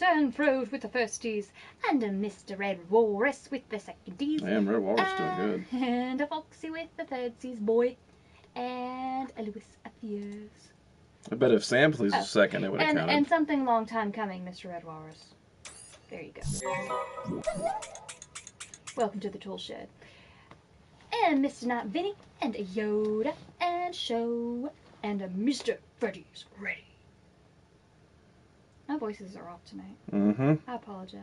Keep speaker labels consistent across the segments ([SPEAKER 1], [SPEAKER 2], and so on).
[SPEAKER 1] and Frode with the firsties, and a Mr. Red Walrus with the secondies.
[SPEAKER 2] Damn, Red Walrus doing good.
[SPEAKER 1] And a Foxy with the thirdsies, boy. And a Lewis a Fierce.
[SPEAKER 2] I bet if Sam please was second, it would have counted.
[SPEAKER 1] And something long time coming, Mr. Red Walrus. There you go. Welcome to the tool shed. And Mr. Not Vinny, and a Yoda, and Show, and a Mr. Freddy's Ready. My voices are off tonight.
[SPEAKER 2] Mm-hmm.
[SPEAKER 1] I apologize.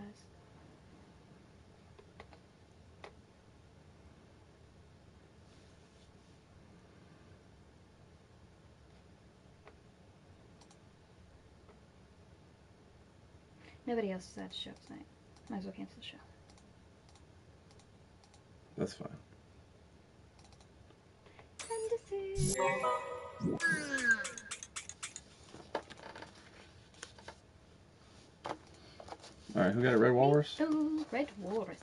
[SPEAKER 1] Nobody else is at the show tonight. Might as well cancel the show.
[SPEAKER 2] That's fine. Alright, who got it? Red Walrus?
[SPEAKER 1] Oh, Red Walrus.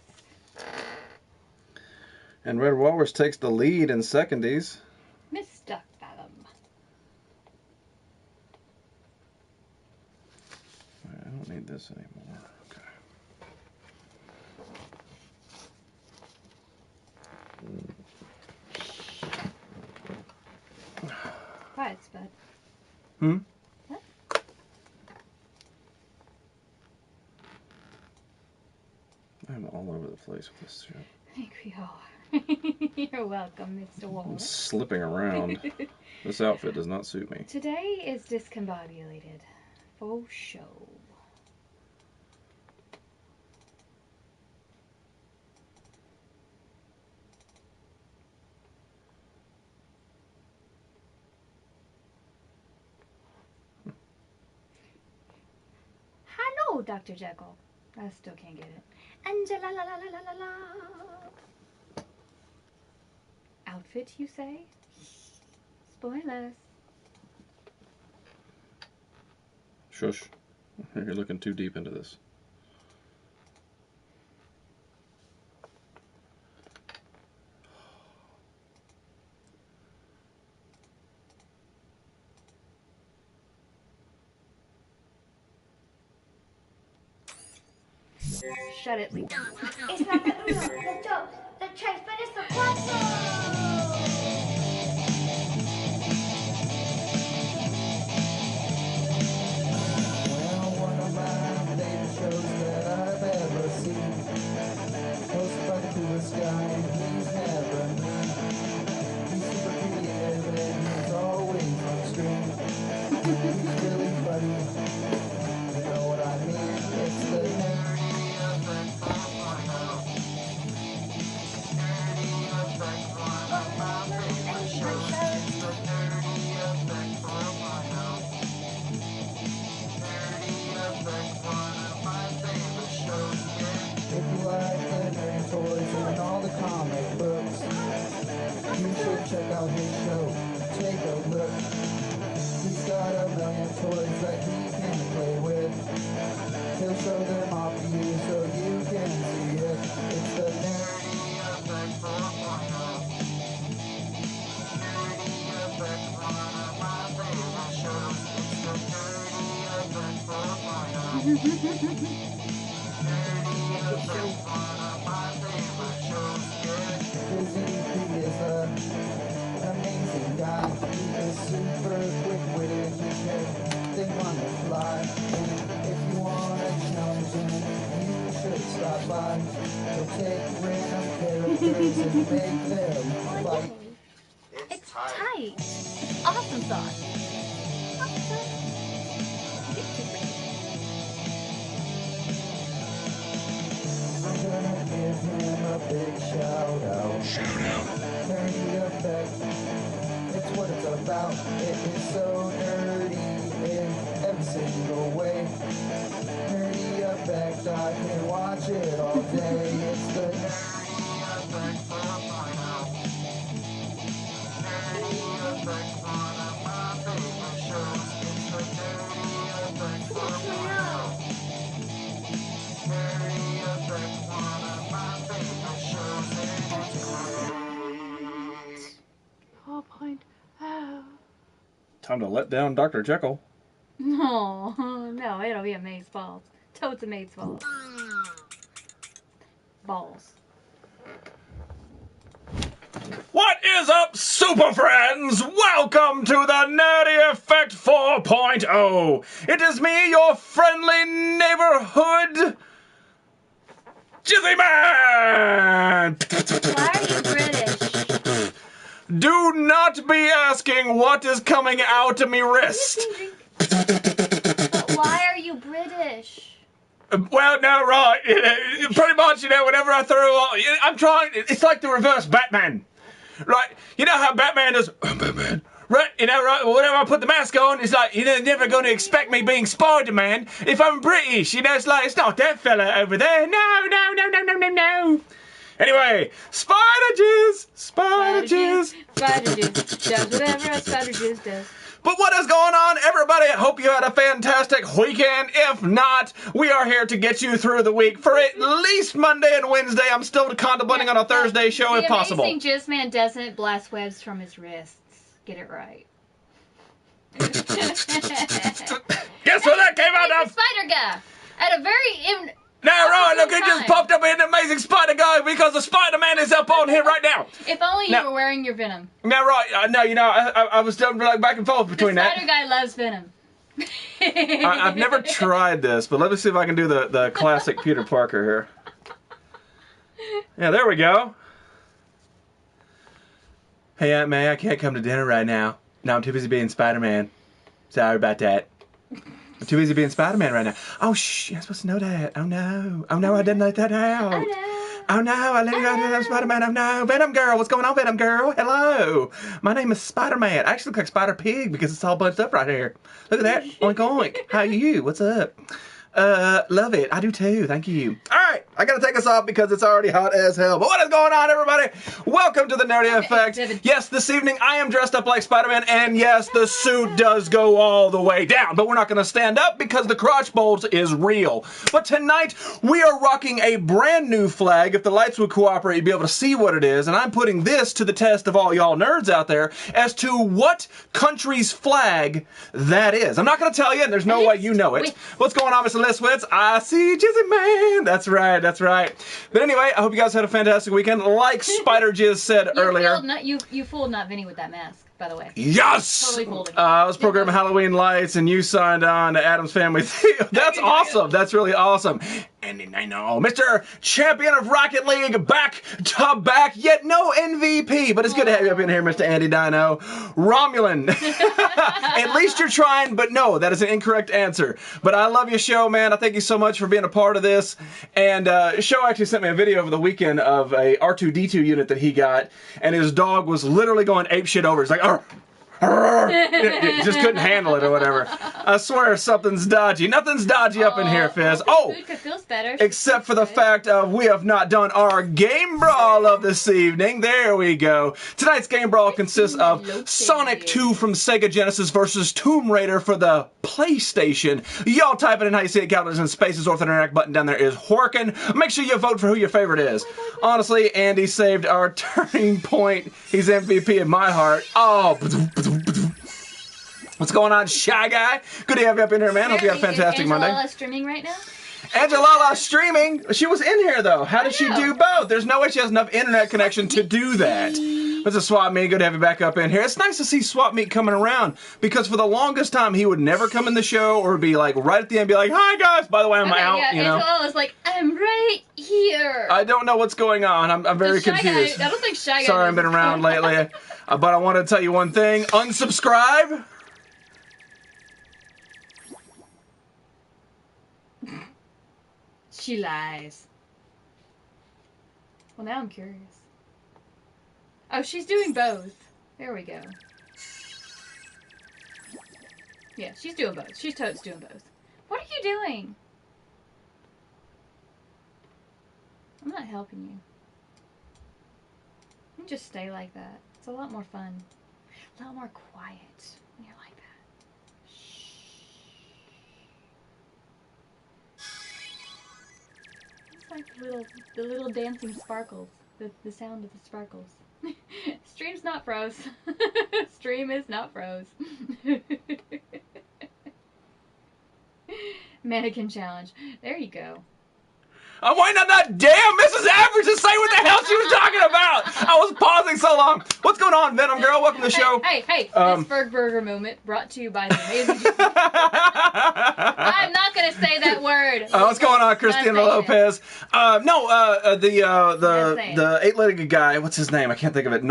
[SPEAKER 2] And Red Walrus takes the lead in secondies.
[SPEAKER 1] Mr. Fathom.
[SPEAKER 2] I don't need this anymore. Okay.
[SPEAKER 1] Quiet, Spud.
[SPEAKER 2] Hmm?
[SPEAKER 1] What?
[SPEAKER 2] I'm all over the place with this shit.
[SPEAKER 1] I think we are. You're welcome, Mr. Walrus.
[SPEAKER 2] I'm slipping around. This outfit does not suit me.
[SPEAKER 1] Today is discombobulated. For show. Hello, Dr. Jekyll. I still can't get it. Angela la la la la la la. Outfit, you say? Spoilers.
[SPEAKER 2] Shush. You're looking too deep into this.
[SPEAKER 1] Shut it, Lee.
[SPEAKER 3] It's not the Uno, the dope, the trace, but it's the Quattro!
[SPEAKER 4] Well, one of my favorite shows that I've ever seen. Hosted by the coolest guy, and he's never mean. He's super creative and he's always on screen. He's really funny. You know what I mean? It's the If you like the nerd toys and all the comic books, you should check out his show. Take a look. He's got a million toys that he can play with. He'll show them off to you so you can see it. It's the Nerdy Effect 4.0. Nerdy Effect, one of my favorite shows. It's the Nerdy Effect 4.0. He is an amazing guy. He is super quick-witted. He can think on the fly. And if you want to challenge him, you should stop by. He'll take random characters and make them fight.
[SPEAKER 1] It's tight. It's awesome sauce. Awesome.
[SPEAKER 4] I'm gonna give him a big shout out. Nerdy Effect, it's what it's about. It is so nerdy in every single way. Nerdy Effect, I can watch it all day. It's the Nerdy Effect 4.0. Nerdy Effect, one of my favorite shows. It's the Nerdy Effect 4.0. Nerdy Effect, one of my favorite shows. It's
[SPEAKER 1] 4.0.
[SPEAKER 2] Time to let down Dr. Jekyll.
[SPEAKER 1] No, no, it'll be Amazeballs. Toads and Mate's fault. Balls.
[SPEAKER 2] What is up, super friends? Welcome to the Nerdy Effect 4.0. It is me, your friendly neighborhood Jizzman.
[SPEAKER 1] Why are you British?
[SPEAKER 2] Do not be asking what is coming out of me wrist.
[SPEAKER 1] Why are you British?
[SPEAKER 2] Well, no, right. Pretty much, whenever I throw, I'm trying. It's like the reverse Batman. Right, you know how Batman does, I'm Batman, right, right, whenever I put the mask on, it's like, you're never going to expect me being Spider-Man if I'm British, it's like, it's not that fella over there, no. Anyway, spider jizz, does
[SPEAKER 1] whatever a spider jizz does.
[SPEAKER 2] But what is going on, everybody? I hope you had a fantastic weekend. If not, we are here to get you through the week for at least Monday and Wednesday. I'm still contemplating on a Thursday show if possible.
[SPEAKER 1] The amazing Jizzman doesn't blast webs from his wrists. Get it right.
[SPEAKER 2] Guess what that came out of?
[SPEAKER 1] Spider guy. At a very...
[SPEAKER 2] No, right, look, it just popped up an amazing spider guy because the Spider-Man is up on here right now.
[SPEAKER 1] If only you were wearing your Venom.
[SPEAKER 2] Now, right, no, I was still like back and forth between that.
[SPEAKER 1] The spider guy loves Venom.
[SPEAKER 2] I've never tried this, but let me see if I can do the classic Peter Parker here. Yeah, there we go. Hey, Aunt May, I can't come to dinner right now. No, I'm too busy being Spider-Man. Sorry about that. I'm too busy being Spider-Man right now. Oh, shh, you're not supposed to know that. Oh, no. Oh, no, I didn't let that out. Oh, no, I let you out. I'm Spider-Man. Oh, no. Venom Girl. What's going on, Venom Girl? Hello. My name is Spider-Man. I actually look like Spider-Pig because it's all bunched up right here. Look at that. Oink, oink. How are you? What's up? Love it. I do too. Thank you. All right. I got to take us off because it's already hot as hell. But what is going on, everybody? Welcome to the Nerdy Effect. Yes, this evening I am dressed up like Spider-Man, and yes, the suit does go all the way down. But we're not going to stand up because the crotch bulge is real. But tonight we are rocking a brand new flag. If the lights would cooperate, you'd be able to see what it is. And I'm putting this to the test of all y'all nerds out there as to what country's flag that is. I'm not going to tell you, and there's no way you know it. What's going on, Mr. Listwitz? I see Jizzman. That's right. That's right. But anyway, I hope you guys had a fantastic weekend. Like Spider Jizz said earlier.
[SPEAKER 1] You fooled not Vinny with that mask, by the way.
[SPEAKER 2] Yes!
[SPEAKER 1] Totally fooled him.
[SPEAKER 2] I was programming Halloween lights, and you signed on to Adam's Family Theme. That's awesome. That's really awesome. And I know, Mr. Champion of Rocket League, back to back, yet no MVP. But it's good to have you up in here, Mr. Andy Dino. Romulan. At least you're trying, but no, that is an incorrect answer. But I love your show, man. I thank you so much for being a part of this. And Show actually sent me a video over the weekend of a R2-D2 unit that he got, and his dog was literally going apeshit over. He's like, arr! Just couldn't handle it or whatever. I swear something's dodgy. Nothing's dodgy up in here, Fizz. Oh,
[SPEAKER 1] food feels better.
[SPEAKER 2] Except for the fact of we have not done our game brawl of this evening. There we go. Tonight's game brawl consists of Sonic 2 from Sega Genesis versus Tomb Raider for the PlayStation. Y'all type it in how you see it, capitals and spaces, or the interact button down there is working. Make sure you vote for who your favorite is. Honestly, Andy saved our turning point. He's MVP in my heart. Oh, what's going on, Shy Guy? Good to have you up in here, man. Hope you had a fantastic Monday.
[SPEAKER 1] Is Angela streaming right now?
[SPEAKER 2] Angela streaming. She was in here, though. How did she do both? There's no way she has enough internet connection to do that. What's a Swap Meet? Good to have you back up in here. It's nice to see Swap Meet coming around because for the longest time, he would never come in the show or be like right at the end, be like, hi, guys. By the way, I'm out.
[SPEAKER 1] Yeah, Angela was like, I'm right here.
[SPEAKER 2] I don't know what's going on. I'm very confused.
[SPEAKER 1] I don't think Shy Guy.
[SPEAKER 2] Sorry, I've been around lately. But I want to tell you one thing. Unsubscribe.
[SPEAKER 1] She lies. Well, now I'm curious. Oh, she's doing both. There we go. Yeah, she's doing both. She's totes doing both. What are you doing? I'm not helping you. You can just stay like that. It's a lot more fun. A lot more quiet when you're like that. Shh. It's like the little dancing sparkles. The sound of the sparkles. Stream's not froze. Stream is not froze. Mannequin challenge. There you go.
[SPEAKER 2] I'm waiting on that damn Mrs. Average to say what the hell she was talking about. I was pausing so long. What's going on, Venom Girl? Welcome to the show.
[SPEAKER 1] Hey, this Ferg Burger moment brought to you by the amazing... I'm not going to say that word.
[SPEAKER 2] What's going on, Christina Lopez? The eight-legged guy. What's his name? I can't think of it.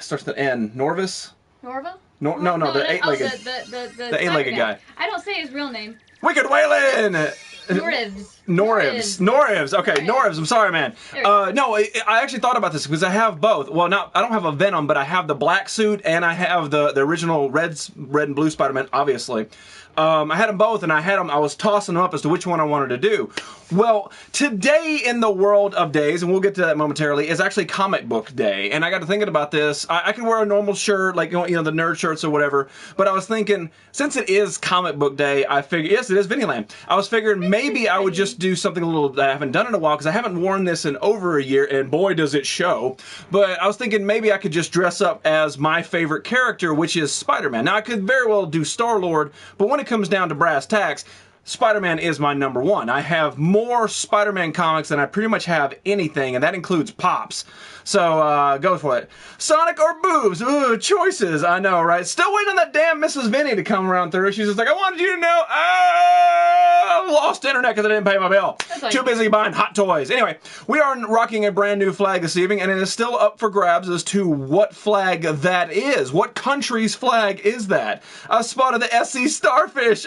[SPEAKER 2] Starts with an N. Norvis?
[SPEAKER 1] Norva?
[SPEAKER 2] No, the eight-legged. The eight-legged guy.
[SPEAKER 1] I don't say his real name.
[SPEAKER 2] Wicked Waylon! Norivs. Okay, Norivs. I'm sorry, man. No, I actually thought about this because I have both. Well, I don't have a Venom, but I have the black suit and I have the original red and blue Spider-Man, obviously. I had them both, and I was tossing them up as to which one I wanted to do. Well, today in the world of days, and we'll get to that momentarily, is actually comic book day. And I got to thinking about this. I can wear a normal shirt, like, the nerd shirts or whatever. But I was thinking, since it is comic book day, I figured, yes, it is Vinnyland. I was figuring maybe I would just do something a little that I haven't done in a while, because I haven't worn this in over a year, and boy, does it show. But I was thinking maybe I could just dress up as my favorite character, which is Spider-Man. Now, I could very well do Star-Lord, but when it comes down to brass tacks, Spider-Man is my number one. I have more Spider-Man comics than I pretty much have anything, and that includes Pops. So, go for it. Sonic or boobs? Ooh, choices. I know, right? Still waiting on that damn Mrs. Vinny to come around through. She's just like, I wanted you to know, I lost internet because I didn't pay my bill. Too busy buying hot toys. Anyway, we are rocking a brand new flag this evening, and it is still up for grabs as to what flag that is. What country's flag is that? I spotted the SC Starfish.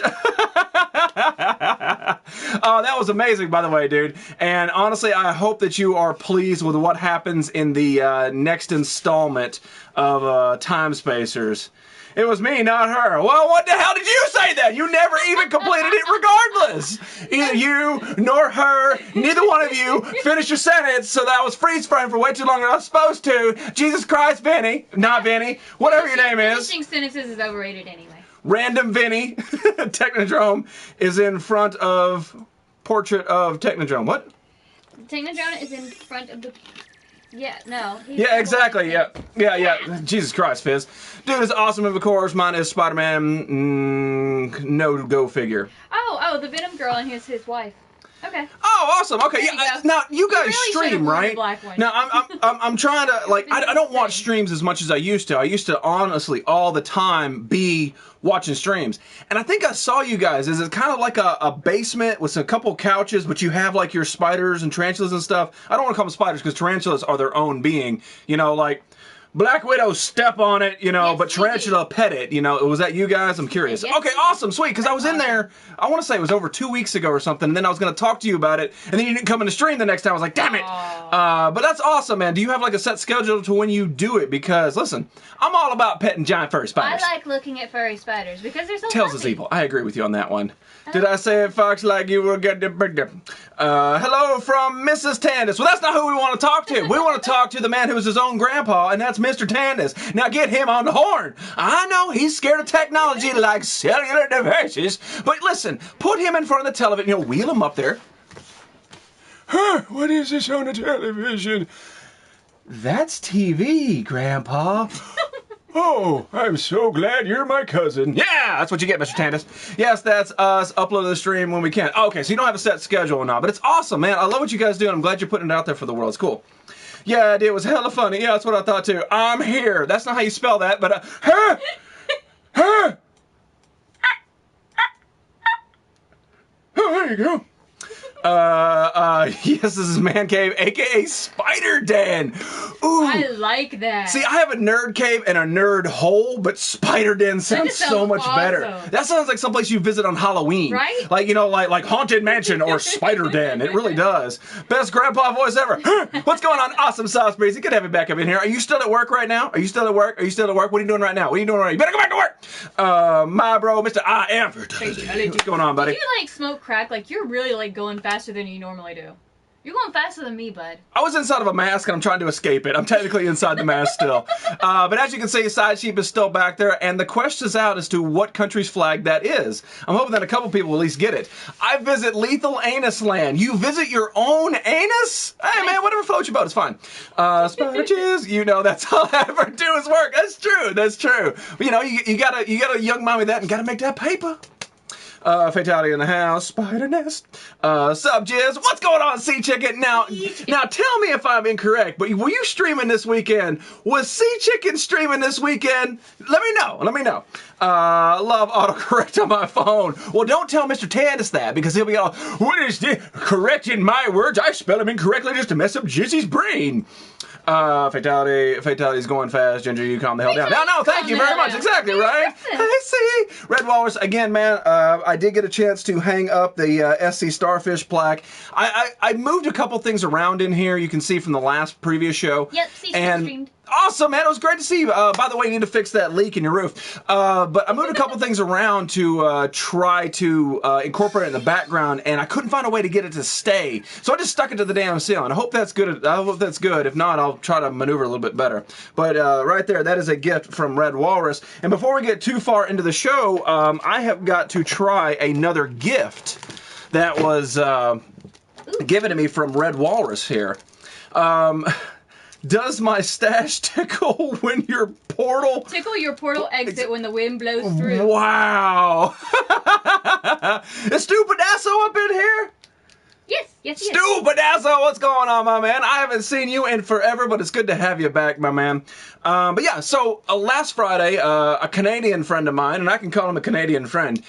[SPEAKER 2] Oh, that was amazing, by the way, dude. And honestly, I hope that you are pleased with what happens in the next installment of Time Spacers. It was me, not her. Well, what the hell did you say that? You never even completed it regardless. Either you nor her, neither one of you finished your sentence, so that was freeze frame for way too long than I was supposed to. Jesus Christ, Vinny. Not Vinny. Whatever your name is.
[SPEAKER 1] Finishing sentences is overrated anyway.
[SPEAKER 2] Random Vinny. Technodrome is in front of portrait of Technodrome. What?
[SPEAKER 1] Technodrome is in front of the... Yeah, no.
[SPEAKER 2] Yeah, exactly. Yeah. Jesus Christ, Fizz. Dude is awesome, of course. Mine is Spider-Man. No go figure.
[SPEAKER 1] Oh, the Venom girl and his wife. Okay.
[SPEAKER 2] Oh, awesome. Okay, yeah. Now you guys
[SPEAKER 1] really
[SPEAKER 2] stream, right? Now I'm trying to I don't watch streams as much as I used to. I used to honestly all the time be watching streams, and I think I saw you guys. Is it kind of like a basement with a couple couches, but you have like your spiders and tarantulas and stuff? I don't want to call them spiders because tarantulas are their own being. Like Black Widow step on it,
[SPEAKER 1] yes,
[SPEAKER 2] but Tarantula pet it, Was that you guys? I'm curious.
[SPEAKER 1] Yes,
[SPEAKER 2] okay, awesome, sweet, because I was in there, I want to say it was over 2 weeks ago or something, and then I was going to talk to you about it, and then you didn't come in the stream the next time. I was like, damn it. But that's awesome, man. Do you have like a set schedule to when you do it? Because, listen, I'm all about petting giant furry spiders.
[SPEAKER 1] I like looking at furry spiders because they're so
[SPEAKER 2] Tails
[SPEAKER 1] fluffy.
[SPEAKER 2] is evil. I agree with you on that one. Did I say it, Fox, like you will get the birthday? Hello from Mrs. Tandis. Well, that's not who we want to talk to. We want to talk to the man who is his own grandpa, and that's Mr. Tandis. Now get him on the horn. I know he's scared of technology like cellular devices, but listen, put him in front of the television. Wheel him up there. Huh, what is this on the television? That's TV, Grandpa. Oh, I'm so glad you're my cousin. Yeah, that's what you get, Mr. Tandis. Yes, that's us uploading the stream when we can. Okay, so you don't have a set schedule or not, but it's awesome, man. I love what you guys do, and I'm glad you're putting it out there for the world. It's cool. Yeah, it was hella funny. Yeah, that's what I thought, too. I'm here. That's not how you spell that, but, huh? Oh, there you go. Yes, this is Man Cave, aka Spider Den. Ooh.
[SPEAKER 1] I like that.
[SPEAKER 2] See, I have a nerd cave and a nerd hole, but Spider Den sounds so much better. That sounds like someplace you visit on Halloween.
[SPEAKER 1] Right?
[SPEAKER 2] Like, like Haunted Mansion or Spider Den. It really does. Best grandpa voice ever. What's going on? Awesome Sauce Breezy. Good to have you back up in here. Are you still at work right now? Are you still at work? What are you doing right now? You better go back to work. My bro, Mr. I Am. What's going on, buddy?
[SPEAKER 1] Do you smoke crack? You're really going faster than you normally do. You're going faster than me, bud.
[SPEAKER 2] I was inside of a mask and I'm trying to escape it. I'm technically inside the mask still. But as you can see, Side Sheep is still back there, and the question is out as to what country's flag that is. I'm hoping that a couple people will at least get it. I visit Lethal Anus Land. You visit your own anus? Hey, man, whatever floats your boat, it's fine. Spider Jizz, that's all I ever do is work. That's true. But, you gotta young mommy that and gotta make that paper. Fatality in the house. Spider nest. Sub Jizz. What's going on, Sea Chicken? Now tell me if I'm incorrect, but were you streaming this weekend? Was Sea Chicken streaming this weekend? Let me know. Love autocorrect on my phone. Well, don't tell Mr. Tandis that, because he'll be all, what is this? Correcting my words? I spell them incorrectly just to mess up Jizzy's brain. Fatality's going fast. Ginger, you calm the hell down. No, thank you very much. Exactly, right? I see. Red Walrus, again, man, I did get a chance to hang up the SC Starfish plaque. I moved a couple things around in here. You can see from the last previous show.
[SPEAKER 1] Yep, streamed.
[SPEAKER 2] Awesome, man. It was great to see you. By the way, you need to fix that leak in your roof. But I moved a couple things around to try to incorporate it in the background, and I couldn't find a way to get it to stay. So I just stuck it to the damn ceiling. I hope that's good. If not, I'll try to maneuver a little bit better. But right there, that is a gift from Red Walrus. And before we get too far into the show, I have got to try another gift that was given to me from Red Walrus here. Does my stash tickle when your portal...
[SPEAKER 1] Tickle your portal exit when the wind blows through.
[SPEAKER 2] Wow. Is Stupid Asso up in here?
[SPEAKER 1] Yes.
[SPEAKER 2] Stupid Asso, what's going on, my man? I haven't seen you in forever, but it's good to have you back, my man. But yeah, so last Friday, a Canadian friend of mine, and I can call him a Canadian friend,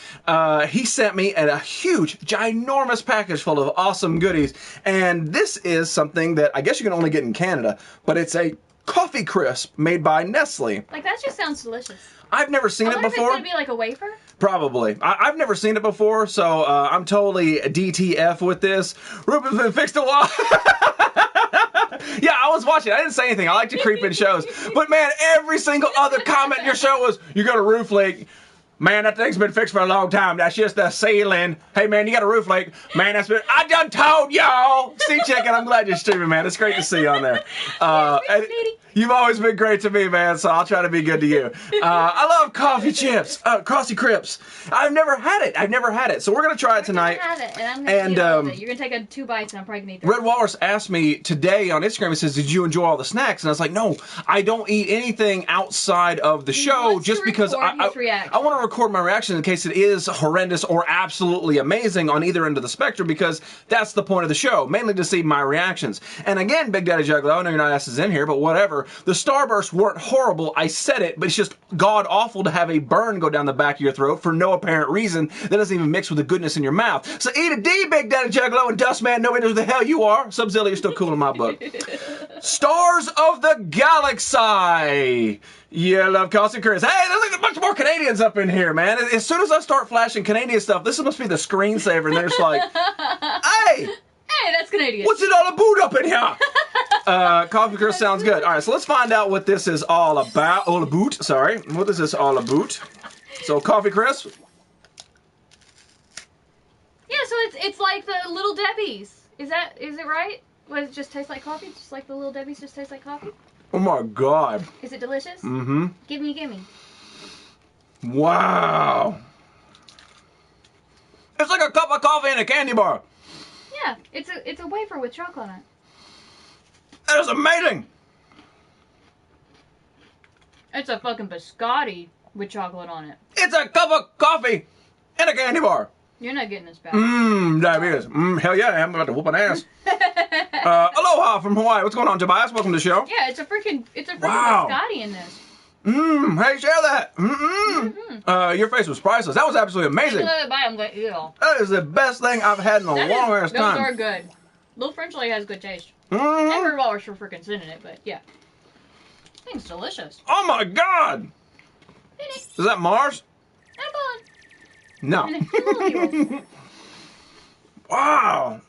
[SPEAKER 2] he sent me a huge, ginormous package full of awesome goodies. And this is something that I guess you can only get in Canada, but it's a coffee crisp made by Nestle.
[SPEAKER 1] Like, that just sounds delicious.
[SPEAKER 2] I've never seen it before.
[SPEAKER 1] If it's going to be like a wafer?
[SPEAKER 2] Probably. I've never seen it before, so I'm totally DTF with this. Ruben's been fixed a while. Yeah, I was watching. I didn't say anything. I like to creep in shows. But man, every single other comment in your show was, you got a roof leak. Man, that thing's been fixed for a long time. That's just the ceiling. Hey, man, you got a roof leak. Man, that's been... I done told y'all. Sea Chicken, I'm glad you're streaming, man. It's great to see you on there. You've always been great to me, man, so I'll try to be good to you. I love coffee chips. Coffee crisps. I've never had it. So we're going to try it tonight.
[SPEAKER 1] I'm going to have it, and I'm going to eat all of it. You're going to take 2 bites, and I'm probably going to eat the
[SPEAKER 2] Red Walrus asked me today on Instagram, he says, did you enjoy all the snacks? And I was like, no, I don't eat anything outside of the show just because I want to record my reaction in case it is horrendous or absolutely amazing on either end of the spectrum, because that's the point of the show, mainly to see my reactions. And again, Big Daddy Juggalo, I know you're not asses in here, but whatever. The Starbursts weren't horrible, I said it, but it's just god-awful to have a burn go down the back of your throat for no apparent reason that doesn't even mix with the goodness in your mouth. So eat a D, Big Daddy Juggalo, and Dustman, nobody knows who the hell you are. Sub-Zilla, you're still cool in my book. Stars of the Galaxy! Yeah, love Costa Chris. Hey, there's a bunch more Canadians up in here, man. As soon as I start flashing Canadian stuff, this must be the screensaver, and they're just like, hey!
[SPEAKER 1] Hey, that's Canadian.
[SPEAKER 2] What's it all about up in here? Coffee Chris sounds good. All right, so let's find out what this is all about. Sorry. What is this all about? So, Coffee Chris.
[SPEAKER 1] Yeah, so it's like the Little Debbie's. Is it right? What, it just tastes like coffee? Just like the Little Debbie's just taste like coffee?
[SPEAKER 2] Oh my God.
[SPEAKER 1] Is it delicious?
[SPEAKER 2] Mm-hmm.
[SPEAKER 1] Give me.
[SPEAKER 2] Wow. It's like a cup of coffee and a candy bar.
[SPEAKER 1] Yeah, it's a wafer with chocolate on it.
[SPEAKER 2] That is amazing.
[SPEAKER 1] It's a fucking biscotti with chocolate on it.
[SPEAKER 2] It's a cup of coffee and a candy bar.
[SPEAKER 1] You're not getting this back.
[SPEAKER 2] Diabetes. Hell yeah, I'm about to whoop an ass. Aloha from Hawaii. What's going on, Tobias? Welcome to the show.
[SPEAKER 1] Yeah, it's a freaking biscotti in this.
[SPEAKER 2] Hey, share that. Your face was priceless. That was absolutely amazing.
[SPEAKER 1] I'm going to eat it all.
[SPEAKER 2] That is the best thing I've had in a long ass time.
[SPEAKER 1] Those are good. Little French lady has good taste. And Red Walrus for freaking sending it, but yeah. Thing's delicious.
[SPEAKER 2] Oh my God. Is that Mars? No. Wow.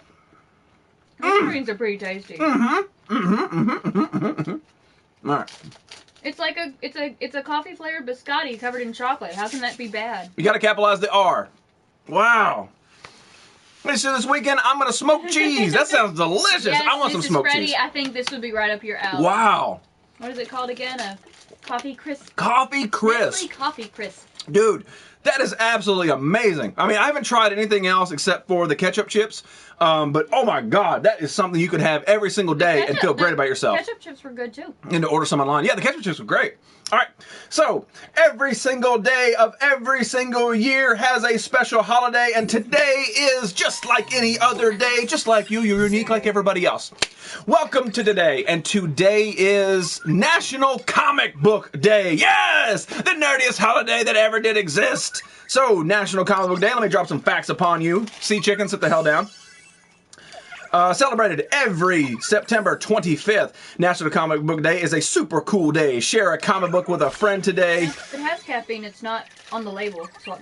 [SPEAKER 1] These greens are pretty tasty.
[SPEAKER 2] All right.
[SPEAKER 1] It's like it's a coffee flavored biscotti covered in chocolate. How can that be bad?
[SPEAKER 2] You gotta capitalize the R. Wow. So this weekend I'm gonna smoke cheese. That sounds delicious.
[SPEAKER 1] Yes,
[SPEAKER 2] I want some smoked cheese.
[SPEAKER 1] I think this would be right up your alley.
[SPEAKER 2] Wow.
[SPEAKER 1] What is it called again? A coffee crisp.
[SPEAKER 2] Coffee crisp.
[SPEAKER 1] Coffee crisp.
[SPEAKER 2] Dude, that is absolutely amazing. I mean, I haven't tried anything else except for the ketchup chips. But oh my God, that is something you could have every single day and feel great about yourself.
[SPEAKER 1] Ketchup chips were good too.
[SPEAKER 2] And to order some online. Yeah, the ketchup chips were great. All right, so every single day of every single year has a special holiday, and today is just like any other day, just like you. You're unique like everybody else. Welcome to today, and today is National Comic Book Day. Yes, the nerdiest holiday that ever did exist. So, National Comic Book Day, let me drop some facts upon you. Sea chicken, sit the hell down. Celebrated every September 25th. National Comic Book Day is a super cool day. Share a comic book with a friend today.
[SPEAKER 1] It has caffeine. It's not on the label. So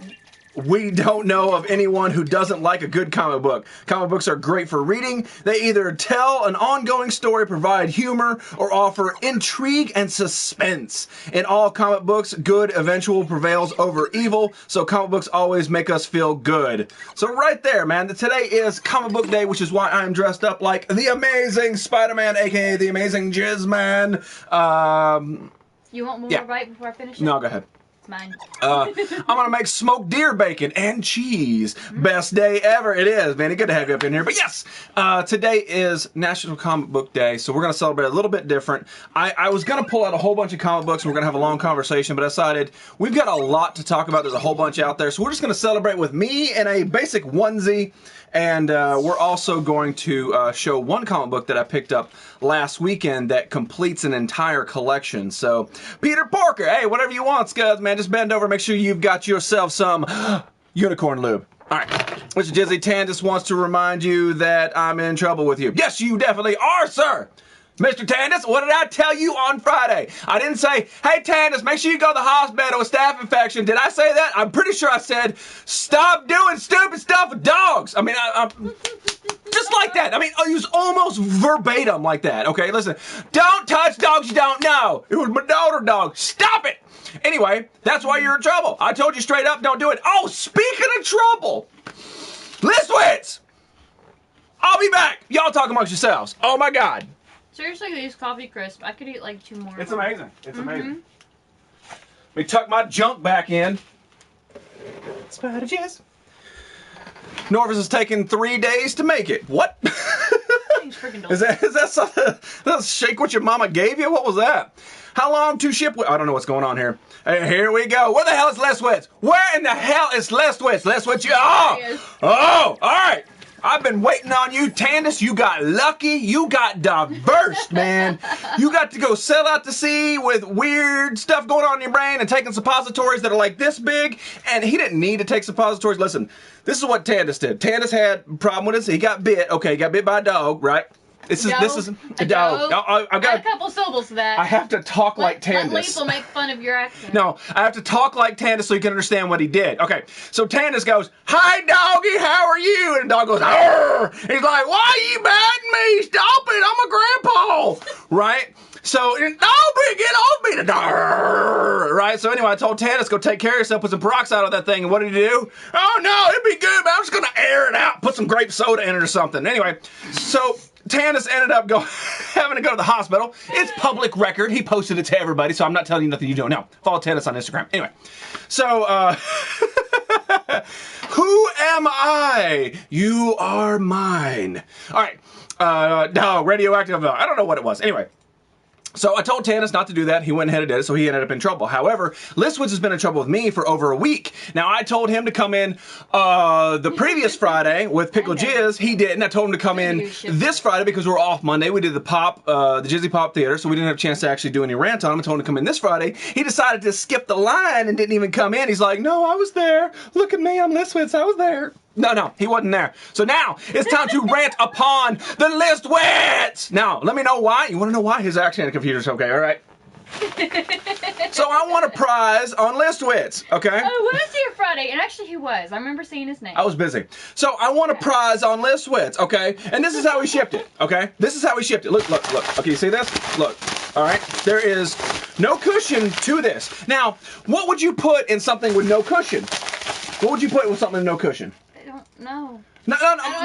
[SPEAKER 2] We don't know of anyone who doesn't like a good comic book. Comic books are great for reading. They either tell an ongoing story, provide humor, or offer intrigue and suspense. In all comic books, good eventually prevails over evil, so comic books always make us feel good. So right there, man, today is Comic Book Day, which is why I'm dressed up like the Amazing Spider-Man, aka the Amazing Jizzman.
[SPEAKER 1] You want more
[SPEAKER 2] Yeah.
[SPEAKER 1] right before I finish it?
[SPEAKER 2] No, go ahead.
[SPEAKER 1] It's mine.
[SPEAKER 2] I'm gonna make smoked deer bacon and cheese. Best day ever. It is, man. It's good to have you up in here. But yes, today is National Comic Book Day, so we're gonna celebrate a little bit different. I was gonna pull out a whole bunch of comic books and we're gonna have a long conversation, but I decided we've got a lot to talk about. There's a whole bunch out there, so we're just gonna celebrate with me in a basic onesie. And we're also going to show one comic book that I picked up last weekend that completes an entire collection. So, Peter Parker, hey, whatever you want, scuds, man, just bend over, make sure you've got yourself some unicorn lube. All right, Mr. Jizzy Tandis wants to remind you that I'm in trouble with you. Yes, you definitely are, sir. Mr. Tandis, what did I tell you on Friday? I didn't say, hey, Tandis, make sure you go to the hospital with staph infection. Did I say that? I'm pretty sure I said, stop doing stupid stuff with dogs. I mean, I'm just like that. I mean, I was almost verbatim like that. Okay, listen, don't touch dogs you don't know. It was my daughter dog. Stop it. Anyway, that's why you're in trouble. I told you straight up, don't do it. Oh, speaking of trouble, Listwitz, I'll be back. Y'all talk amongst yourselves. Oh, my God.
[SPEAKER 1] Seriously, these coffee crisp. I could eat like 2 more.
[SPEAKER 2] It's amazing. It's amazing. Let me tuck my junk back in. Spider jizz. Norvis has taken 3 days to make it. What?
[SPEAKER 1] He's freaking
[SPEAKER 2] Is that something? That shake what your mama gave you? What was that? How long to ship? I don't know what's going on here. Hey, here we go. Where the hell is Lestwitz? Where in the hell is Lestwitz? Lestwitz, you. Oh, all right. I've been waiting on you, Tandis. You got lucky. You got diverse, man. You got to go sail out to sea with weird stuff going on in your brain and taking suppositories that are like this big. And he didn't need to take suppositories. Listen, this is what Tandis did. Tandis had a problem with his. He got bit. Okay, he got bit by a dog, right? This is a dog. I've got
[SPEAKER 1] a couple syllables to that.
[SPEAKER 2] I have to talk like Tandis.
[SPEAKER 1] Let Lethal make fun of your accent.
[SPEAKER 2] No, I have to talk like Tandis so you can understand what he did. Okay, so Tandis goes, hi, doggy, how are you? And the dog goes, arr! He's like, why are you biting me? Stop it, I'm a grandpa. Right? So, get off me, the dog. Right? So anyway, I told Tandis, go take care of yourself, put some peroxide on that thing. And what did he do? Oh, no, it'd be good, but I'm just going to air it out, put some grape soda in it or something. Anyway, so Tandis ended up having to go to the hospital. It's public record. He posted it to everybody, so I'm not telling you nothing you don't know. Follow Tandis on Instagram. Anyway, so, who am I? You are mine. All right. No, radioactive. I don't know what it was. Anyway. So I told Tandis not to do that. He went ahead and did it, so he ended up in trouble. However, Listwitz has been in trouble with me for over a week. Now, I told him to come in the previous Friday with Pickle Jizz. He didn't. I told him to come in this Friday because we were off Monday. We did the Jizzy Pop Theater, so we didn't have a chance to actually do any rant on him. I told him to come in this Friday. He decided to skip the line and didn't even come in. He's like, no, I was there. Look at me. I'm Listwitz. I was there. No, he wasn't there. So now, it's time to rant upon the Listwitz! Now, let me know why. You want to know why? His accent and computer's okay, alright? So I want a prize on Listwitz, okay?
[SPEAKER 1] Oh, was here Friday? And actually he was. I remember seeing his name.
[SPEAKER 2] I was busy. So I want a prize on Listwitz, okay? And this is how we shipped it, okay? This is how we shipped it. Look. Okay, you see this? Look. Alright? There is no cushion to this. Now, what would you put in something with no cushion? What would you put with something with no cushion?
[SPEAKER 1] No.
[SPEAKER 2] No,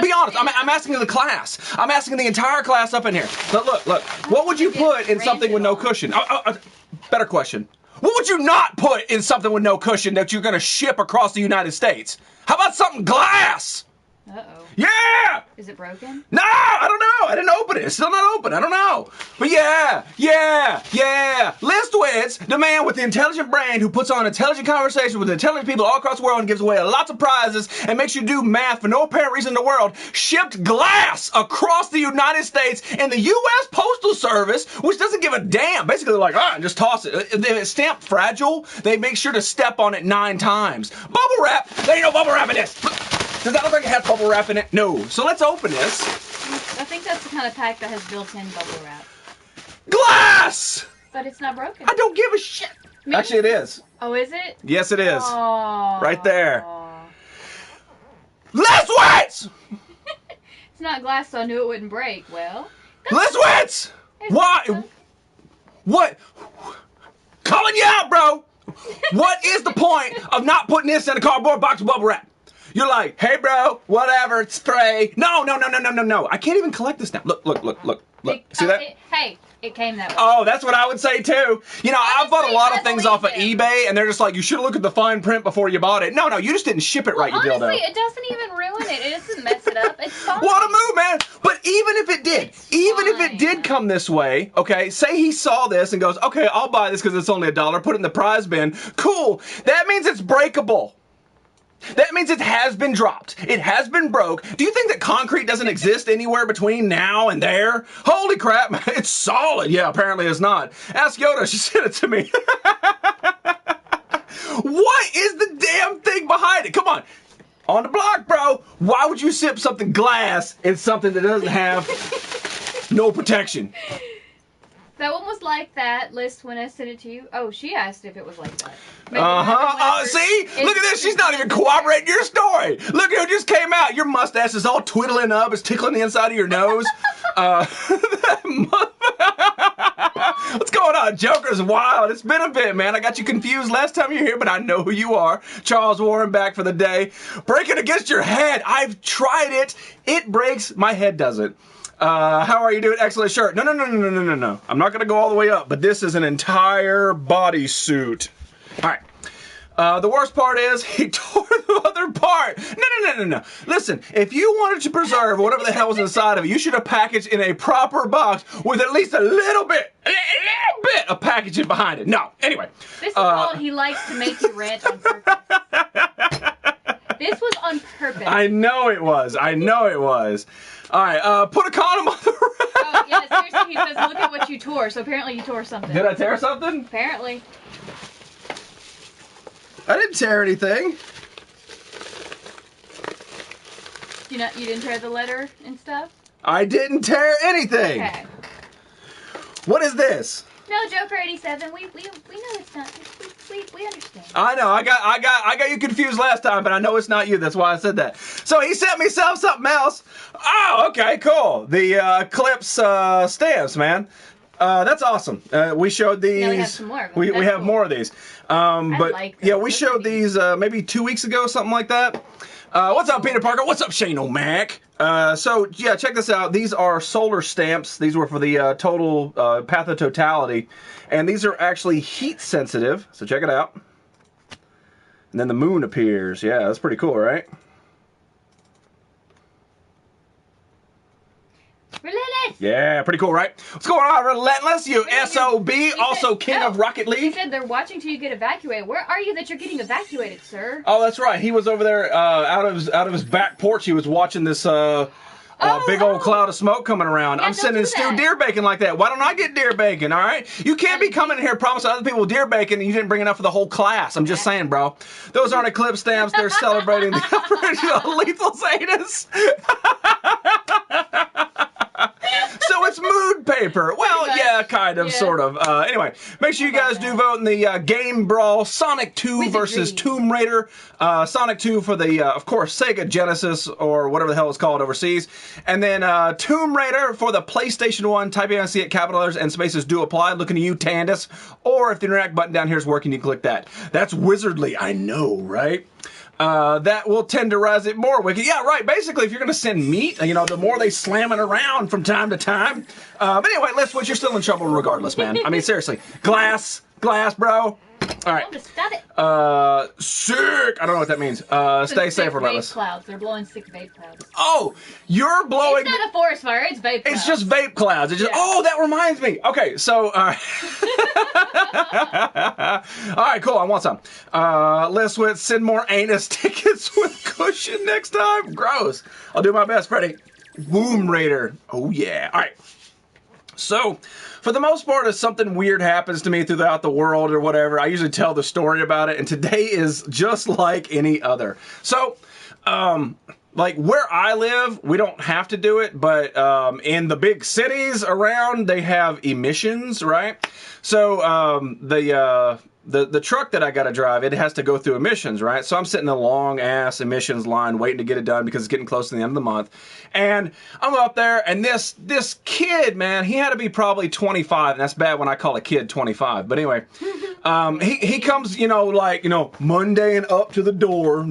[SPEAKER 2] be honest. I'm asking the class. I'm asking the entire class up in here. Look. What would you put in something with no cushion? Better question. What would you not put in something with no cushion that you're going to ship across the United States? How about something glass?
[SPEAKER 1] Uh-oh.
[SPEAKER 2] Yeah!
[SPEAKER 1] Is it broken?
[SPEAKER 2] No, I don't know. I didn't open it. It's still not open. I don't know. But yeah. Listwitz, the man with the intelligent brain who puts on intelligent conversation with intelligent people all across the world and gives away lots of prizes and makes you do math for no apparent reason in the world, shipped glass across the United States in the U.S. Postal Service, which doesn't give a damn. Basically, they're like, just toss it. If it's stamped fragile, they make sure to step on it 9 times. Bubble wrap. There ain't no bubble wrap in this. Does that look like it has bubble wrap in it? No. So let's open this.
[SPEAKER 1] I think that's the kind of pack that has built-in bubble wrap.
[SPEAKER 2] Glass!
[SPEAKER 1] But it's not broken.
[SPEAKER 2] I don't give a shit.
[SPEAKER 1] Maybe.
[SPEAKER 2] Actually, it is.
[SPEAKER 1] Oh, is it?
[SPEAKER 2] Yes, it is.
[SPEAKER 1] Oh.
[SPEAKER 2] Right there. Listwitz!
[SPEAKER 1] It's not glass, so I knew it wouldn't break. Well.
[SPEAKER 2] Listwitz! Why? What? Calling you out, bro. What is the point of not putting this in a cardboard box of bubble wrap? You're like, hey, bro, whatever, it's spray. No. I can't even collect this now. Look. See that?
[SPEAKER 1] It came that way.
[SPEAKER 2] Oh, that's what I would say, too. You know, I've bought a lot of things off of eBay, and they're just like, you should have looked at the fine print before you bought it. No, you just didn't ship it right, you dildo.
[SPEAKER 1] Honestly, it doesn't even ruin it. It doesn't mess it up. It's fine.
[SPEAKER 2] What a move, man. But even if it did come this way, okay, say he saw this and goes, okay, I'll buy this because it's only $1, put it in the prize bin. Cool. That means it's breakable. That means it has been dropped. It has been broke. Do you think that concrete doesn't exist anywhere between now and there? Holy crap, it's solid. Yeah, apparently it's not. Ask Yoda, she sent it to me. What is the damn thing behind it? Come on. On the block, bro. Why would you sip something glass in something that doesn't have no protection?
[SPEAKER 1] That one was like that, List, when I sent it to you. Oh, she asked if it was like that.
[SPEAKER 2] See? Look at this. She's not even cooperating your story. Look at who just came out. Your mustache is all twiddling up. It's tickling the inside of your nose. What's going on? Joker's wild. It's been a bit, man. I got you confused last time you were here, but I know who you are. Charles Warren back for the day. Breaking against your head. I've tried it. It breaks. My head doesn't. How are you doing? Excellent shirt. No. I'm not going to go all the way up, but this is an entire bodysuit. All right. The worst part is he tore the other part. No. Listen, if you wanted to preserve whatever the hell was inside of it, you should have packaged in a proper box with at least a little bit of packaging behind it. No. Anyway.
[SPEAKER 1] This is called he likes to make you rant on purpose. This was on purpose.
[SPEAKER 2] I know it was. All right, put a condom on the rack.
[SPEAKER 1] Oh, yeah, seriously, he says, look at what you tore. So apparently you tore something.
[SPEAKER 2] Did I tear something?
[SPEAKER 1] Apparently.
[SPEAKER 2] I didn't tear anything.
[SPEAKER 1] You didn't tear the letter and stuff?
[SPEAKER 2] I didn't tear anything.
[SPEAKER 1] Okay.
[SPEAKER 2] What is this?
[SPEAKER 1] No, Joker 87. We know it's not. We understand.
[SPEAKER 2] I know. I got you confused last time, but I know it's not you. That's why I said that. So he sent me something else. Oh, okay, cool. The Clips stamps, man. That's awesome. We showed these.
[SPEAKER 1] Now we have some more of them.
[SPEAKER 2] We have
[SPEAKER 1] cool.
[SPEAKER 2] more of these. But
[SPEAKER 1] like them.
[SPEAKER 2] yeah, we showed these maybe 2 weeks ago, something like that. What's up, Peter Parker? What's up, Shane O'Mac? So, yeah, check this out. These are solar stamps. These were for the total path of totality. And these are actually heat sensitive. So check it out. And then the moon appears. Yeah, that's pretty cool, right?
[SPEAKER 1] Relentless!
[SPEAKER 2] Yeah, pretty cool, right? What's going on, Relentless? You SOB, also King of Rocket
[SPEAKER 1] He
[SPEAKER 2] League?
[SPEAKER 1] said they're watching till you get evacuated. Where are you that you're getting evacuated, sir?
[SPEAKER 2] Oh, that's right. He was over there out of his back porch. He was watching this big old cloud of smoke coming around.
[SPEAKER 1] Yeah,
[SPEAKER 2] I'm sending
[SPEAKER 1] do
[SPEAKER 2] Stu
[SPEAKER 1] that.
[SPEAKER 2] deer bacon like that. Why don't I get deer bacon, all right? You can't be coming in here promising other people deer bacon and you didn't bring enough for the whole class. I'm just saying, bro. Those aren't Eclipse stamps. They're celebrating the operation of Lethal Zanus. So it's mood paper. Well, yeah, kind of, sort of. Anyway, make sure you guys do vote in the Game Brawl Sonic 2 versus Tomb Raider. Sonic 2 for the, of course, Sega Genesis or whatever the hell it's called overseas. And then Tomb Raider for the PlayStation 1. Type ANC at capital letters and spaces do apply. Looking to you, Tandis. Or if the interact button down here is working, you click that. That's wizardly. I know, right? That will tend to rise it more wicked. Yeah, right. Basically, if you're going to send meat, you know, the more they slam it around from time to time. But anyway, Listwitz, you're still in trouble regardless, man. I mean, seriously. Glass, bro. All right.
[SPEAKER 1] Don't just stop it.
[SPEAKER 2] Sick. I don't know what that means. Stay safe, regardless.
[SPEAKER 1] Vape clouds. They're blowing sick vape clouds.
[SPEAKER 2] Oh, you're blowing.
[SPEAKER 1] It's not a forest fire. It's vape clouds.
[SPEAKER 2] It's just vape clouds. It's just.
[SPEAKER 1] Yeah.
[SPEAKER 2] Oh, that reminds me. Okay, so. All right, cool. I want some. Let's send more anus tickets with cushion next time. Gross. I'll do my best, Freddie. Womb Raider. Oh yeah. All right. So, for the most part, if something weird happens to me throughout the world or whatever, I usually tell the story about it, and today is just like any other. So, like where I live, we don't have to do it, but in the big cities around, they have emissions, right? So, the truck that I got to drive, it has to go through emissions, right? So I'm sitting in a long-ass emissions line waiting to get it done because it's getting close to the end of the month. And I'm up there, and this kid, man, he had to be probably 25, and that's bad when I call a kid 25. But anyway, he comes, Monday and up to the door,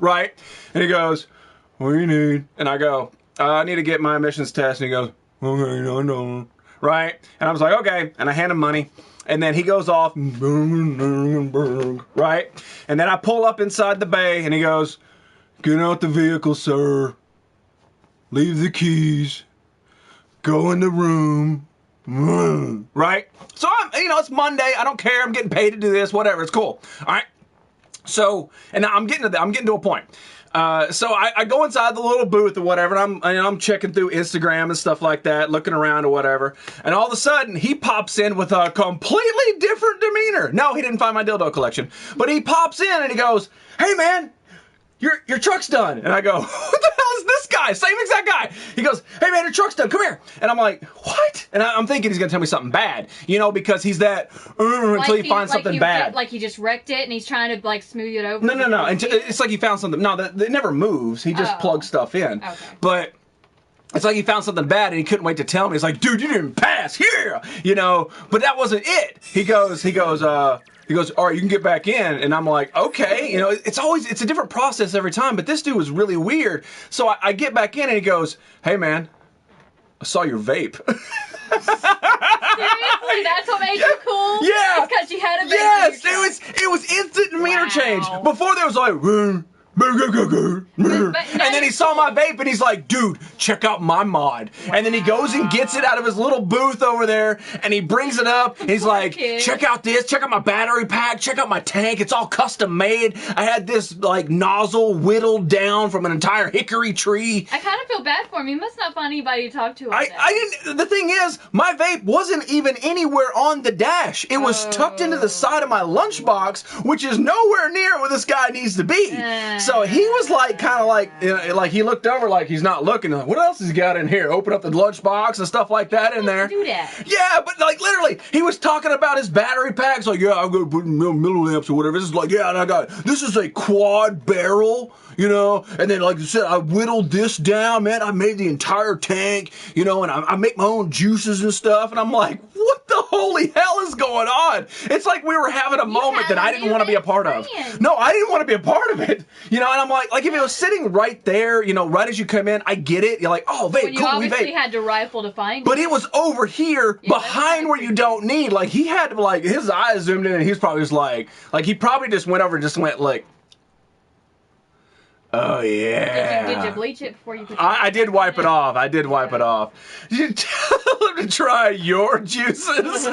[SPEAKER 2] right? And he goes, what do you need? And I go, I need to get my emissions test. And he goes, okay, no. Right? And I was like, okay. And I hand him money. And then he goes off, right? And then I pull up inside the bay, and he goes, get out the vehicle, sir. Leave the keys. Go in the room. Right? So, it's Monday. I don't care. I'm getting paid to do this. Whatever. It's cool. All right? So, and I'm getting to a point. So I go inside the little booth or whatever, and I'm checking through Instagram and stuff like that, looking around or whatever, and all of a sudden, he pops in with a completely different demeanor. No, he didn't find my dildo collection, but he pops in and he goes, hey man, your truck's done. And I go, what the hell is this guy? Same exact guy. He goes, hey man, your truck's done, come here. And I'm like, what? And I'm thinking he's gonna tell me something bad, because he's that, until he finds something bad.
[SPEAKER 1] Like he just wrecked it and he's trying to smooth it over.
[SPEAKER 2] No. And it's like he found something. No, it never moves. He just plugs stuff in. Okay. But it's like he found something bad and he couldn't wait to tell me. He's like, dude, you didn't pass here, But that wasn't it. He goes, all right, you can get back in. And I'm like, okay. It's a different process every time. But this dude was really weird. So I get back in and he goes, hey man, I saw your vape.
[SPEAKER 1] Seriously, that's what made you cool?
[SPEAKER 2] Yeah.
[SPEAKER 1] It's because you had a vape.
[SPEAKER 2] Yes, it was instant demeanor change. Before there was like, and then he saw my vape and he's like, dude, check out my mod. Wow. And then he goes and gets it out of his little booth over there and he brings it up. He's like, check out this, check out my battery pack, check out my tank. It's all custom made. I had this nozzle whittled down from an entire hickory tree.
[SPEAKER 1] I kind of feel bad for him. He must not find anybody to talk to.
[SPEAKER 2] I didn't. The thing is, my vape wasn't even anywhere on the dash. It was tucked into the side of my lunchbox, which is nowhere near where this guy needs to be. So he was like he looked over like he's not looking. Like, what else has he got in here? Open up the lunchbox and stuff like that in there.
[SPEAKER 1] Do that.
[SPEAKER 2] Yeah, but literally, he was talking about his battery packs. Like, yeah, I'm gonna put milliamps or whatever. This is like, yeah, and I got this is a quad barrel. And then like I said, I whittled this down, man. I made the entire tank, and I make my own juices and stuff. And I'm like, what the holy hell is going on? It's like we were having a moment that I didn't want to be a part of. No, I didn't want to be a part of it. And I'm like if it was sitting right there, right as you come in, I get it. You're like, oh, vape, cool, we vape. You obviously
[SPEAKER 1] had to rifle to find it.
[SPEAKER 2] But it was over here behind where you don't need. Like he had to his eyes zoomed in and he's probably just like he probably just went over and just went like, oh, yeah.
[SPEAKER 1] Did you bleach it before you put it
[SPEAKER 2] I did wipe it off. I did wipe it off. Did you tell him to try your juices?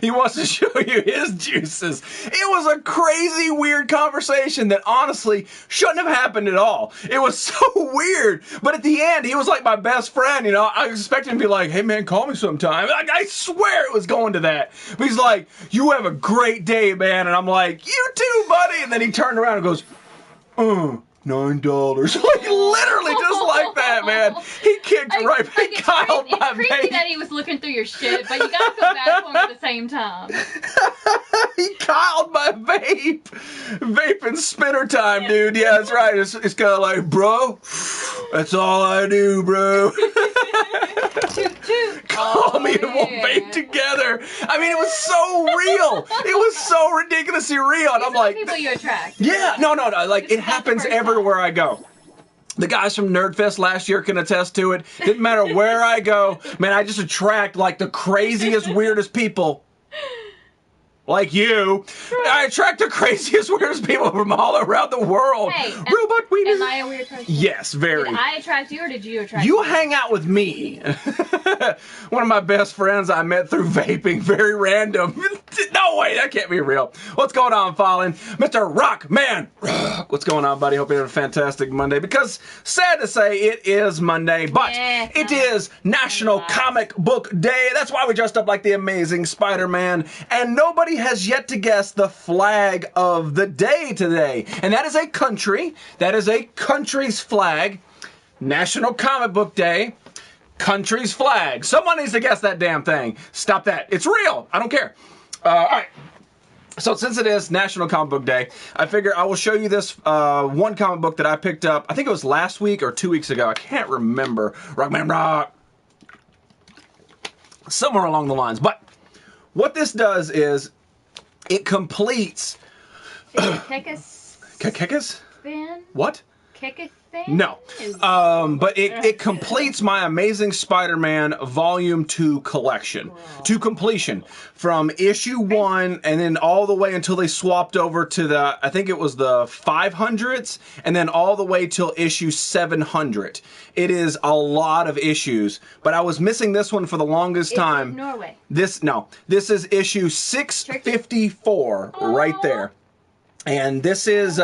[SPEAKER 2] He wants to show you his juices. It was a crazy, weird conversation that honestly shouldn't have happened at all. It was so weird. But at the end, he was like my best friend, I expected him to be like, hey, man, call me sometime. I swear it was going to that. But he's like, you have a great day, man. And I'm like, you too, buddy. And then he turned around and goes, $9. Like literally just like that, man. He kicked right back. He kyled my vape.
[SPEAKER 1] It's creepy that he was looking through your shit, but you gotta feel bad for him at the same time.
[SPEAKER 2] He kyled my vape. Vaping spinner time, dude. Yeah, that's right. It's kind of like, bro, that's all I do, bro.
[SPEAKER 1] Toot, toot.
[SPEAKER 2] Call me and we'll vape together. I mean, it was so real. It was so ridiculously real. And I'm like,
[SPEAKER 1] people you attract.
[SPEAKER 2] Yeah, no. Like, it happens everywhere I go. The guys from Nerdfest last year can attest to it. Didn't matter where I go. Man, I just attract like the craziest, weirdest people like you. I attract the craziest, weirdest people from all around the world.
[SPEAKER 1] Hey,
[SPEAKER 2] Robot Wiener.
[SPEAKER 1] Am I a weird person?
[SPEAKER 2] Yes, very.
[SPEAKER 1] Did I attract you or did you attract
[SPEAKER 2] You
[SPEAKER 1] me?
[SPEAKER 2] hang out with me. One of my best friends I met through vaping. Very random. No way, that can't be real. What's going on, Fallen? Mr. Rockman. What's going on, buddy? Hope you had a fantastic Monday. Because, sad to say, it is Monday, but it is National Comic Book Day. That's why we dressed up like the Amazing Spider-Man. And nobody has yet to guess the flag of the day today. And that is a country. That is a country's flag. National Comic Book Day. Country's flag. Someone needs to guess that damn thing. Stop that. It's real. I don't care. All right. So since it is National Comic Book Day, I figure I will show you this one comic book that I picked up. I think it was last week or 2 weeks ago. I can't remember. Rockman Rock. Somewhere along the lines. But what this does is it completes...
[SPEAKER 1] Kekis?
[SPEAKER 2] What?
[SPEAKER 1] Kekis thing?
[SPEAKER 2] No. But it completes my Amazing Spider-Man Volume 2 collection to completion from issue 1 and then all the way until they swapped over to the, I think it was the 500s, and then all the way till issue 700. It is a lot of issues, but I was missing this one for the longest time.
[SPEAKER 1] Norway.
[SPEAKER 2] This is issue 654 right there. And this is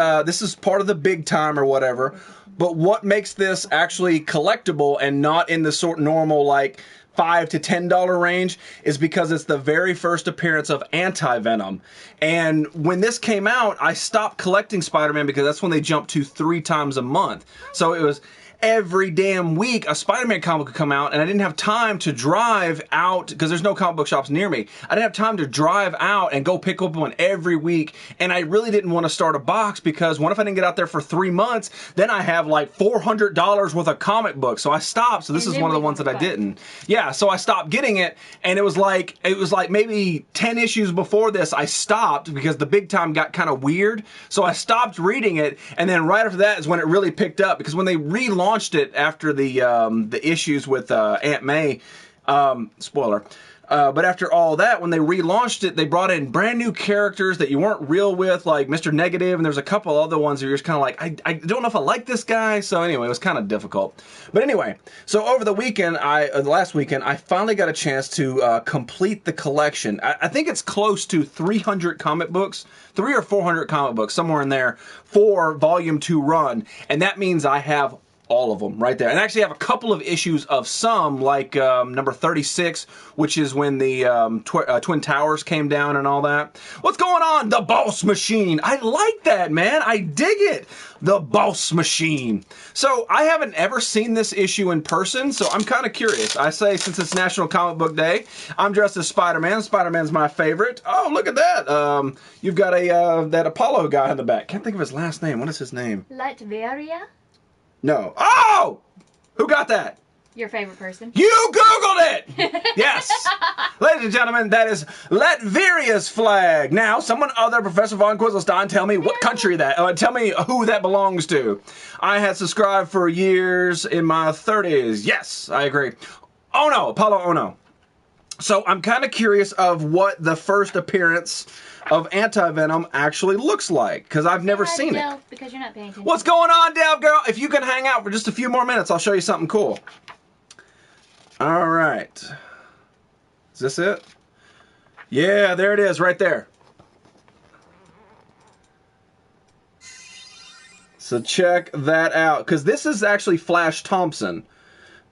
[SPEAKER 2] part of the big time or whatever. But what makes this actually collectible and not in the sort normal like $5 to $10 range is because it's the very first appearance of Anti-Venom. And when this came out, I stopped collecting Spider-Man because that's when they jumped to 3 times a month. So it was every damn week a Spider-Man comic would come out, and I didn't have time to drive out because there's no comic book shops near me. I didn't have time to drive out and go pick up one every week, and I really didn't want to start a box because what if I didn't get out there for 3 months? Then I have like $400 worth of comic books. So I stopped. So this is one of the ones that I didn't. Yeah, so I stopped getting it, and it was like maybe 10 issues before this I stopped because the big time got kind of weird. So I stopped reading it, and then right after that is when it really picked up because when they relaunched it after the issues with Aunt May, spoiler. But after all that, when they relaunched it, they brought in brand new characters that you weren't real with, like Mr. Negative, and there's a couple other ones that you're just kind of like, I don't know if I like this guy. So anyway, it was kind of difficult. But anyway, so over the weekend, last weekend, I finally got a chance to complete the collection. I think it's close to 300 comic books, 300 or 400 comic books, somewhere in there, for Volume 2 run. And that means I have all of them right there. And I actually have a couple of issues of some, like number 36, which is when the Twin Towers came down and all that. What's going on? The Boss Machine. I like that, man. I dig it. The Boss Machine. So I haven't ever seen this issue in person, so I'm kind of curious. I say since it's National Comic Book Day, I'm dressed as Spider-Man. Spider-Man's my favorite. Oh, look at that. You've got that Apollo guy in the back. Can't think of his last name. What is his name?
[SPEAKER 1] Latveria?
[SPEAKER 2] No. Oh! Who got that?
[SPEAKER 1] Your favorite person.
[SPEAKER 2] You Googled it! Yes. Ladies and gentlemen, that is Latveria's flag. Now, someone other, Professor Von Quizzlestein, tell me what country that, tell me who that belongs to. I had subscribed for years in my 30s. Yes, I agree. Oh no, Apollo Ono. So I'm kind of curious of what the first appearance of Anti-Venom actually looks like, because I've never seen it.
[SPEAKER 1] Because you're not paying attention.
[SPEAKER 2] What's going on, Delve Girl? If you can hang out for just a few more minutes, I'll show you something cool. All right. Is this it? Yeah, there it is, right there. So check that out, because this is actually Flash Thompson.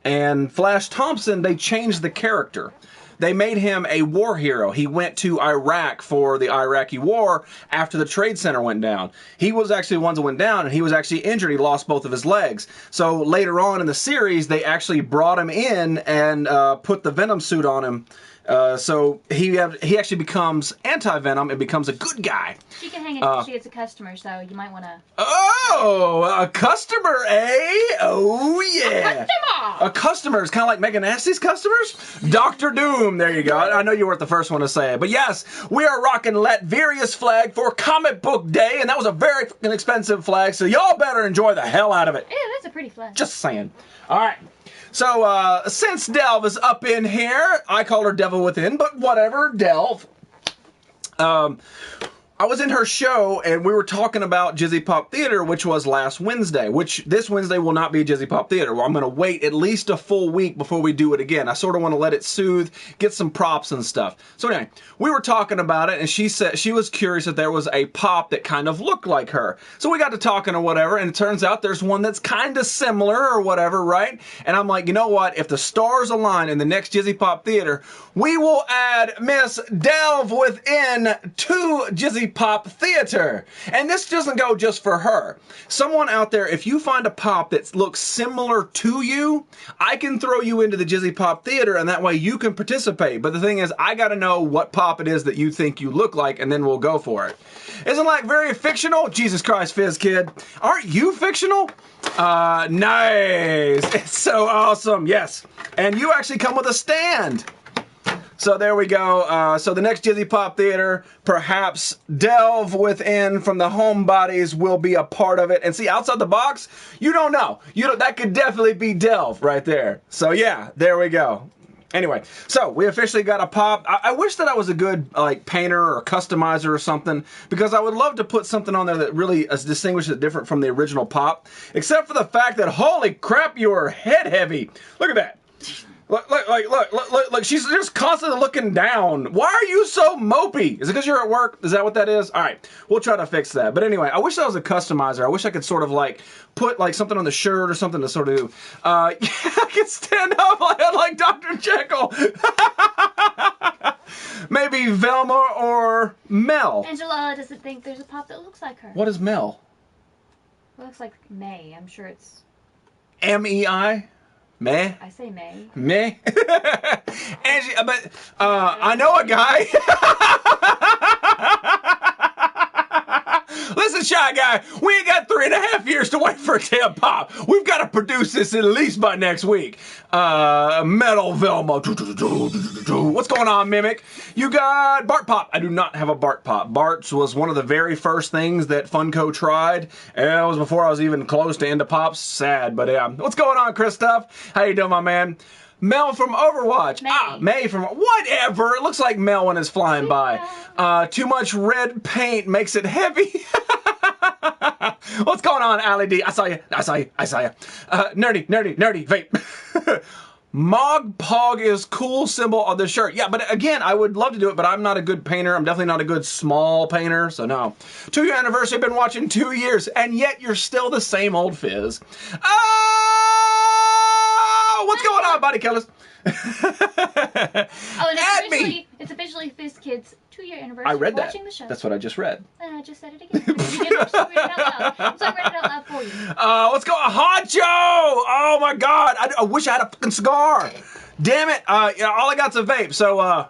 [SPEAKER 2] And Flash Thompson, they changed the character. They made him a war hero. He went to Iraq for the Iraqi war after the Trade Center went down. He was actually the one that went down, and he was actually injured. He lost both of his legs. So later on in the series, they actually brought him in and put the Venom suit on him. So he actually becomes Anti-Venom and becomes a good guy.
[SPEAKER 1] She can hang it. She is a customer, so you might want to.
[SPEAKER 2] Oh, a customer, eh? Oh yeah. A customer is kind of like Mega Nasty's customers. Dr. Doom. There you go. I know you weren't the first one to say it, but yes, we are rocking Latveria's flag for Comic Book Day, and that was a very expensive flag, so y'all better enjoy the hell out of it.
[SPEAKER 1] Yeah, that's a pretty flag.
[SPEAKER 2] Just saying. All right. So, since Delve is up in here, I call her Devil Within, but whatever, Delve. I was in her show, and we were talking about Jizzy Pop Theater, which was last Wednesday, which this Wednesday will not be Jizzy Pop Theater. Well, I'm going to wait at least a full week before we do it again. I sort of want to let it soothe, get some props and stuff. So anyway, we were talking about it, and she said she was curious if there was a pop that kind of looked like her. So we got to talking or whatever, and it turns out there's one that's kind of similar or whatever, right? And I'm like, you know what? If the stars align in the next Jizzy Pop Theater, we will add Miss Delve Within to Jizzy Pop Theater. And this doesn't go just for her. Someone out there, if you find a pop that looks similar to you, I can throw you into the Jizzy Pop Theater, and that way you can participate. But the thing is, I gotta know what pop it is that you think you look like, and then we'll go for it. Isn't like very fictional? Jesus Christ, Fizz Kid. Aren't you fictional? Nice. It's so awesome. Yes. And you actually come with a stand. So there we go. So the next Jizzy Pop Theater, perhaps Delve Within from the Homebodies will be a part of it. And see, outside the box, you don't know. That could definitely be Delve right there. So yeah, there we go. Anyway, so we officially got a pop. I wish that I was a good like painter or customizer or something, because I would love to put something on there that really distinguishes it different from the original pop. Except for the fact that, holy crap, you are head heavy. Look at that. Look, she's just constantly looking down. Why are you so mopey? Is it because you're at work? Is that what that is? All right, we'll try to fix that. But anyway, I wish I was a customizer. I wish I could sort of like put like something on the shirt or something to sort of do. Yeah, I could stand up like Dr. Jekyll. Maybe Velma or Mel.
[SPEAKER 1] Angela doesn't think there's a pop that looks like her.
[SPEAKER 2] What is Mel?
[SPEAKER 1] It looks like May. I'm sure it's...
[SPEAKER 2] M-E-I? Meh?
[SPEAKER 1] I say May.
[SPEAKER 2] Meh? Angie, but I know a guy. Listen, Shy Guy, we ain't got 3.5 years to wait for a damn pop. We've got to produce this at least by next week. Metal Velma. What's going on, Mimic? You got Bart Pop. I do not have a Bart Pop. Bart's was one of the very first things that Funko tried. It was before I was even close to into pops. Sad, but yeah. What's going on, Christoph? How you doing, my man? Mel from Overwatch.
[SPEAKER 1] May.
[SPEAKER 2] May from... Whatever. It looks like Mel when it's flying by. Too much red paint makes it heavy. What's going on, Allie D? I saw you. Nerdy, vape. Mog Pog is cool symbol on the shirt. Yeah, but again, I would love to do it, but I'm not a good painter. I'm definitely not a good small painter, so no. 2-year anniversary, been watching 2 years, and yet you're still the same old Fizz. Oh, what's going on, body killers?
[SPEAKER 1] And it's officially Fizz Kid's 2-year anniversary.
[SPEAKER 2] I read that.
[SPEAKER 1] Watching the show.
[SPEAKER 2] That's what I just read.
[SPEAKER 1] And I just said it again. You didn't actually read it out loud. So I read it out loud for you.
[SPEAKER 2] What's going on? Honcho! Oh my god. I wish I had a fucking cigar. Damn it. All I got's a vape, so,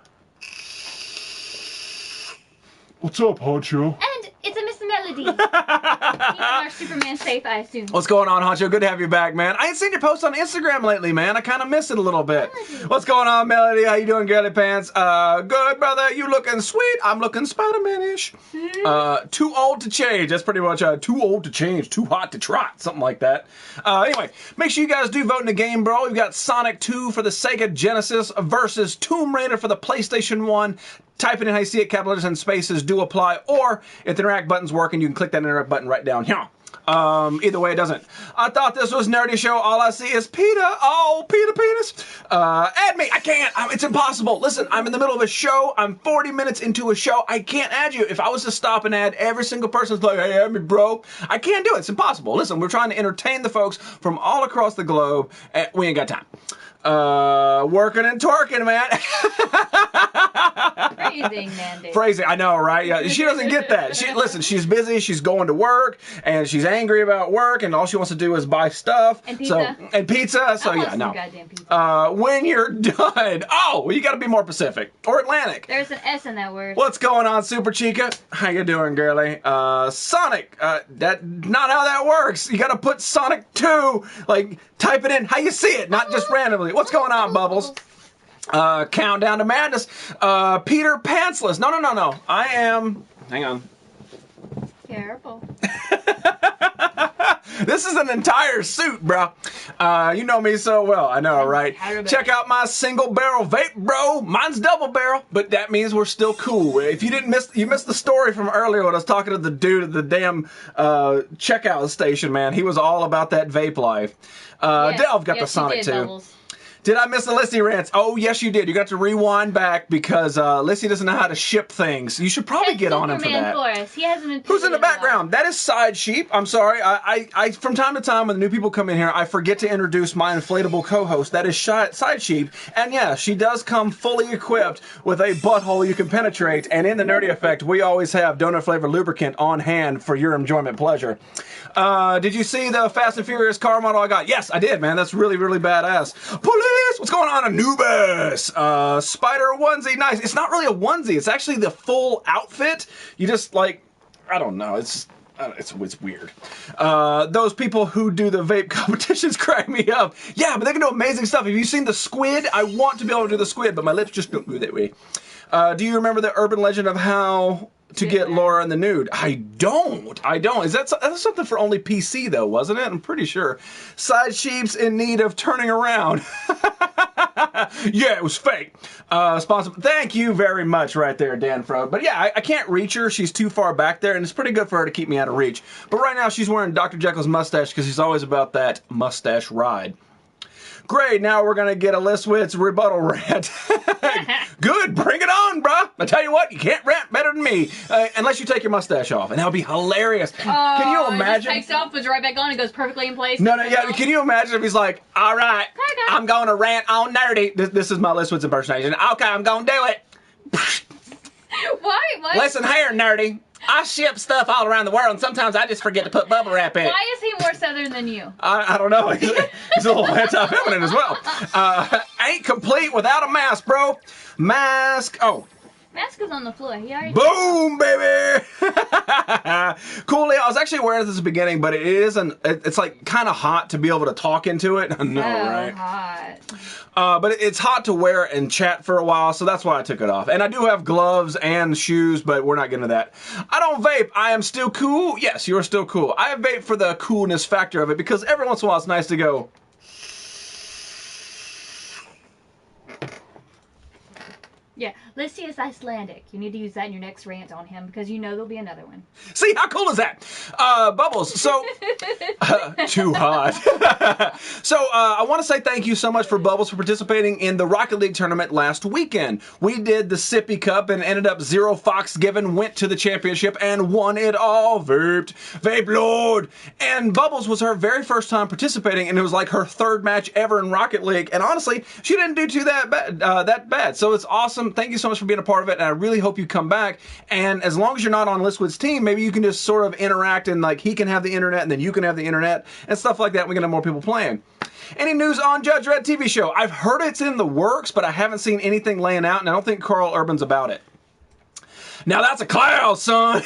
[SPEAKER 2] What's up, Honcho?
[SPEAKER 1] And it's a Miss Melody. Keeping our Superman safe, I assume.
[SPEAKER 2] What's going on, Honcho? Good to have you back, man. I ain't seen your post on Instagram lately, man. I kind of miss it a little bit.
[SPEAKER 1] Melody.
[SPEAKER 2] What's going on, Melody? How you doing, girly pants? Good, brother. You looking sweet. I'm looking Spider-Man-ish. Too old to change. That's pretty much too old to change, too hot to trot, something like that. Anyway, make sure you guys do vote in the game, bro. We've got Sonic 2 for the Sega Genesis versus Tomb Raider for the PlayStation 1. Type it in how you see it, capital letters and spaces do apply, or if the interact button's working, you can click that interact button right down here. Either way, it doesn't. I thought this was Nerdy Show. All I see is Peter. Oh, Peter Penis. Add me. I can't. It's impossible. Listen, I'm in the middle of a show. I'm 40 minutes into a show. I can't add you. If I was to stop and add every single person that's like, hey, add me, bro. I can't do it. It's impossible. Listen, we're trying to entertain the folks from all across the globe, and we ain't got time. Working and twerking, man.
[SPEAKER 1] Phrasing, Mandy.
[SPEAKER 2] Phrasing, I know, right? Yeah, she doesn't get that. Listen, she's busy, she's going to work, and she's angry about work, and all she wants to do is buy stuff.
[SPEAKER 1] And pizza.
[SPEAKER 2] So yeah, no.
[SPEAKER 1] Goddamn pizza.
[SPEAKER 2] When you're done. Oh, well, you gotta be more Pacific. Or Atlantic.
[SPEAKER 1] There's an S in that word.
[SPEAKER 2] What's going on, Super Chica? How you doing, girly? Sonic. That not how that works. You gotta put Sonic 2, like, type it in how you see it, not just randomly. What's going on, Bubbles? Countdown to Madness. Peter Pantsless. No. I am... Hang on.
[SPEAKER 1] Careful.
[SPEAKER 2] This is an entire suit, bro. You know me so well. I know, right? Check out my single barrel vape, bro. Mine's double barrel, but that means we're still cool. If you you missed the story from earlier when I was talking to the dude at the damn checkout station, man. He was all about that vape life. Delve got the Sonic too.
[SPEAKER 1] Bubbles.
[SPEAKER 2] Did I miss the Lissy rants? Oh, yes, you did. You got to rewind back because Lissy doesn't know how to ship things. You should probably get on him for that.
[SPEAKER 1] For us. He hasn't been.
[SPEAKER 2] Who's in the background? That is Side Sheep. I'm sorry. I from time to time when the new people come in here, I forget to introduce my inflatable co-host. That is Side Sheep. And yeah, she does come fully equipped with a butthole you can penetrate. And in the Nerdy Effect, we always have donut flavored lubricant on hand for your enjoyment pleasure. Did you see the Fast and Furious car model I got? Yes, I did, man. That's really, really badass. Police! What's going on, Anubis? Spider onesie, nice. It's not really a onesie. It's actually the full outfit. You just, like, I don't know. It's weird. Those people who do the vape competitions crack me up. Yeah, but they can do amazing stuff. Have you seen the squid? I want to be able to do the squid, but my lips just don't go that way. Do you remember the urban legend of how to get Laura in the nude? I don't. Is that's something for only PC though, wasn't it? I'm pretty sure. Side Sheep's in need of turning around. Yeah, it was fake. Sponsored. Thank you very much right there, Dan Fro. But yeah, I can't reach her. She's too far back there, and it's pretty good for her to keep me out of reach. But right now she's wearing Dr. Jekyll's mustache because she's always about that mustache ride. Great, now we're going to get a Listwitz rebuttal rant. Good, bring it on, bruh. I tell you what, you can't rant better than me. Unless you take your mustache off, and that would be hilarious. Can you imagine?
[SPEAKER 1] It just takes off, puts it right back on, and goes perfectly in place.
[SPEAKER 2] No, yeah, can you imagine if he's like, all right, I'm going to rant on Nerdy. This is my Listwitz impersonation. Okay, I'm going to do it.
[SPEAKER 1] Why? What?
[SPEAKER 2] Listen here, Nerdy. I ship stuff all around the world, and sometimes I just forget to put bubble wrap in it.
[SPEAKER 1] Why is he more southern than you?
[SPEAKER 2] I don't know. He's a little anti-feminine as well. Ain't complete without a mask, bro. Mask. Oh.
[SPEAKER 1] Mask is on the floor. He already.
[SPEAKER 2] Boom, baby. Cool. I was actually aware of this at the beginning, but it's like kind of hot to be able to talk into it. I know, right?
[SPEAKER 1] Hot.
[SPEAKER 2] But it's hot to wear and chat for a while, so that's why I took it off. And I do have gloves and shoes, but we're not getting to that. I don't vape. I am still cool. Yes, you're still cool. I vape for the coolness factor of it because every once in a while it's nice to go.
[SPEAKER 1] Yeah, Lissy is Icelandic. You need to use that in your next rant on him because you know there'll be another one.
[SPEAKER 2] See, how cool is that? Bubbles, so... too hot. So, I want to say thank you so much for Bubbles for participating in the Rocket League tournament last weekend. We did the Sippy Cup and ended up Zero Fox Given, went to the championship and won it all. Vaped. Vape Lord. And Bubbles was her very first time participating, and it was like her third match ever in Rocket League. And honestly, she didn't do too that bad. So it's awesome. Thank you so much for being a part of it, and I really hope you come back. And as long as you're not on Listwood's team, maybe you can just sort of interact, and like he can have the internet, and then you can have the internet, and stuff like that. We can have more people playing. Any news on Judge Dredd TV show? I've heard it's in the works, but I haven't seen anything laying out, and I don't think Carl Urban's about it. Now that's a cloud, son.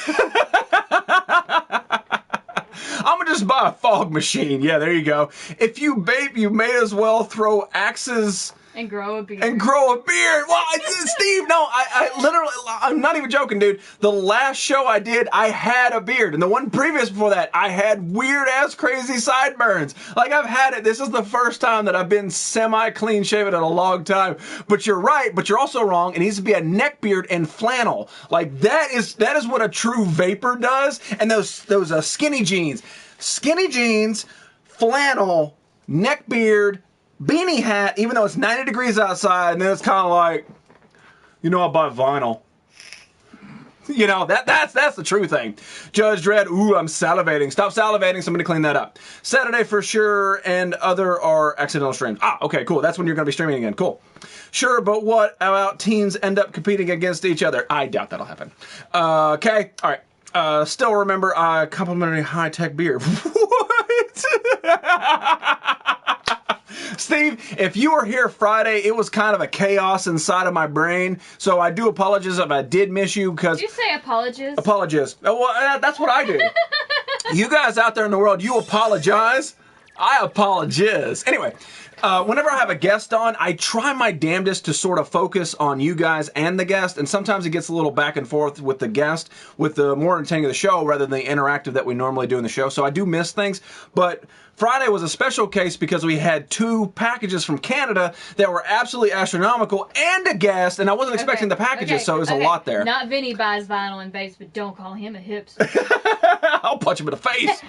[SPEAKER 2] I'm gonna just buy a fog machine. Yeah, there you go. If you vape, you may as well throw axes.
[SPEAKER 1] And grow a beard.
[SPEAKER 2] Well, Steve, no, I literally, I'm not even joking, dude. The last show I did, I had a beard. And the one previous before that, I had weird-ass crazy sideburns. Like, I've had it. This is the first time that I've been semi-clean shaven in a long time. But you're right, but you're also wrong. It needs to be a neck beard and flannel. Like, that is what a true vapor does. And those skinny jeans. Skinny jeans, flannel, neck beard, beanie hat, even though it's 90 degrees outside, and then it's kind of like, I bought vinyl. That's the true thing. Judge Dredd, ooh, I'm salivating. Stop salivating, somebody clean that up. Saturday for sure, and other are accidental streams. Okay, cool. That's when you're going to be streaming again. Cool. Sure, but what about teens end up competing against each other? I doubt that'll happen. Okay, all right. Still remember complimentary high-tech beer. What? Steve, if you were here Friday, it was kind of a chaos inside of my brain, so I do apologize if I did miss you, because...
[SPEAKER 1] Did you say apologize?
[SPEAKER 2] Apologize. Well, that's what I do. You guys out there in the world, you apologize. I apologize. Anyway, Whenever I have a guest on, I try my damnedest to sort of focus on you guys and the guest, and sometimes it gets a little back and forth with the guest, with the more entertaining of the show rather than the interactive that we normally do in the show. So I do miss things, but Friday was a special case because we had 2 packages from Canada that were absolutely astronomical and a guest, and I wasn't expecting the packages, so it was a lot there.
[SPEAKER 1] Not Vinny buys vinyl and vapes, but don't call him a hipster.
[SPEAKER 2] I'll punch him in the face.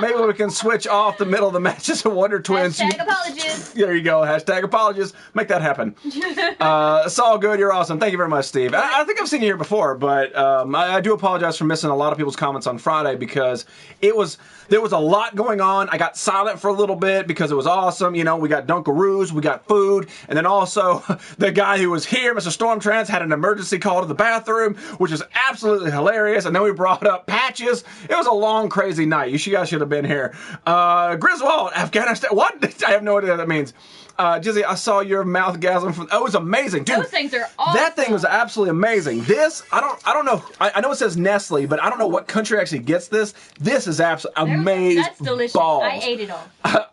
[SPEAKER 2] Maybe we can switch off the middle of the matches of Wonder Twins.
[SPEAKER 1] Hashtag apologies.
[SPEAKER 2] There you go. Hashtag apologies. Make that happen. It's all good. You're awesome. Thank you very much, Steve. I think I've seen you here before, but I do apologize for missing a lot of people's comments on Friday because there was a lot going on. I got silent for a little bit because it was awesome. You know, we got Dunkaroos, we got food, and then also the guy who was here, Mr. Stormtrance, had an emergency call to the bathroom, which is absolutely hilarious. And then we brought up patches. It was a long, crazy night. You guys should have been here. Griswold, Afghanistan. What? I have no idea what that means. Jizzy, I saw your mouth gasm from. Oh, it was amazing, dude.
[SPEAKER 1] Those things are awesome.
[SPEAKER 2] That thing was absolutely amazing. This, I don't know. I know it says Nestle, but I don't know what country actually gets this. This is absolutely amazing.
[SPEAKER 1] That's delicious.
[SPEAKER 2] Balls.
[SPEAKER 1] I ate it all.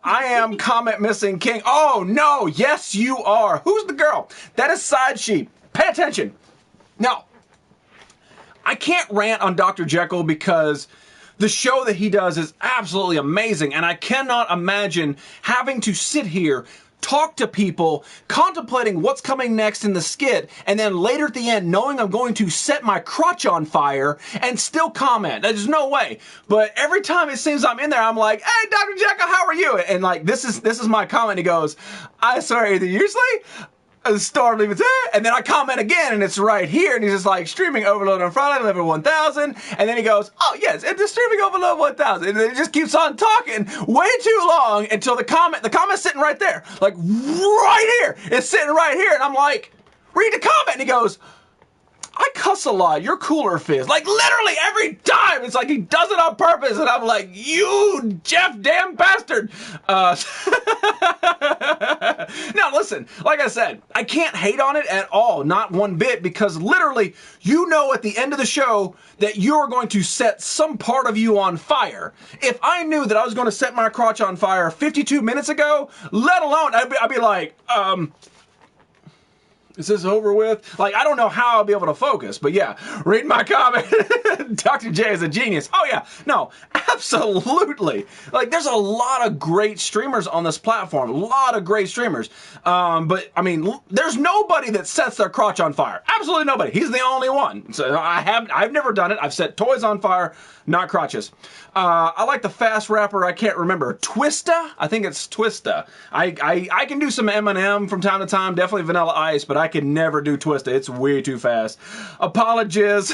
[SPEAKER 2] I am comment missing king. Oh no, yes you are. Who's the girl? That is Side Sheep. Pay attention. No, I can't rant on Dr. Jekyll because the show that he does is absolutely amazing, and I cannot imagine having to sit here, talk to people, contemplating what's coming next in the skit, and then later at the end knowing I'm going to set my crotch on fire and still comment. There's no way. But every time it seems I'm in there, I'm like, hey, Dr. Jekyll, how are you? And like, this is my comment. He goes, I swear either usually Storm leave it, and then I comment again, and it's right here, and he's just like, streaming overload on Friday, level 1000, and then he goes, oh yes, it's the streaming overload 1000, and then he just keeps on talking way too long until the comment's sitting right there, like right here, it's sitting right here, and I'm like, read the comment, and he goes, I cuss a lot, you're cooler, Fizz. Like, literally every time, it's like he does it on purpose, and I'm like, you Jeff damn bastard. Now, listen, like I said, I can't hate on it at all, not one bit, because literally, you know at the end of the show that you're going to set some part of you on fire. If I knew that I was going to set my crotch on fire 52 minutes ago, let alone, I'd be like, is this over with? Like, I don't know how I'll be able to focus, but yeah, read my comment. Dr. J is a genius. Oh yeah, no, absolutely. Like, there's a lot of great streamers on this platform, a lot of great streamers. But I mean, there's nobody that sets their crotch on fire. Absolutely nobody. He's the only one. So I've never done it. I've set toys on fire, not crotches. I like the fast rapper. I can't remember. Twista? I think it's Twista. I can do some Eminem from time to time. Definitely Vanilla Ice, but I can never do Twista. It's way too fast. Apologies.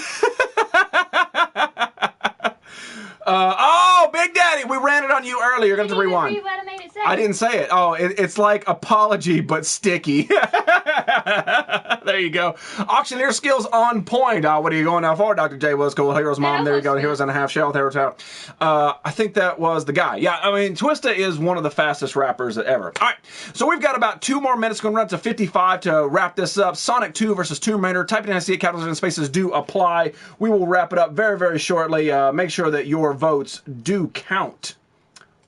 [SPEAKER 2] Oh, Big Daddy, we ranted on you earlier. You're going to have to rewind.
[SPEAKER 1] Read what I made it say.
[SPEAKER 2] I didn't say it. Oh, it's like apology, but sticky. There you go. Auctioneer skills on point. What are you going now for? Dr. J was cool. Hero's mom. There you go. Heroes and a half shell. Hero's out. I think that was the guy. Yeah, I mean, Twista is one of the fastest rappers ever. All right, so we've got about 2 more minutes. Going to run to 55 to wrap this up. Sonic 2 versus Tomb Raider. Type in NC, capitals and spaces do apply. We will wrap it up very, very shortly. Make sure that your votes do count.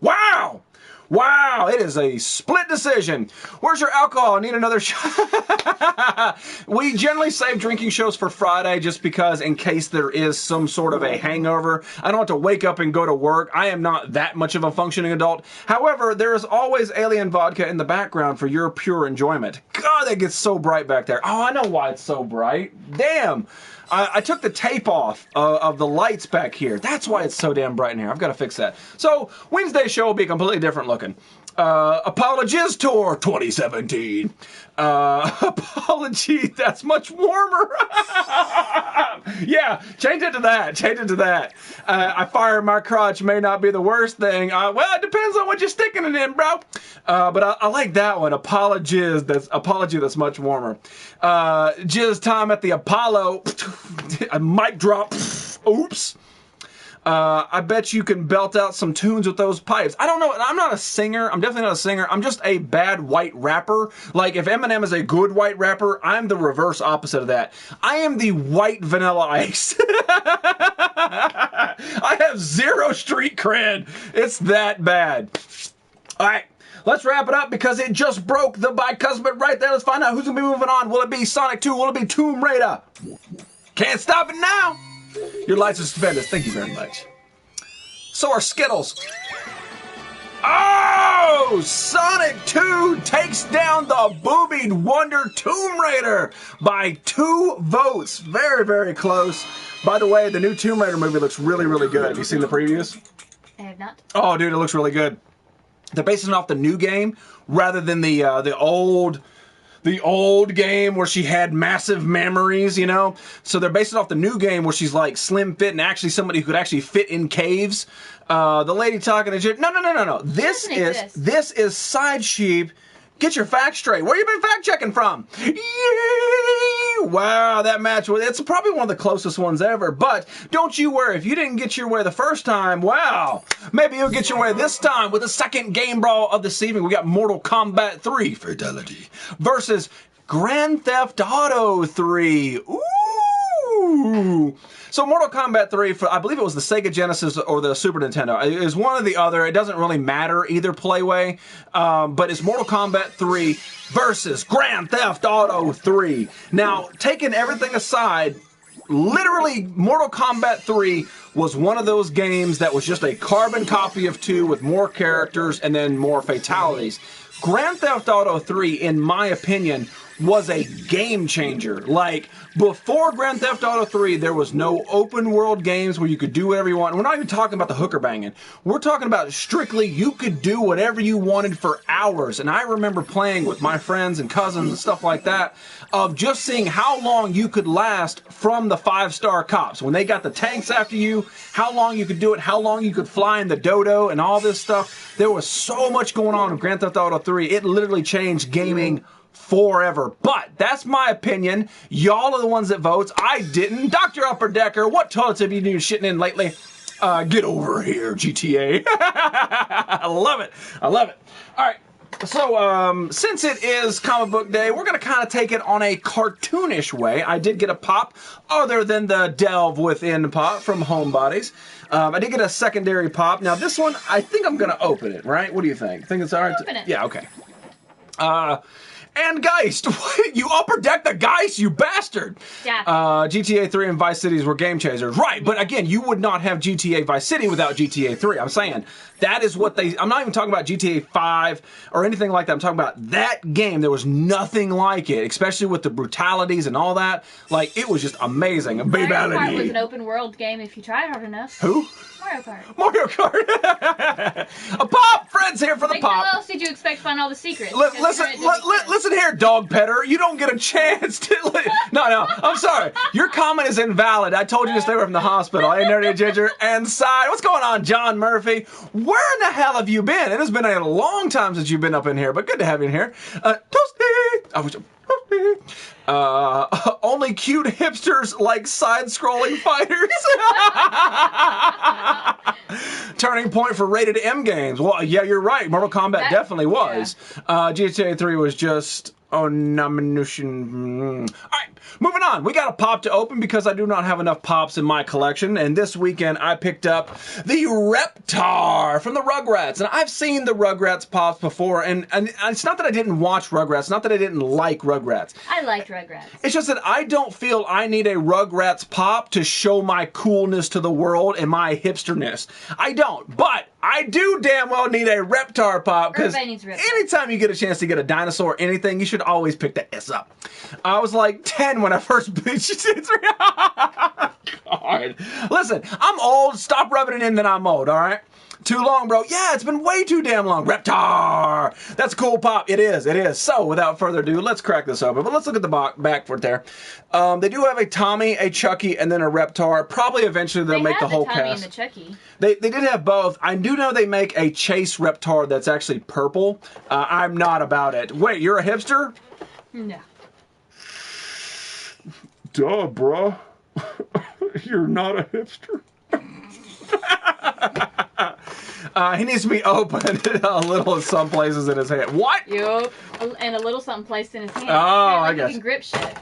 [SPEAKER 2] Wow! Wow, it is a split decision. Where's your alcohol? I need another shot. We generally save drinking shows for Friday just because in case there is some sort of a hangover. I don't have to wake up and go to work. I am not that much of a functioning adult. However, there is always alien vodka in the background for your pure enjoyment. God, that gets so bright back there. Oh, I know why it's so bright. Damn. I took the tape off of the lights back here. That's why it's so damn bright in here. I've got to fix that. So, Wednesday's show will be completely different looking. Apologies Tour 2017. Apology, that's much warmer. Yeah, change it to that. Change it to that. I fire my crotch may not be the worst thing. Well, it depends on what you're sticking it in, bro. But I like that one. Apology that's much warmer. Jizz time at the Apollo. A mic drop. Oops. I bet you can belt out some tunes with those pipes. I don't know. I'm not a singer. I'm definitely not a singer. I'm just a bad white rapper. Like, if Eminem is a good white rapper, I'm the reverse opposite of that. I am the white Vanilla Ice. I have zero street cred. It's that bad. All right. Let's wrap it up because it just broke the bicuspid right there. Let's find out who's going to be moving on. Will it be Sonic 2? Will it be Tomb Raider? Can't stop it now. Your lights are stupendous. Thank you very much. So are Skittles. Oh! Sonic 2 takes down the boobied wonder Tomb Raider by 2 votes. Very, very close. By the way, the new Tomb Raider movie looks really, really good. Have you seen the previews?
[SPEAKER 1] I have not.
[SPEAKER 2] Oh, dude, it looks really good. They're basing it off the new game rather than the old game where she had massive memories, you know? So they're basing it off the new game where she's like slim fit and actually somebody who could actually fit in caves. The lady talking to no. This is Side Sheep. Get your facts straight. Where you been fact checking from? Yay! Wow, that match, it's probably one of the closest ones ever. But don't you worry, if you didn't get your way the first time, wow, maybe you'll get your way this time with the second game brawl of this evening. We got Mortal Kombat 3 Fatality versus Grand Theft Auto 3. Ooh. So Mortal Kombat 3, I believe it was the Sega Genesis or the Super Nintendo. It is one or the other. It doesn't really matter either playway. But it's Mortal Kombat 3 versus Grand Theft Auto 3. Now, taking everything aside, literally Mortal Kombat 3 was one of those games that was just a carbon copy of 2 with more characters and then more fatalities. Grand Theft Auto 3, in my opinion, was a game changer. Like, before Grand Theft Auto 3, there was no open world games where you could do whatever you want. We're not even talking about the hooker banging. We're talking about strictly you could do whatever you wanted for hours. And I remember playing with my friends and cousins and stuff like that, of just seeing how long you could last from the 5-star cops. When they got the tanks after you, how long you could do it, how long you could fly in the dodo and all this stuff. There was so much going on in Grand Theft Auto 3. It literally changed gaming forever. But that's my opinion. Y'all are the ones that votes. I didn't. Dr. Upper Decker, what toilets have you been shitting in lately? Get over here, GTA. I love it. I love it. All right. So, since it is comic book day, we're going to kind of take it on a cartoonish way. I did get a pop other than the Delve Within pop from Homebodies. I did get a secondary pop. Now, this one, I think I'm going to open it, right? What do you think? Think it's all right?
[SPEAKER 1] Open it.
[SPEAKER 2] Yeah, okay. And Geist, you upper deck the Geist, you bastard!
[SPEAKER 1] Yeah.
[SPEAKER 2] GTA 3 and Vice Cities were game changers. Right, but again, you would not have GTA Vice City without GTA 3. I'm saying, that is what I'm not even talking about GTA 5 or anything like that. I'm talking about that game. There was nothing like it, especially with the brutalities and all that. Like, it was just amazing.
[SPEAKER 1] Mario Kart was an open world game if you tried hard enough.
[SPEAKER 2] Who?
[SPEAKER 1] Mario Kart.
[SPEAKER 2] Mario Kart. A pop! Fred's here for the
[SPEAKER 1] like,
[SPEAKER 2] pop.
[SPEAKER 1] How else did you expect to find all the secrets?
[SPEAKER 2] Listen here, dog petter. You don't get a chance to... No, I'm sorry. Your comment is invalid. I told you to stay away from the hospital. Hey, Nerdy Ginger and Side. What's going on, John Murphy? Where in the hell have you been? It has been a long time since you've been up in here, but good to have you in here. Toasty! Only cute hipsters like side-scrolling fighters. Turning point for rated M games. Well, yeah, you're right. Mortal Kombat definitely was. Yeah. GTA 3 was just... Oh, nomination. All right, moving on. We got a pop to open because I do not have enough pops in my collection. And this weekend, I picked up the Reptar from the Rugrats. And I've seen the Rugrats pops before. And it's not that I didn't watch Rugrats. Not that I didn't like Rugrats.
[SPEAKER 1] I liked Rugrats.
[SPEAKER 2] It's just that I don't feel I need a Rugrats pop to show my coolness to the world and my hipsterness. I don't. But I do damn well need a Reptar pop, because anytime you get a chance to get a dinosaur or anything, you should always pick the S up. I was like 10 when I first beat you. God. Listen, I'm old. Stop rubbing it in that I'm old, all right? Too long, bro. Yeah, it's been way too damn long. Reptar! That's a cool pop. It is. It is. So, without further ado, let's crack this open. But let's look at the back for it there. They do have a Tommy, a Chucky, and then a Reptar. Probably eventually they'll make the whole cast.
[SPEAKER 1] Tommy and the Chucky.
[SPEAKER 2] They did have both. I do know they make a Chase Reptar that's actually purple. I'm not about it. Wait, you're a hipster?
[SPEAKER 1] No.
[SPEAKER 2] Duh, bruh. You're not a hipster? He needs to be opened a little in some places in his hand. What?
[SPEAKER 1] Yup. And a little something placed in his hand.
[SPEAKER 2] Oh, I
[SPEAKER 1] like
[SPEAKER 2] guess.
[SPEAKER 1] He can grip shit.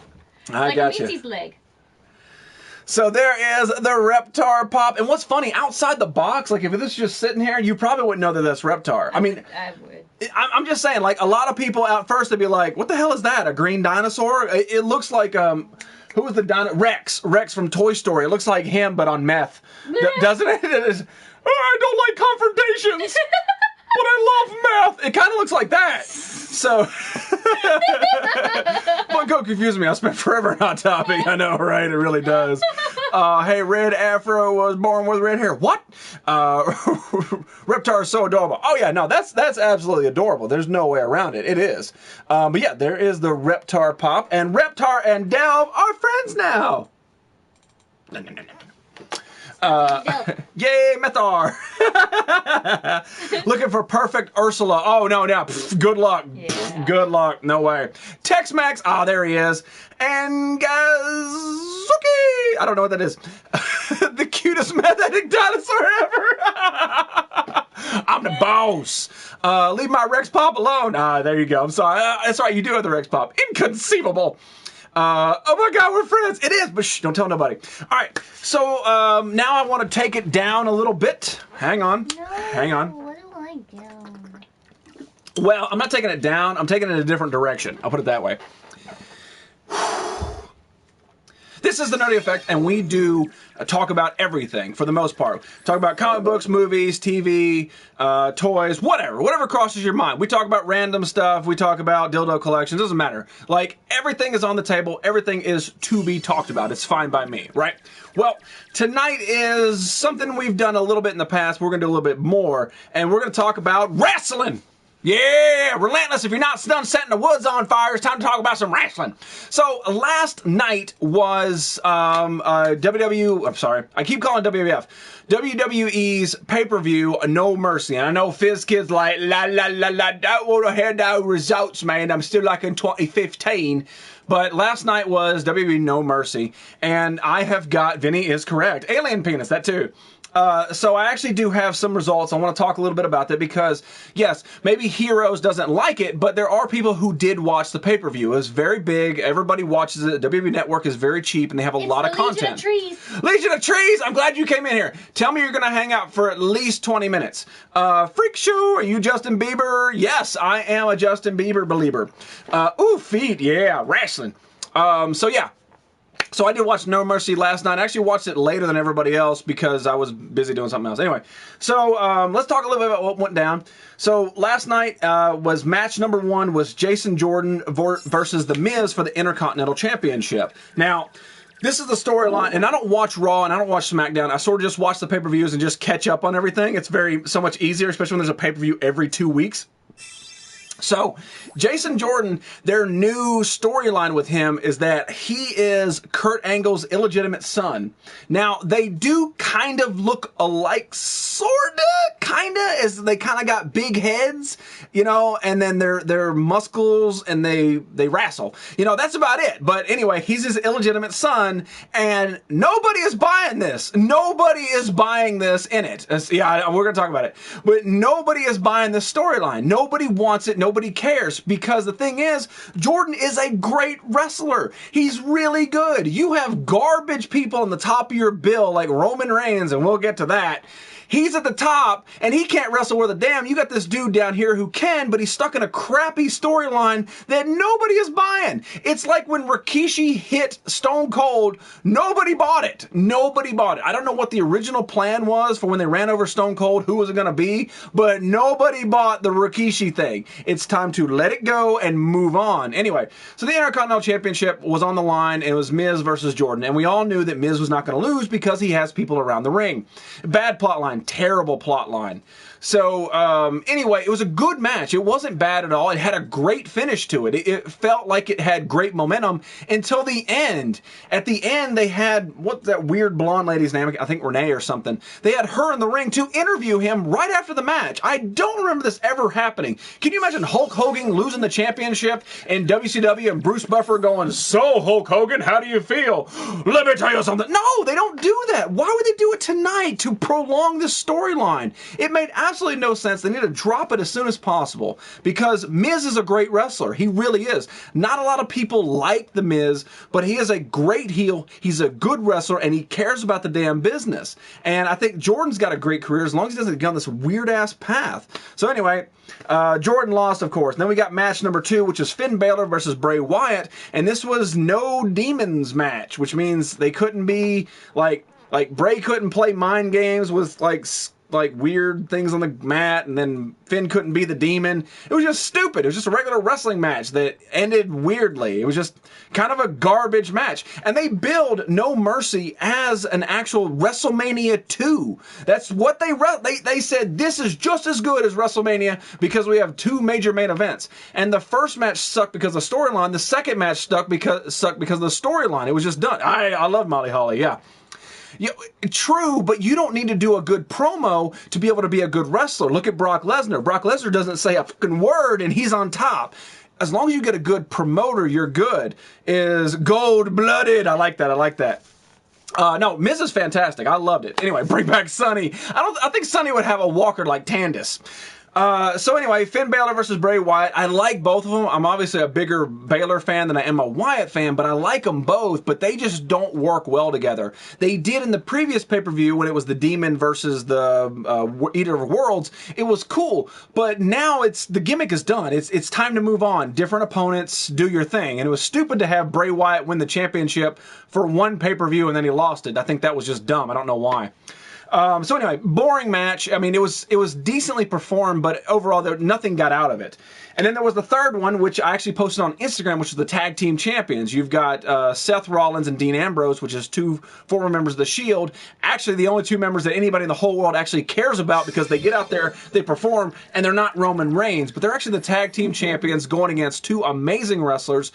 [SPEAKER 2] I
[SPEAKER 1] like
[SPEAKER 2] got
[SPEAKER 1] a Mickey's leg.
[SPEAKER 2] So there is the Reptar pop. And what's funny, outside the box, like if this is just sitting here, you probably wouldn't know that that's Reptar. I mean,
[SPEAKER 1] I would.
[SPEAKER 2] I'm just saying, like, a lot of people at first, they'd be like, what the hell is that? A green dinosaur? It looks like, who was the dinosaur? Rex from Toy Story. It looks like him, but on meth. Doesn't it? It is, I don't like confrontations, but I love meth. It kind of looks like that. So, but don't confuse me. I spent forever on Hot Topic. I know, right? It really does. Hey, Red Afro was born with red hair. What? Reptar is so adorable. Oh yeah, no, that's absolutely adorable. There's no way around it. It is. But yeah, there is the Reptar pop, and Reptar and Delve are friends now. Yay, Methar! Looking for perfect Ursula. Oh, no. Good luck.
[SPEAKER 1] Yeah.
[SPEAKER 2] Good luck. No way. Tex-Mex. Ah, there he is. And Gazuki. I don't know what that is. The cutest meth-addict dinosaur ever. I'm the boss. Leave my Rex Pop alone. There you go. I'm sorry. That's right. You do have the Rex Pop. Inconceivable. Oh my God, we're friends. It is, but shh, don't tell nobody. All right, so now I want to take it down a little bit. Hang on.
[SPEAKER 3] No,
[SPEAKER 2] Hang on.
[SPEAKER 3] What do I do?
[SPEAKER 2] Well, I'm not taking it down. I'm taking it in a different direction. I'll put it that way. This is the Nerdy Effect, and we do talk about everything for the most part. Talk about comic books, movies, TV, toys, whatever crosses your mind. We talk about random stuff. We talk about dildo collections. Doesn't matter. Like, everything is on the table. Everything is to be talked about. It's fine by me, right? Well, tonight is something we've done a little bit in the past. We're going to do a little bit more, and we're going to talk about wrestling. Yeah, relentless. If you're not done setting the woods on fire, it's time to talk about some wrestling. So last night was WWE. I'm sorry, I keep calling it WWF. WWE's pay-per-view, No Mercy. And I know Fizz Kid's like, la la la la, don't want to hear no results, man. I'm still like in 2015. But last night was WWE No Mercy, and I have got, Vinny is correct, alien penis, that too. So I actually do have some results. I want to talk a little bit about that because, yes, maybe Heroes doesn't like it, but there are people who did watch the pay-per-view. It was very big. Everybody watches it. WWE Network is very cheap, and they have a lot of content.
[SPEAKER 3] Legion of Trees.
[SPEAKER 2] Legion of Trees! I'm glad you came in here. Tell me you're going to hang out for at least 20 minutes. Freak Show, are you Justin Bieber? Yes, I am a Justin Bieber believer. Ooh, feet, yeah, wrestling. So yeah. So I did watch No Mercy last night. I actually watched it later than everybody else because I was busy doing something else. Anyway, so let's talk a little bit about what went down. So last night was match number 1 was Jason Jordan versus The Miz for the Intercontinental Championship. Now, this is the storyline, and I don't watch Raw and I don't watch SmackDown. I sort of just watch the pay-per-views and just catch up on everything. It's so much easier, especially when there's a pay-per-view every 2 weeks. So, Jason Jordan, their new storyline with him is that he is Kurt Angle's illegitimate son. Now, they do kind of look alike, sorta, kinda, as they kind of got big heads, you know, and then they're muscles and they wrestle. You know, that's about it. But anyway, he's his illegitimate son, and nobody is buying this. Nobody is buying this in it. Yeah, we're going to talk about it. But nobody is buying this storyline. Nobody wants it. Nobody cares, because the thing is, Jordan is a great wrestler. He's really good. You have garbage people on the top of your bill like Roman Reigns, and we'll get to that. He's at the top, and he can't wrestle worth a damn. You got this dude down here who can, but he's stuck in a crappy storyline that nobody is buying. It's like when Rikishi hit Stone Cold, nobody bought it. Nobody bought it. I don't know what the original plan was for when they ran over Stone Cold, who was it going to be, but nobody bought the Rikishi thing. It's time to let it go and move on. Anyway, so the Intercontinental Championship was on the line, and it was Miz versus Jordan, and we all knew that Miz was not going to lose because he has people around the ring. Bad plot line. Terrible plot line. So, anyway, it was a good match. It wasn't bad at all. It had a great finish to it. It felt like it had great momentum until the end. At the end, they had, what's that weird blonde lady's name? I think Renee or something. They had her in the ring to interview him right after the match. I don't remember this ever happening. Can you imagine Hulk Hogan losing the championship in WCW and Bruce Buffer going, "So, Hulk Hogan, how do you feel? Let me tell you something." No, they don't do that. Why would they do it tonight to prolong this storyline? It made absolutely absolutely no sense. They need to drop it as soon as possible because Miz is a great wrestler. He really is. Not a lot of people like The Miz, but he is a great heel. He's a good wrestler, and he cares about the damn business. And I think Jordan's got a great career as long as he doesn't go on this weird-ass path. So anyway, Jordan lost, of course. Then we got match number 2, which is Finn Balor versus Bray Wyatt, and this was no demons match, which means they couldn't be like Bray couldn't play mind games with like weird things on the mat, and then Finn couldn't be the demon. It was just stupid. It was just a regular wrestling match that ended weirdly. It was just kind of a garbage match. And they billed No Mercy as an actual WrestleMania 2. That's what they said, this is just as good as WrestleMania because we have 2 major main events. And the first match sucked because of the storyline. The second match sucked because of the storyline. It was just done. I love Molly Holly, yeah. Yeah, true, but you don't need to do a good promo to be able to be a good wrestler. Look at Brock Lesnar. Brock Lesnar doesn't say a fucking word and he's on top. As long as you get a good promoter, you're good. Is gold-blooded. I like that. No, Miz is fantastic. I loved it. Anyway, bring back Sonny. I think Sonny would have a walker like Tandis. So anyway, Finn Balor versus Bray Wyatt. I like both of them. I'm obviously a bigger Balor fan than I am a Wyatt fan, but I like them both, but they just don't work well together. They did in the previous pay-per-view when it was the Demon versus the Eater of Worlds. It was cool, but now the gimmick is done. It's time to move on. Different opponents, do your thing. And it was stupid to have Bray Wyatt win the championship for one pay-per-view and then he lost it. I think that was just dumb. I don't know why. So anyway, boring match. I mean, it was decently performed, but overall, nothing got out of it. And then there was the third one, which I actually posted on Instagram, which is the Tag Team Champions. You've got Seth Rollins and Dean Ambrose, which is 2 former members of The Shield. Actually, the only 2 members that anybody in the whole world actually cares about because they get out there, they perform, and they're not Roman Reigns. But they're actually the Tag Team Champions going against 2 amazing wrestlers,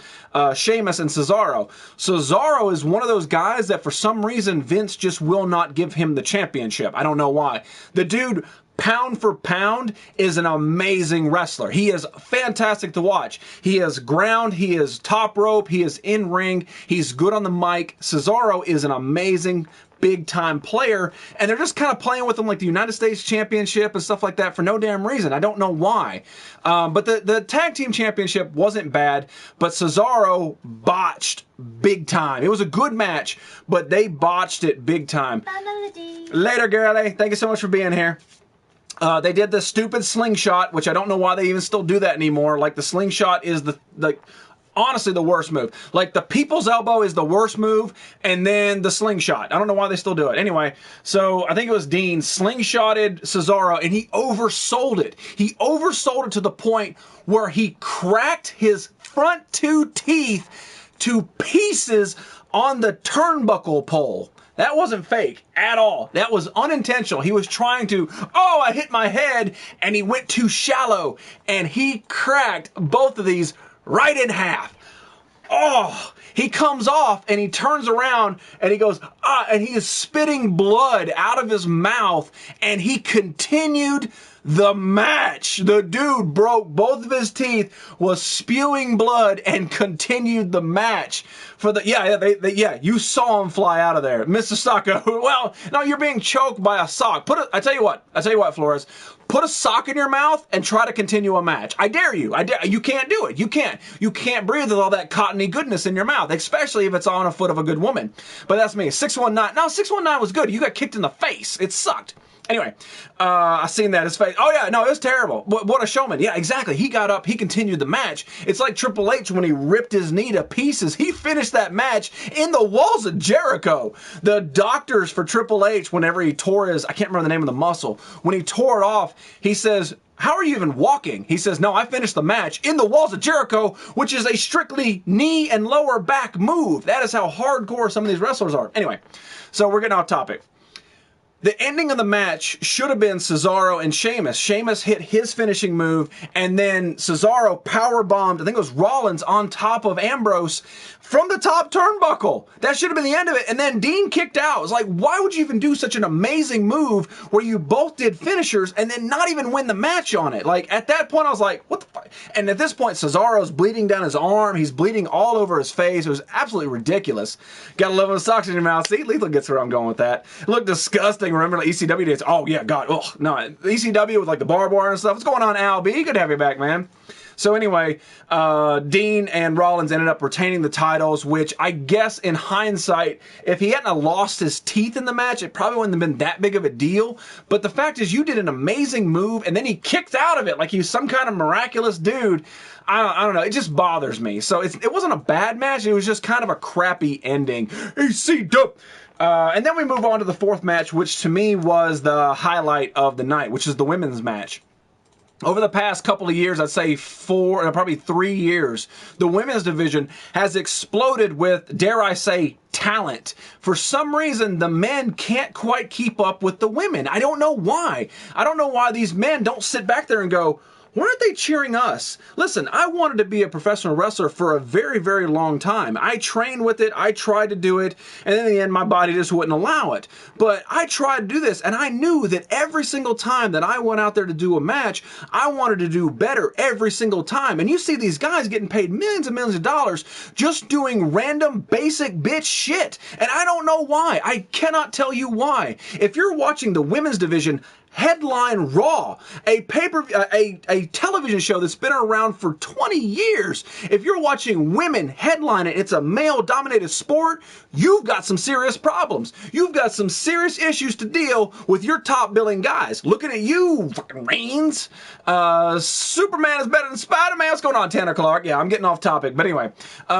[SPEAKER 2] Sheamus and Cesaro. Cesaro is one of those guys that for some reason Vince just will not give him the championship. I don't know why. The dude, pound for pound, is an amazing wrestler. He is fantastic to watch. He is ground, he is top rope, he is in ring, he's good on the mic. Cesaro is an amazing big time player, and they're just kind of playing with him like the United States Championship and stuff like that for no damn reason. I don't know why. But the Tag Team Championship wasn't bad, but Cesaro botched big time. It was a good match, but they botched it big time. Later, girlie. Thank you so much for being here. They did the stupid slingshot, which I don't know why they even still do that anymore. Like, the slingshot is honestly the worst move. Like, the people's elbow is the worst move, and then the slingshot. I don't know why they still do it. Anyway, so I think it was Dean slingshotted Cesaro, and he oversold it. He oversold it to the point where he cracked his front 2 teeth to pieces on the turnbuckle pole. That wasn't fake at all. That was unintentional. He was trying to, I hit my head, and he went too shallow, and he cracked both of these right in half. He comes off, and he turns around, and he goes, and he is spitting blood out of his mouth, and he continued the match. The dude broke both of his teeth, was spewing blood, and continued the match. You saw him fly out of there. Mr. Sacco, well, no, you're being choked by a sock. I tell you what, Flores. Put a sock in your mouth and try to continue a match. I dare you. You can't do it. You can't breathe with all that cottony goodness in your mouth, especially if it's on a foot of a good woman. But that's me. 619. No, 619 was good. You got kicked in the face. It sucked. Anyway, I seen that, his face. Oh yeah, no, it was terrible. What a showman. Yeah, exactly. He got up, he continued the match. It's like Triple H when he ripped his knee to pieces. He finished that match in the walls of Jericho. The doctors for Triple H, whenever he tore his, I can't remember the name of the muscle, when he tore it off, he says, how are you even walking? He says, no, I finished the match in the walls of Jericho, which is a strictly knee and lower back move. That is how hardcore some of these wrestlers are. Anyway, so we're getting off topic. The ending of the match should have been Cesaro and Sheamus. Sheamus hit his finishing move, and then Cesaro powerbombed, I think it was Rollins, on top of Ambrose from the top turnbuckle. That should have been the end of it. And then Dean kicked out. It was like, why would you even do such an amazing move where you both did finishers and then not even win the match on it? Like, at that point, I was like, what the fuck? And at this point, Cesaro's bleeding down his arm. He's bleeding all over his face. It was absolutely ridiculous. Gotta love when socks in your mouth. See, Lethal gets where I'm going with that. It looked disgusting. Remember the ECW days? Oh, yeah, God. Oh, no. ECW with like the barbed wire and stuff. What's going on, Al B? Good to have you back, man. So anyway, Dean and Rollins ended up retaining the titles, which I guess in hindsight, if he hadn't lost his teeth in the match, it probably wouldn't have been that big of a deal. But the fact is, you did an amazing move, and then he kicked out of it like he was some kind of miraculous dude. I don't know. It just bothers me. So it wasn't a bad match. It was just kind of a crappy ending. ECW. And then we move on to the fourth match, which to me was the highlight of the night, which is the women's match. Over the past couple of years, I'd say probably 3 years, the women's division has exploded with, dare I say, talent. For some reason, the men can't quite keep up with the women. I don't know why. I don't know why these men don't sit back there and go, why aren't they cheering us? Listen, I wanted to be a professional wrestler for a very, very long time. I trained with it. I tried to do it. And in the end, my body just wouldn't allow it. But I tried to do this, and I knew that every single time that I went out there to do a match, I wanted to do better every single time. And you see these guys getting paid millions and millions of dollars just doing random basic bitch shit. And I don't know why. I cannot tell you why. If you're watching the women's division, headline Raw, a television show that's been around for 20 years. If you're watching women headline it, it's a male-dominated sport, you've got some serious problems. You've got some serious issues to deal with your top-billing guys. Looking at you, fucking Reigns. Superman is better than Spider-Man. What's going on, Tanner Clark? Yeah, I'm getting off topic. But anyway,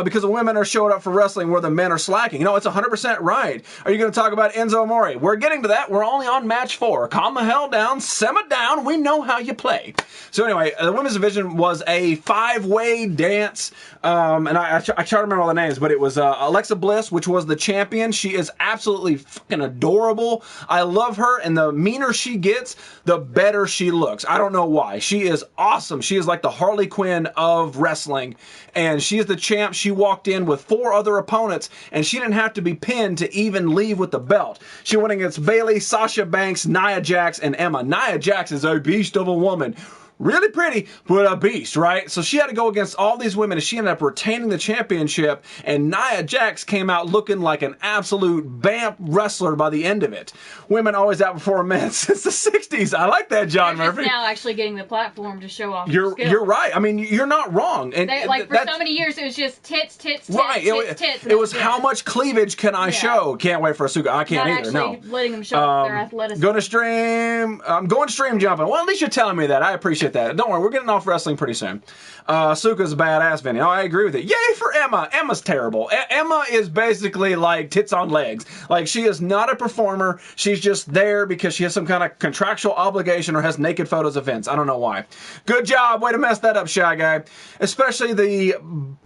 [SPEAKER 2] because the women are showing up for wrestling where the men are slacking. You know, it's 100% right. Are you going to talk about Enzo Amore? We're getting to that. We're only on match 4. Calm the hell down, simmer down, we know how you play. So anyway, the women's division was a 5-way dance, and I try to remember all the names, but it was Alexa Bliss, which was the champion. She is absolutely fucking adorable. I love her, and the meaner she gets, the better she looks. I don't know why. She is awesome. She is like the Harley Quinn of wrestling, and she is the champ. She walked in with 4 other opponents, and she didn't have to be pinned to even leave with the belt. She went against Bayley, Sasha Banks, Nia Jax, and Emma. Nia Jax is a beast of a woman. Really pretty, but a beast, right? So she had to go against all these women, and she ended up retaining the championship, and Nia Jax came out looking like an absolute vamp wrestler by the end of it. Women always outperform men since the 60s. I like that, John Murphy.
[SPEAKER 1] Now actually getting the platform to show off
[SPEAKER 2] You're right. I mean, you're not wrong. And
[SPEAKER 1] for so many years, it was just tits,
[SPEAKER 2] right.
[SPEAKER 1] tits.
[SPEAKER 2] It was how much cleavage can I show? Can't wait for Asuka. I can't either, no.
[SPEAKER 1] Letting them show off their athleticism.
[SPEAKER 2] I'm going stream jumping. Well, at least you're telling me that. I appreciate that. Don't worry, we're getting off wrestling pretty soon. Asuka's a badass, Vinny. Oh, I agree with it. Yay for Emma. Emma's terrible. Emma is basically like tits on legs. Like, she is not a performer. She's just there because she has some kind of contractual obligation or has naked photos of Vince. I don't know why. Good job. Way to mess that up, Shy Guy. Especially the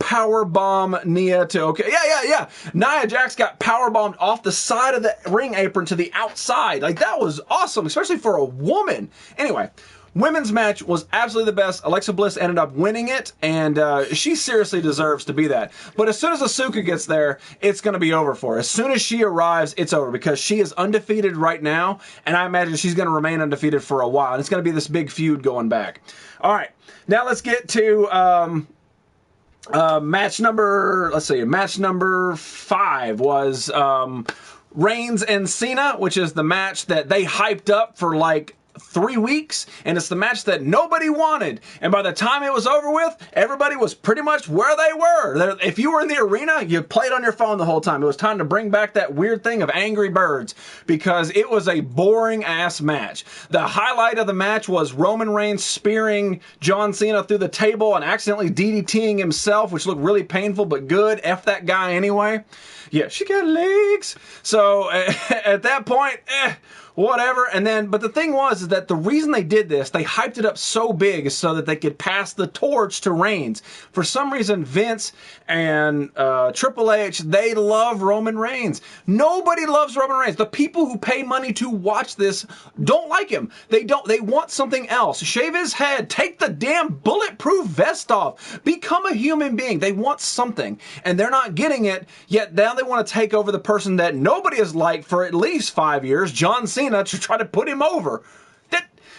[SPEAKER 2] power bomb Nia to... Okay, yeah. Nia Jax got power bombed off the side of the ring apron to the outside. Like, that was awesome, especially for a woman. Anyway... Women's match was absolutely the best. Alexa Bliss ended up winning it, and she seriously deserves to be that. But as soon as Asuka gets there, it's going to be over for her. As soon as she arrives, it's over because she is undefeated right now, and I imagine she's going to remain undefeated for a while. And it's going to be this big feud going back. All right, now let's get to match number 5 was Reigns and Cena, which is the match that they hyped up for like 3 weeks, and it's the match that nobody wanted. And by the time it was over with, everybody was pretty much where they were. If you were in the arena, you played on your phone the whole time. It was time to bring back that weird thing of Angry Birds because it was a boring-ass match. The highlight of the match was Roman Reigns spearing John Cena through the table and accidentally DDTing himself, which looked really painful but good. F that guy anyway. Yeah, she got legs. So at that point, whatever. And then, but the thing was is that the reason they did this, they hyped it up so big is so that they could pass the torch to Reigns. For some reason, Vince and Triple H, they love Roman Reigns. Nobody loves Roman Reigns. The people who pay money to watch this don't like him. They don't. They want something else. Shave his head. Take the damn bulletproof vest off. Become a human being. They want something. And they're not getting it, yet now they want to take over the person that nobody has liked for at least 5 years, John Cena, to try to put him over.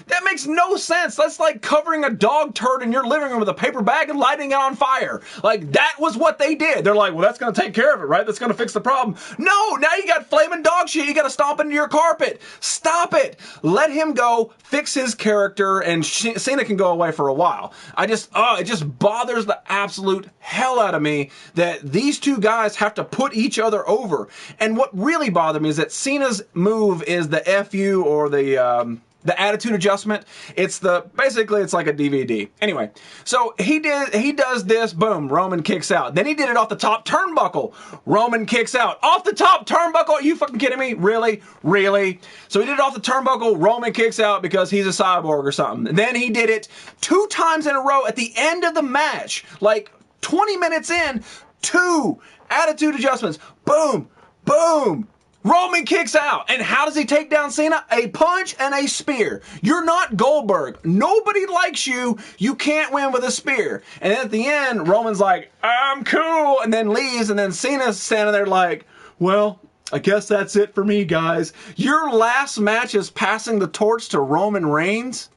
[SPEAKER 2] That makes no sense. That's like covering a dog turd in your living room with a paper bag and lighting it on fire. Like, that was what they did. They're like, well, that's going to take care of it, right? That's going to fix the problem. No, now you got flaming dog shit. You got to stomp into your carpet. Stop it. Let him go, fix his character, and Cena can go away for a while. It just bothers the absolute hell out of me that these two guys have to put each other over. And what really bothered me is that Cena's move is the FU, or the attitude adjustment. It's basically it's like a DVD. Anyway, so he does this, boom, Roman kicks out. Then he did it off the top turnbuckle. Roman kicks out. Off the top turnbuckle? Are you fucking kidding me? Really? Really? So he did it off the turnbuckle, Roman kicks out because he's a cyborg or something. And then he did it 2 times in a row at the end of the match. Like 20 minutes in, 2 attitude adjustments. Boom, boom. Roman kicks out. And how does he take down Cena? A punch and a spear. You're not Goldberg. Nobody likes you. You can't win with a spear. And then at the end, Roman's like, I'm cool, and then leaves, and then Cena's standing there like, well, I guess that's it for me, guys. Your last match is passing the torch to Roman Reigns?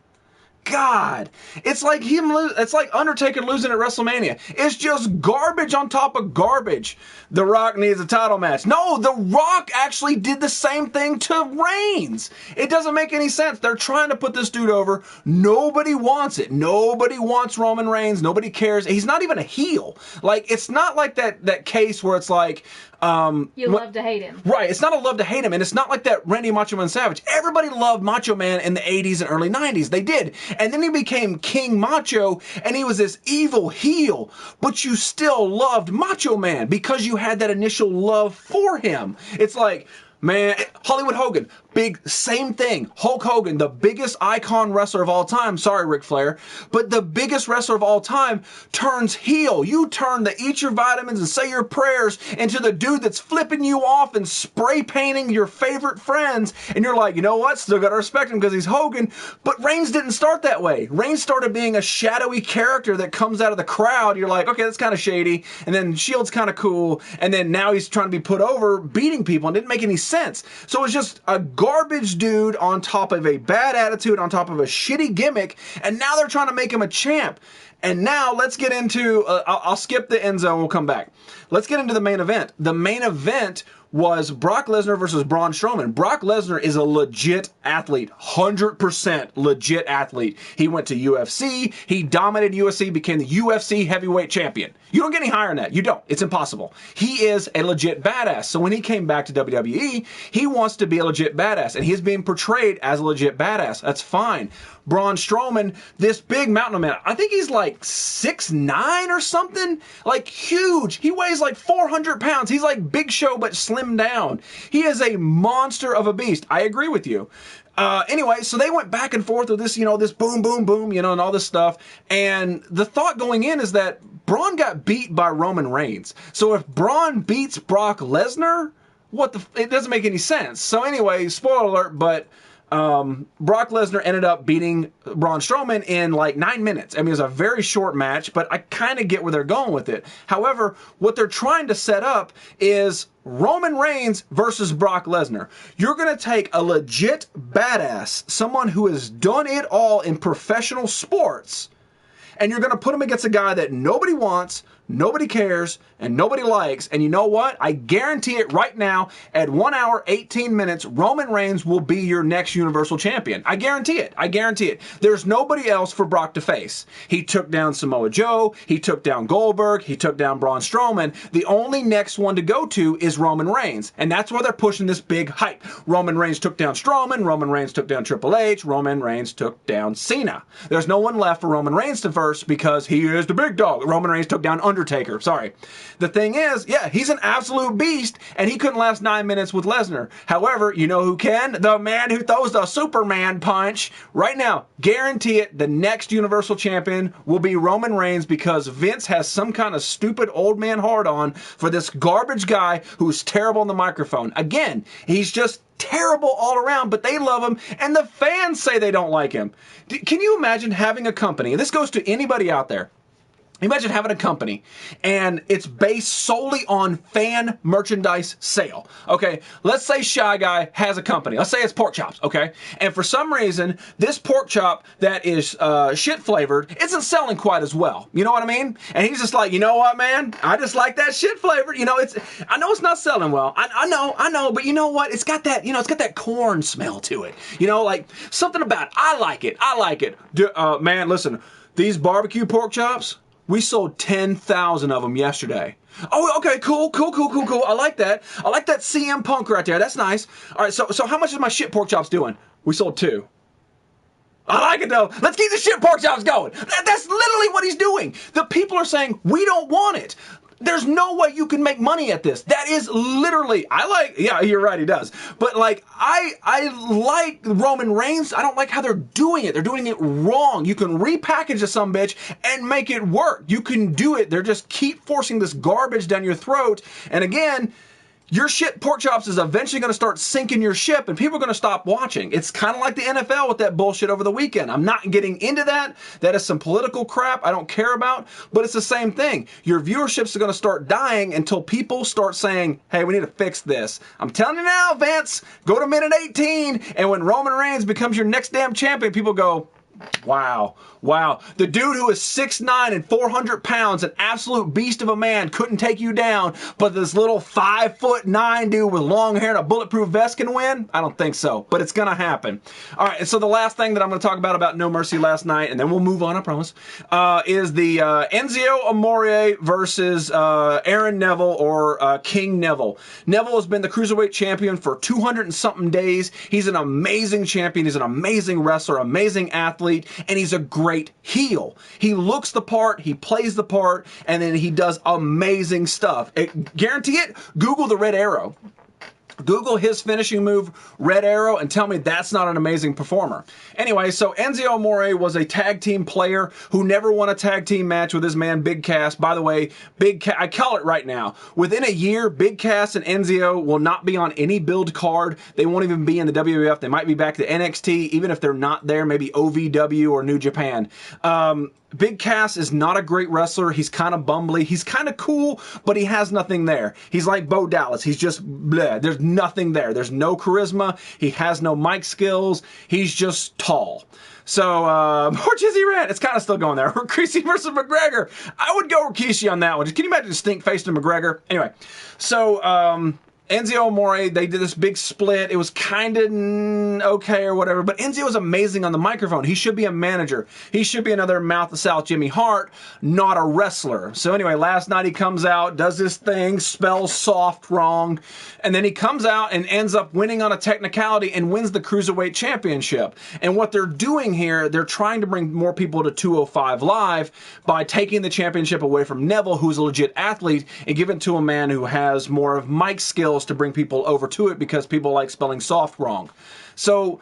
[SPEAKER 2] God, it's like it's like Undertaker losing at WrestleMania. It's just garbage on top of garbage. The Rock needs a title match. No, The Rock actually did the same thing to Reigns. It doesn't make any sense. They're trying to put this dude over. Nobody wants it. Nobody wants Roman Reigns. Nobody cares. He's not even a heel. Like, it's not like that case where it's like,
[SPEAKER 1] you love to hate him.
[SPEAKER 2] Right, it's not a love to hate him, and it's not like that Randy Macho Man Savage. Everybody loved Macho Man in the 80s and early 90s. They did. And then he became King Macho, and he was this evil heel. But you still loved Macho Man because you had that initial love for him. It's like, man, Hollywood Hogan, same thing. Hulk Hogan, the biggest icon wrestler of all time. Sorry, Ric Flair. But the biggest wrestler of all time turns heel. You turn the eat your vitamins and say your prayers into the dude that's flipping you off and spray painting your favorite friends. And you're like, you know what? Still got to respect him because he's Hogan. But Reigns didn't start that way. Reigns started being a shadowy character that comes out of the crowd. You're like, okay, that's kind of shady. And then Shield's kind of cool. And then now he's trying to be put over, beating people. And it didn't make any sense. So it's just a garbage dude on top of a bad attitude, on top of a shitty gimmick, and now they're trying to make him a champ. And now let's get into, I'll skip the end zone, we'll come back. Let's get into the main event. The main event was Brock Lesnar versus Braun Strowman. Brock Lesnar is a legit athlete, 100% legit athlete. He went to UFC, he dominated UFC, became the UFC heavyweight champion. You don't get any higher than that. You don't. It's impossible. He is a legit badass. So when he came back to WWE, he wants to be a legit badass, and he's being portrayed as a legit badass. That's fine. Braun Strowman, this big mountain man, I think he's like 6'9" or something, like huge. He weighs like 400 pounds. He's like Big Show, but slimmed down. He is a monster of a beast. I agree with you. Anyway, so they went back and forth with this, this boom, boom, boom, and all this stuff. And the thought going in is that Braun got beat by Roman Reigns. So if Braun beats Brock Lesnar, it doesn't make any sense. So anyway, spoiler alert, but Brock Lesnar ended up beating Braun Strowman in like 9 minutes. I mean, it was a very short match, but I kind of get where they're going with it. However, what they're trying to set up is Roman Reigns versus Brock Lesnar. You're going to take a legit badass, someone who has done it all in professional sports, and you're going to put him against a guy that nobody wants, nobody cares, and nobody likes. And you know what? I guarantee it right now, at 1 hour, 18 minutes, Roman Reigns will be your next Universal Champion. I guarantee it. I guarantee it. There's nobody else for Brock to face. He took down Samoa Joe. He took down Goldberg. He took down Braun Strowman. The only next one to go to is Roman Reigns. And that's why they're pushing this big hype. Roman Reigns took down Strowman. Roman Reigns took down Triple H. Roman Reigns took down Cena. There's no one left for Roman Reigns to verse because he is the big dog. Roman Reigns took down Undertaker. Sorry. The thing is, yeah, he's an absolute beast, and he couldn't last 9 minutes with Lesnar. However, you know who can? The man who throws the Superman punch. Right now, guarantee it, the next Universal Champion will be Roman Reigns because Vince has some kind of stupid old man hard-on for this garbage guy who's terrible on the microphone. Again, he's just terrible all around, but they love him, and the fans say they don't like him. Can you imagine having a company, and this goes to anybody out there, Imagine having a company and it's based solely on fan merchandise sale. Okay, let's say Shy Guy has a company. Let's say it's pork chops, okay? And for some reason, this pork chop that is shit flavored isn't selling quite as well. You know what I mean? And he's just like, you know what, man? I just like that shit flavored. You know, I know it's not selling well. I know, but you know what? It's got that, it's got that corn smell to it. You know, like something about it. I like it. Man, listen, these barbecue pork chops, we sold 10,000 of them yesterday. Oh, okay, cool. I like that. I like that CM Punk right there. That's nice. All right, so how much is my shit pork chops doing? We sold 2. I like it though. Let's keep the shit pork chops going. That's literally what he's doing. The people are saying, we don't want it. There's no way you can make money at this. That is literally, yeah, you're right, he does. But like, I like Roman Reigns. I don't like how they're doing it. They're doing it wrong. You can repackage a sumbitch and make it work. You can do it. They're just keep forcing this garbage down your throat. And again, your shit pork chops is eventually going to start sinking your ship and people are going to stop watching. It's kind of like the NFL with that bullshit over the weekend. I'm not getting into that. That is some political crap I don't care about, but it's the same thing. Your viewerships are going to start dying until people start saying, hey, we need to fix this. I'm telling you now, Vince, go to minute 18 and when Roman Reigns becomes your next damn champion, people go, wow. The dude who is 6'9" and 400 pounds, an absolute beast of a man, couldn't take you down, but this little 5'9" dude with long hair and a bulletproof vest can win? I don't think so, but it's gonna happen. All right, so the last thing that I'm gonna talk about No Mercy last night, and then we'll move on, I promise, is the Enzo Amore versus Aaron Neville or King Neville. Neville has been the Cruiserweight champion for 200 and something days. He's an amazing champion. He's an amazing wrestler, amazing athlete, and he's a great heel. He looks the part, he plays the part, and then he does amazing stuff. Guarantee it, Google the Red Arrow. Google his finishing move, Red Arrow, and tell me that's not an amazing performer. Anyway, so Enzo Amore was a tag team player who never won a tag team match with his man Big Cass. By the way, I call it right now. Within a year, Big Cass and Enzo will not be on any build card. They won't even be in the WWF. They might be back to NXT, even if they're not there, maybe OVW or New Japan. Big Cass is not a great wrestler. He's kind of bumbly. He's kind of cool, but he has nothing there. He's like Bo Dallas. He's just bleh. There's nothing there. There's no charisma. He has no mic skills. He's just tall. So, poor Jizzy Rant. It's kind of still going there. Rikishi versus McGregor. I would go Rikishi on that one. Can you imagine stink-faced McGregor? Anyway, so, Enzo Amore, they did this big split. It was kind of okay or whatever, but Enzo was amazing on the microphone. He should be a manager. He should be another Mouth of South Jimmy Hart, not a wrestler. So anyway, last night he comes out, does this thing, spells soft wrong, and then he comes out and ends up winning on a technicality and wins the Cruiserweight Championship. And what they're doing here, they're trying to bring more people to 205 Live by taking the championship away from Neville, who's a legit athlete, and give it to a man who has more of mic skills to bring people over to it because people like spelling soft wrong. So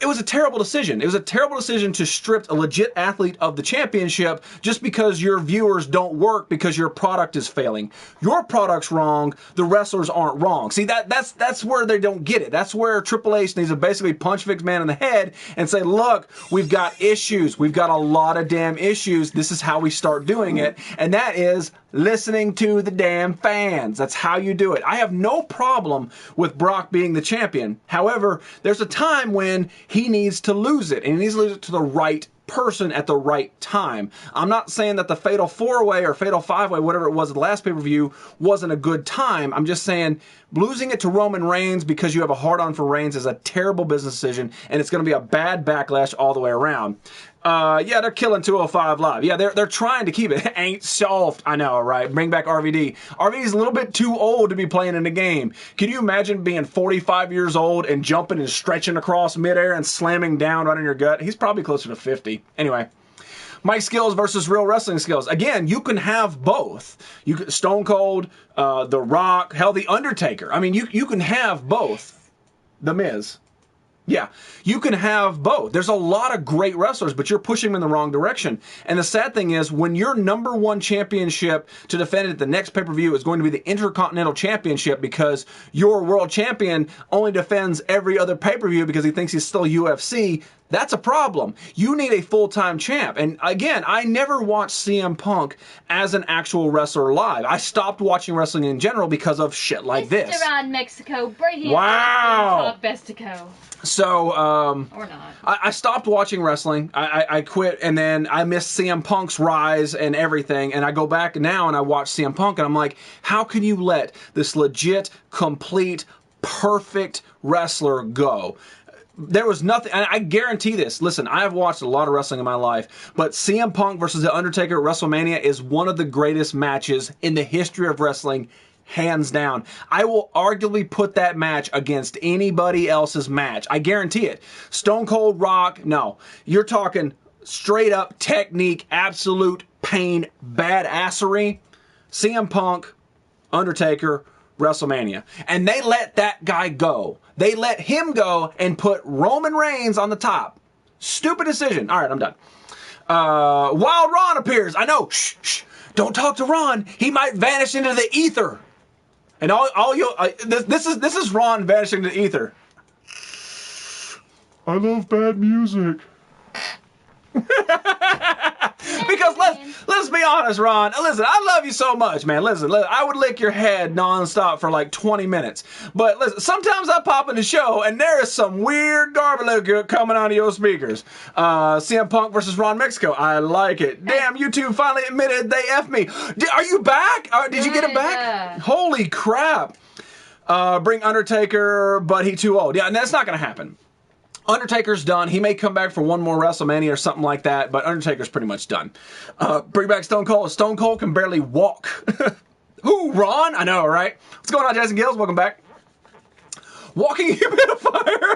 [SPEAKER 2] it was a terrible decision. It was a terrible decision to strip a legit athlete of the championship just because your viewers don't work because your product is failing. Your product's wrong, the wrestlers aren't wrong. See, that's where they don't get it. That's where Triple H needs to basically punch Vince McMahon in the head and say, look, we've got issues. We've got a lot of damn issues. This is how we start doing it. And that is listening to the damn fans. That's how you do it. I have no problem with Brock being the champion. However, there's a time when he needs to lose it, and he needs to lose it to the right person at the right time. I'm not saying that the Fatal 4-Way or Fatal 5-Way, whatever it was at the last pay-per-view, wasn't a good time. I'm just saying losing it to Roman Reigns because you have a hard-on for Reigns is a terrible business decision, and it's going to be a bad backlash all the way around. Yeah, they're killing 205 Live. Yeah, they're trying to keep it. Ain't soft. I know, right? Bring back RVD. RVD's a little bit too old to be playing in the game. Can you imagine being 45 years old and jumping and stretching across midair and slamming down right in your gut? He's probably closer to 50. Anyway. Mic skills versus real wrestling skills. Again, you can have both. You can, Stone Cold, The Rock, hell, The Undertaker. I mean, you can have both. The Miz. Yeah, you can have both. There's a lot of great wrestlers, but you're pushing them in the wrong direction. And the sad thing is, when your number one championship to defend it at the next pay-per-view is going to be the Intercontinental Championship because your world champion only defends every other pay-per-view because he thinks he's still UFC, That's a problem. You need a full-time champ. And again, I never watched CM Punk as an actual wrestler live. I stopped watching wrestling in general because of shit like this.
[SPEAKER 1] Mr. Rod Mexico, breaking
[SPEAKER 2] Wow.
[SPEAKER 1] Talk Bestico.
[SPEAKER 2] So,
[SPEAKER 1] Or not.
[SPEAKER 2] I stopped watching wrestling. I quit, and then I missed CM Punk's rise and everything. And I go back now and I watch CM Punk, and I'm like, how can you let this legit, complete, perfect wrestler go? There was nothing, and I guarantee this. Listen, I have watched a lot of wrestling in my life, but CM Punk versus The Undertaker at WrestleMania is one of the greatest matches in the history of wrestling, hands down. I will arguably put that match against anybody else's match. I guarantee it. Stone Cold Rock, no. You're talking straight up technique, absolute pain, badassery. CM Punk, Undertaker, WrestleMania. And they let that guy go. They let him go and put Roman Reigns on the top. Stupid decision. All right, I'm done. Wild Ron appears. I know. Shh, shh. Don't talk to Ron. He might vanish into the ether. And all you this is Ron vanishing into the ether. I love bad music. Because let's be honest, Ron. Listen, I love you so much, man. Listen, I would lick your head nonstop for like 20 minutes. But listen, sometimes I pop in the show and there is some weird garbage coming out of your speakers. CM Punk versus Ron Mexico. I like it. Damn, YouTube finally admitted they F me. Are you back? Did you get him back? Holy crap. Bring Undertaker, but he too old. Yeah, and that's not going to happen. Undertaker's done. He may come back for one more WrestleMania or something like that, but Undertaker's pretty much done. Bring back Stone Cold. Stone Cold can barely walk. Who, Ron? I know, right? What's going on, Jason Gills? Welcome back. Walking humidifier.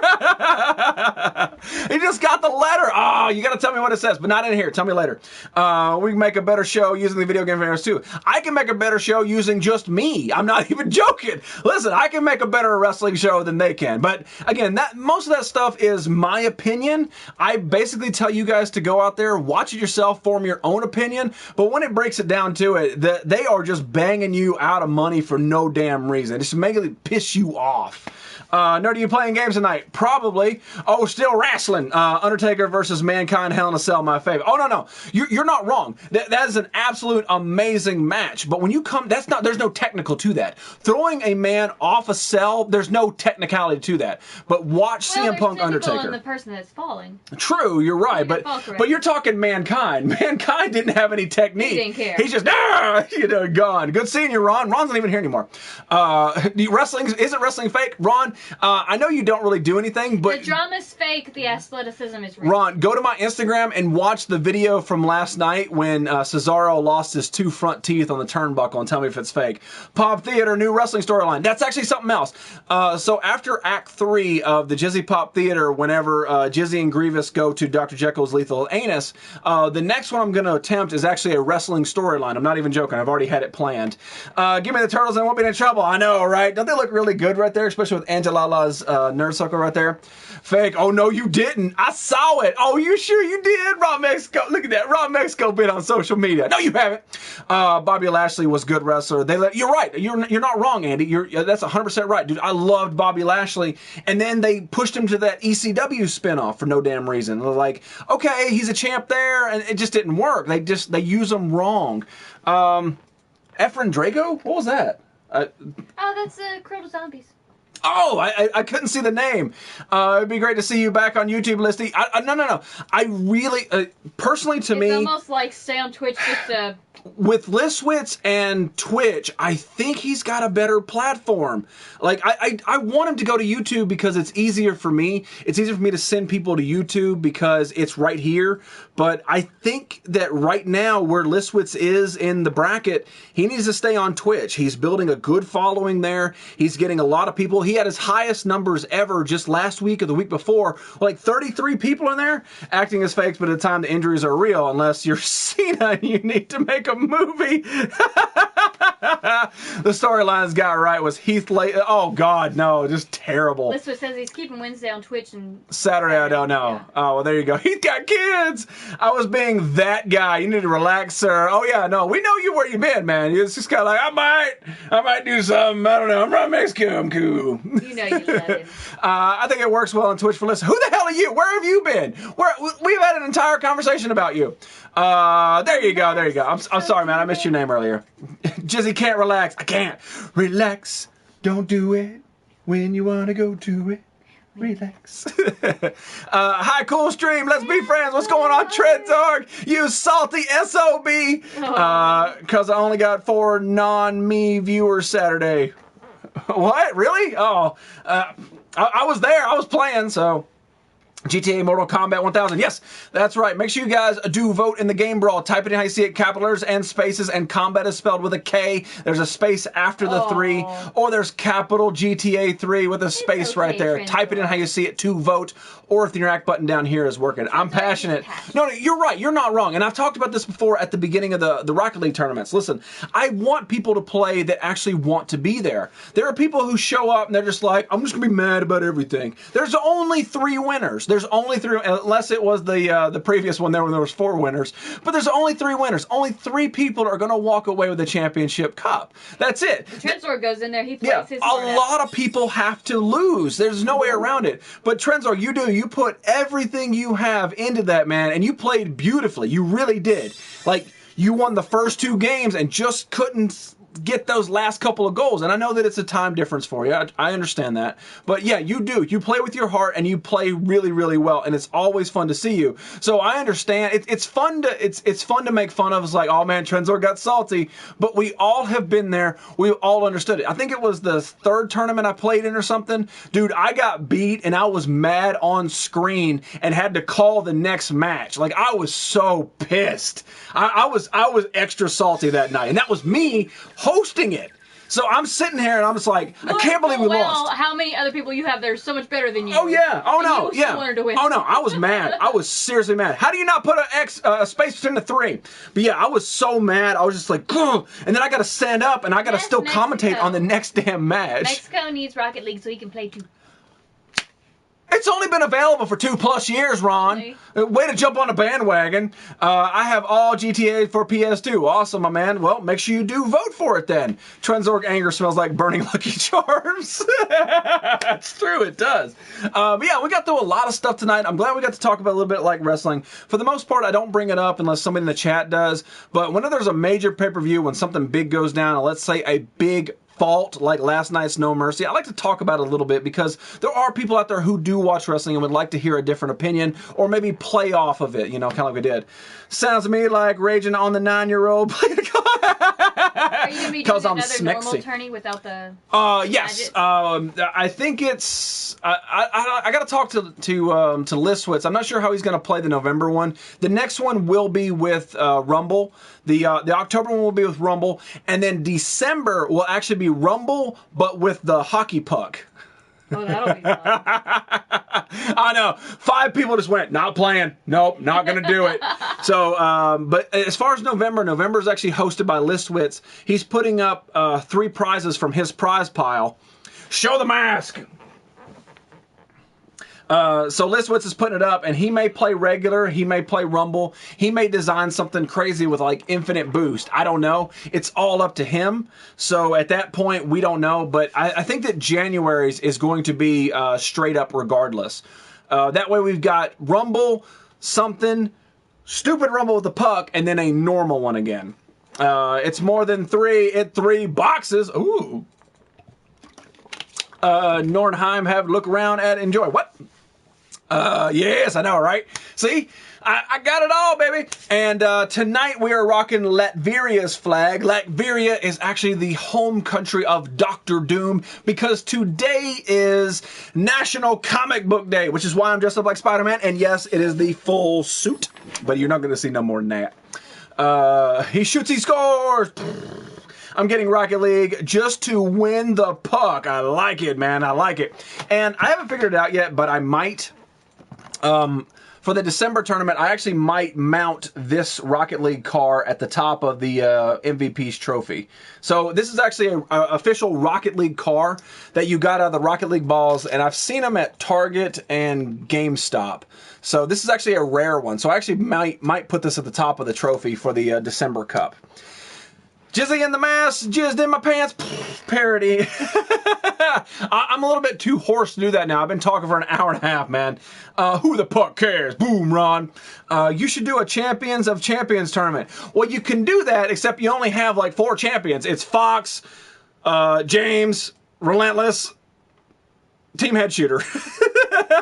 [SPEAKER 2] He just got the letter. Oh, you got to tell me what it says, but not in here. Tell me later. We can make a better show using the video game fans too. I can make a better show using just me. I'm not even joking. Listen, I can make a better wrestling show than they can. But again, most of that stuff is my opinion. I basically tell you guys to go out there, watch it yourself, form your own opinion. But when it breaks it down to it, they are just banging you out of money for no damn reason. It's making it piss you off. Nerdy, you playing games tonight? Probably. Oh, still wrestling. Undertaker versus Mankind, Hell in a Cell, my favorite. Oh, no. You're not wrong. That is an absolute amazing match. But when you come, there's no technical to that. Throwing a man off a cell, there's no technicality to that. But watch CM Punk Undertaker.
[SPEAKER 1] The person that's falling.
[SPEAKER 2] True, you're right. But you're talking Mankind. Mankind didn't have any technique.
[SPEAKER 1] He didn't care.
[SPEAKER 2] He's just, gone. Good seeing you, Ron. Ron's not even here anymore. Isn't wrestling fake? Ron, I know you don't really do anything, but...
[SPEAKER 1] The drama's fake, the athleticism is real.
[SPEAKER 2] Ron, go to my Instagram and watch the video from last night when Cesaro lost his 2 front teeth on the turnbuckle and tell me if it's fake. Pop Theater, new wrestling storyline. That's actually something else. So after Act 3 of the Jizzy Pop Theater, whenever Jizzy and Grievous go to Dr. Jekyll's Lethal Anus, the next one I'm going to attempt is actually a wrestling storyline. I'm not even joking. I've already had it planned. Give me the turtles and I won't be in trouble. I know, right? Don't they look really good right there, especially with Angela Lala's nerd circle right there? Fake. Oh, no, you didn't. I saw it. Oh, you sure you did? Raw Mexico. Look at that. Raw Mexico been on social media. No, you haven't. Bobby Lashley was a good wrestler. You're right. You're not wrong, Andy. That's 100% right. Dude, I loved Bobby Lashley. And then they pushed him to that ECW spinoff for no damn reason. They're like, okay, he's a champ there. And it just didn't work. They use him wrong. Efren Drago? What was that?
[SPEAKER 1] That's Cruel to Zombies.
[SPEAKER 2] Oh, I couldn't see the name. It'd be great to see you back on YouTube, Listy. No. I really, personally to me...
[SPEAKER 1] It's almost like stay on Twitch just
[SPEAKER 2] with Listwitz and Twitch, I think he's got a better platform. Like, I want him to go to YouTube because it's easier for me. It's easier for me to send people to YouTube because it's right here. But I think that right now where Listwitz is in the bracket, he needs to stay on Twitch. He's building a good following there. He's getting a lot of people. He had his highest numbers ever just last week or the week before. Like 33 people in there acting as fakes, but at the time the injuries are real unless you're Cena and you need to make a movie. The storylines got right was Heath Ledger. Oh God, no, just terrible.
[SPEAKER 1] Listwood says he's keeping Wednesday on Twitch and
[SPEAKER 2] Saturday, I don't know.
[SPEAKER 1] Yeah.
[SPEAKER 2] Oh, well, there you go. He's got kids. I was being that guy. You need to relax, sir. Oh yeah, no, we know you where you been, man. It's just kind of like I might do something. I don't know. I'm from Mexico. I'm cool.
[SPEAKER 1] You know you let him.
[SPEAKER 2] I think it works well on Twitch for listeners. Who the hell are you? Where have you been? We've had an entire conversation about you. There you go. There you go. I'm sorry, man. I missed your name earlier. Jizzy can't relax. I can't relax. Don't do it when you want to go to it. Relax. Hi, cool stream. Let's be friends. What's going on, Tredzorg? You salty SOB. Because I only got 4 non-me viewers Saturday. What? Really? Oh, I was there. I was playing, so. GTA Mortal Kombat 1000. Yes, that's right. Make sure you guys do vote in the game brawl. Type it in how you see it, capital letters and spaces, and combat is spelled with a K. There's a space after the 3, or there's capital GTA 3 with a space right there. Type it in how you see it to vote, or if the interact button down here is working. I'm passionate. No, you're right. You're not wrong. And I've talked about this before at the beginning of the Rocket League tournaments. Listen, I want people to play that actually want to be there. There are people who show up and they're just like, I'm just going to be mad about everything. There's only 3 winners. There's only 3, unless it was the previous one there when there was 4 winners. But there's only 3 winners. Only 3 people are going to walk away with the championship cup. That's it.
[SPEAKER 1] Trenzor goes in there. He plays his
[SPEAKER 2] a lot of people have to lose. There's no way around it. But Trenzor, you do. You put everything you have into that, man, and you played beautifully. You really did. Like, you won the first 2 games and just couldn't get those last couple of goals. And I know that it's a time difference for you. I understand that. But yeah, you do. You play with your heart and you play really, really well. And it's always fun to see you. So I understand. It's fun to make fun of. It's like, oh man, Trenzor got salty. But we all have been there. We all understood it. I think it was the 3rd tournament I played in or something. Dude, I got beat and I was mad on screen and had to call the next match. Like, I was so pissed. I was extra salty that night. And that was me hosting it. So I'm sitting here and I'm just like, I can't believe we lost.
[SPEAKER 1] How many other people you have that are so much better than you?
[SPEAKER 2] Oh yeah. Oh no.
[SPEAKER 1] And you still wanted to win.
[SPEAKER 2] Oh no. I was mad. I was seriously mad. How do you not put a space between the 3? But yeah, I was so mad. I was just like, ugh. And then I got to stand up and I got to still commentate on the next damn match.
[SPEAKER 1] Mexico needs Rocket League so he can play too.
[SPEAKER 2] It's only been available for 2+ years, Ron.
[SPEAKER 1] Really?
[SPEAKER 2] Way to jump on a bandwagon. I have all GTA for PS2. Awesome, my man. Well, make sure you do vote for it then. Trenzorg anger smells like burning Lucky Charms. It's true, it does. But yeah, we got through a lot of stuff tonight. I'm glad we got to talk about a little bit like wrestling. For the most part, I don't bring it up unless somebody in the chat does. But whenever there's a major pay-per-view, when something big goes down, and let's say a big fault like last night's No Mercy, I like to talk about it a little bit because there are people out there who do watch wrestling and would like to hear a different opinion or maybe play off of it, you know, kind of like we did. Sounds to me like raging on the 9-year-old.
[SPEAKER 1] Are you going to be doing another
[SPEAKER 2] smexy.
[SPEAKER 1] normal tourney without the...
[SPEAKER 2] Yes. I think it's... I got to talk to Listwitz. I'm not sure how he's going to play the November one. The next one will be with Rumble. The October one will be with Rumble. And then December will actually be Rumble, but with the hockey puck.
[SPEAKER 1] Oh, that'll be fun.
[SPEAKER 2] I know. 5 people just went, not playing. Nope, not going to do it. So, but as far as November is actually hosted by Listwitz. He's putting up 3 prizes from his prize pile. Show the mask! So Listwitz is putting it up, and he may play regular, he may play Rumble, he may design something crazy with like infinite boost. I don't know. It's all up to him. So at that point, we don't know. But I think that January's is going to be straight up regardless. That way we've got Rumble, something, stupid Rumble with the puck, and then a normal one again. It's more than 3 at 3 boxes. Ooh. Nordheim, have look around at enjoy. What? Yes, I know, right? See, I got it all, baby. And tonight we are rocking Latveria's flag. Latveria is actually the home country of Dr. Doom because today is National Comic Book Day, which is why I'm dressed up like Spider-Man. And yes, it is the full suit, but you're not going to see no more than that. He shoots, he scores. I'm getting Rocket League just to win the puck. I like it, man. I like it. And I haven't figured it out yet, but I might. for the December tournament, I actually might mount this Rocket League car at the top of the MVP's trophy. So this is actually an official Rocket League car that you got out of the Rocket League balls, and I've seen them at Target and GameStop. So this is actually a rare one. So I actually might put this at the top of the trophy for the December Cup. Jizzy in the mask, jizzed in my pants, parody. I'm a little bit too hoarse to do that now. I've been talking for an hour and a half, man. Who the puck cares? Boom, Ron. You should do a Champions of Champions tournament. Well, you can do that, except you only have like 4 champions. It's Fox, James, Relentless, Team Head Shooter.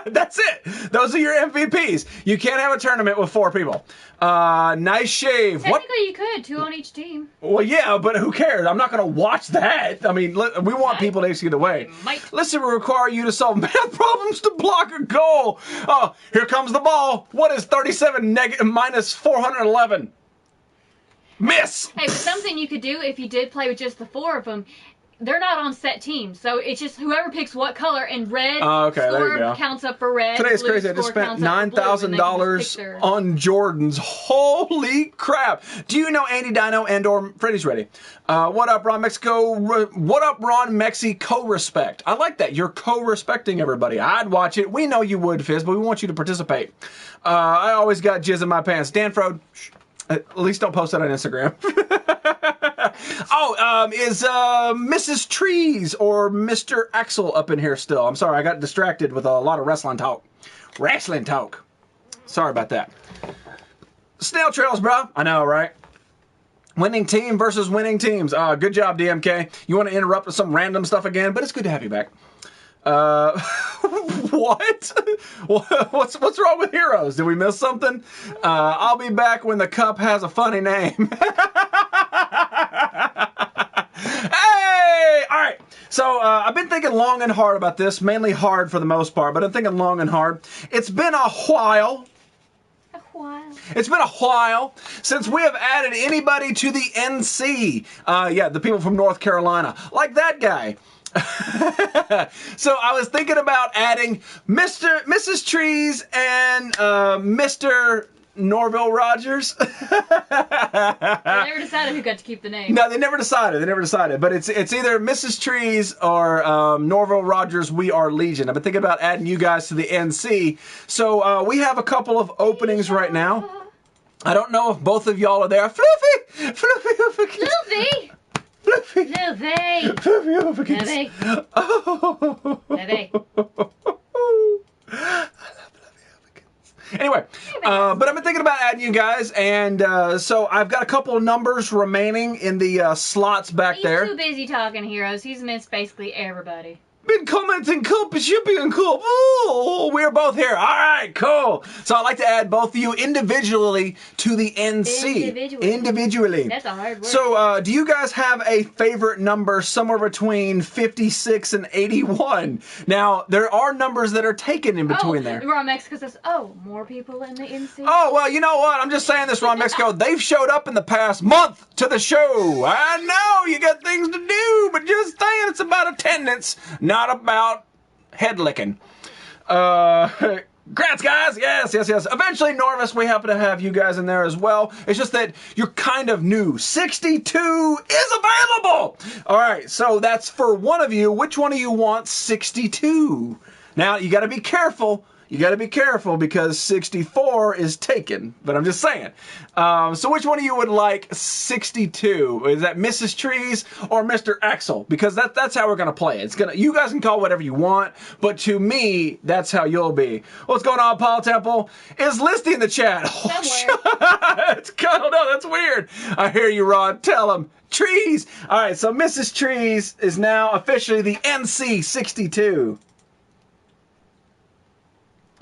[SPEAKER 2] That's it. Those are your MVPs. You can't have a tournament with 4 people. Nice shave.
[SPEAKER 1] Technically, you could. 2 on each team.
[SPEAKER 2] Well, yeah, but who cares? I'm not going to watch that. I mean, we want people to execute away. Listen, will require you to solve math problems to block a goal. Oh, here comes the ball. What is 37 minus 411? Miss.
[SPEAKER 1] Hey, but something you could do if you did play with just the 4 of them, they're not on set teams, so it's just whoever picks what color, and red score counts up for red.
[SPEAKER 2] Today's crazy. I just spent $9,000 on Jordans. Holy crap. Do you know Andy Dino and or Freddy's Ready? What up, Ron Mexico? What up, Ron Mexi? Co-respect. I like that. You're co-respecting everybody. I'd watch it. We know you would, Fizz, but we want you to participate. I always got jizz in my pants. Dan Frode, at least don't post that on Instagram. Is Mrs. Trees or Mr. Axel up in here still? I'm sorry, I got distracted with a lot of wrestling talk. Wrestling talk. Sorry about that. Snail trails, bro. I know, right? Winning team versus winning teams. Good job, DMK. You want to interrupt with some random stuff again, but it's good to have you back. What? What's wrong with heroes? Did we miss something? I'll be back when the cup has a funny name. Hey! All right. So I've been thinking long and hard about this, mainly hard for the most part, but I'm thinking long and hard. It's been a while. It's been a while since we have added anybody to the NC. Yeah, the people from North Carolina, like that guy. So I was thinking about adding Mrs. Trees and Mr. Norville Rogers.
[SPEAKER 1] They never decided who got to keep the name.
[SPEAKER 2] No, they never decided. But it's either Mrs. Trees or Norville Rogers. We are Legion. I've been thinking about adding you guys to the NC. So we have a couple of openings right now. I don't know if both of y'all are there. Fluffy. Anyway, but I've been thinking about adding you guys, and so I've got a couple of numbers remaining in the slots back there.
[SPEAKER 1] He's too busy talking heroes. He's missed basically everybody.
[SPEAKER 2] Been commenting cool, but you being cool. Ooh, we're both here. All right, cool. So I'd like to add both of you individually to the NC. Individually.
[SPEAKER 1] That's a hard word.
[SPEAKER 2] So do you guys have a favorite number somewhere between 56 and 81? Now, there are numbers that are taken in between there.
[SPEAKER 1] Ron Mexico says, more people in the NC?
[SPEAKER 2] Oh, well, you know what? I'm just saying this, Ron Mexico. They've showed up in the past month to the show. I know you got things to do, but just saying it's about attendance, not about head licking. Congrats, guys. Yes. Eventually, Norvis, we happen to have you guys in there as well. It's just that you're kind of new. 62 is available. All right, so that's for one of you. Which one of you wants 62? Now, you got to be careful. You got to be careful because 64 is taken, but I'm just saying. So which one of you would like 62? Is that Mrs. Trees or Mr. Axel? Because that's how we're going to play it. You guys can call whatever you want, but to me, that's how you'll be. What's going on, Paul Temple? Is Listy in the chat? I don't know. That's weird. I hear you, Rod. Tell him. Trees. All right, so Mrs. Trees is now officially the NC 62.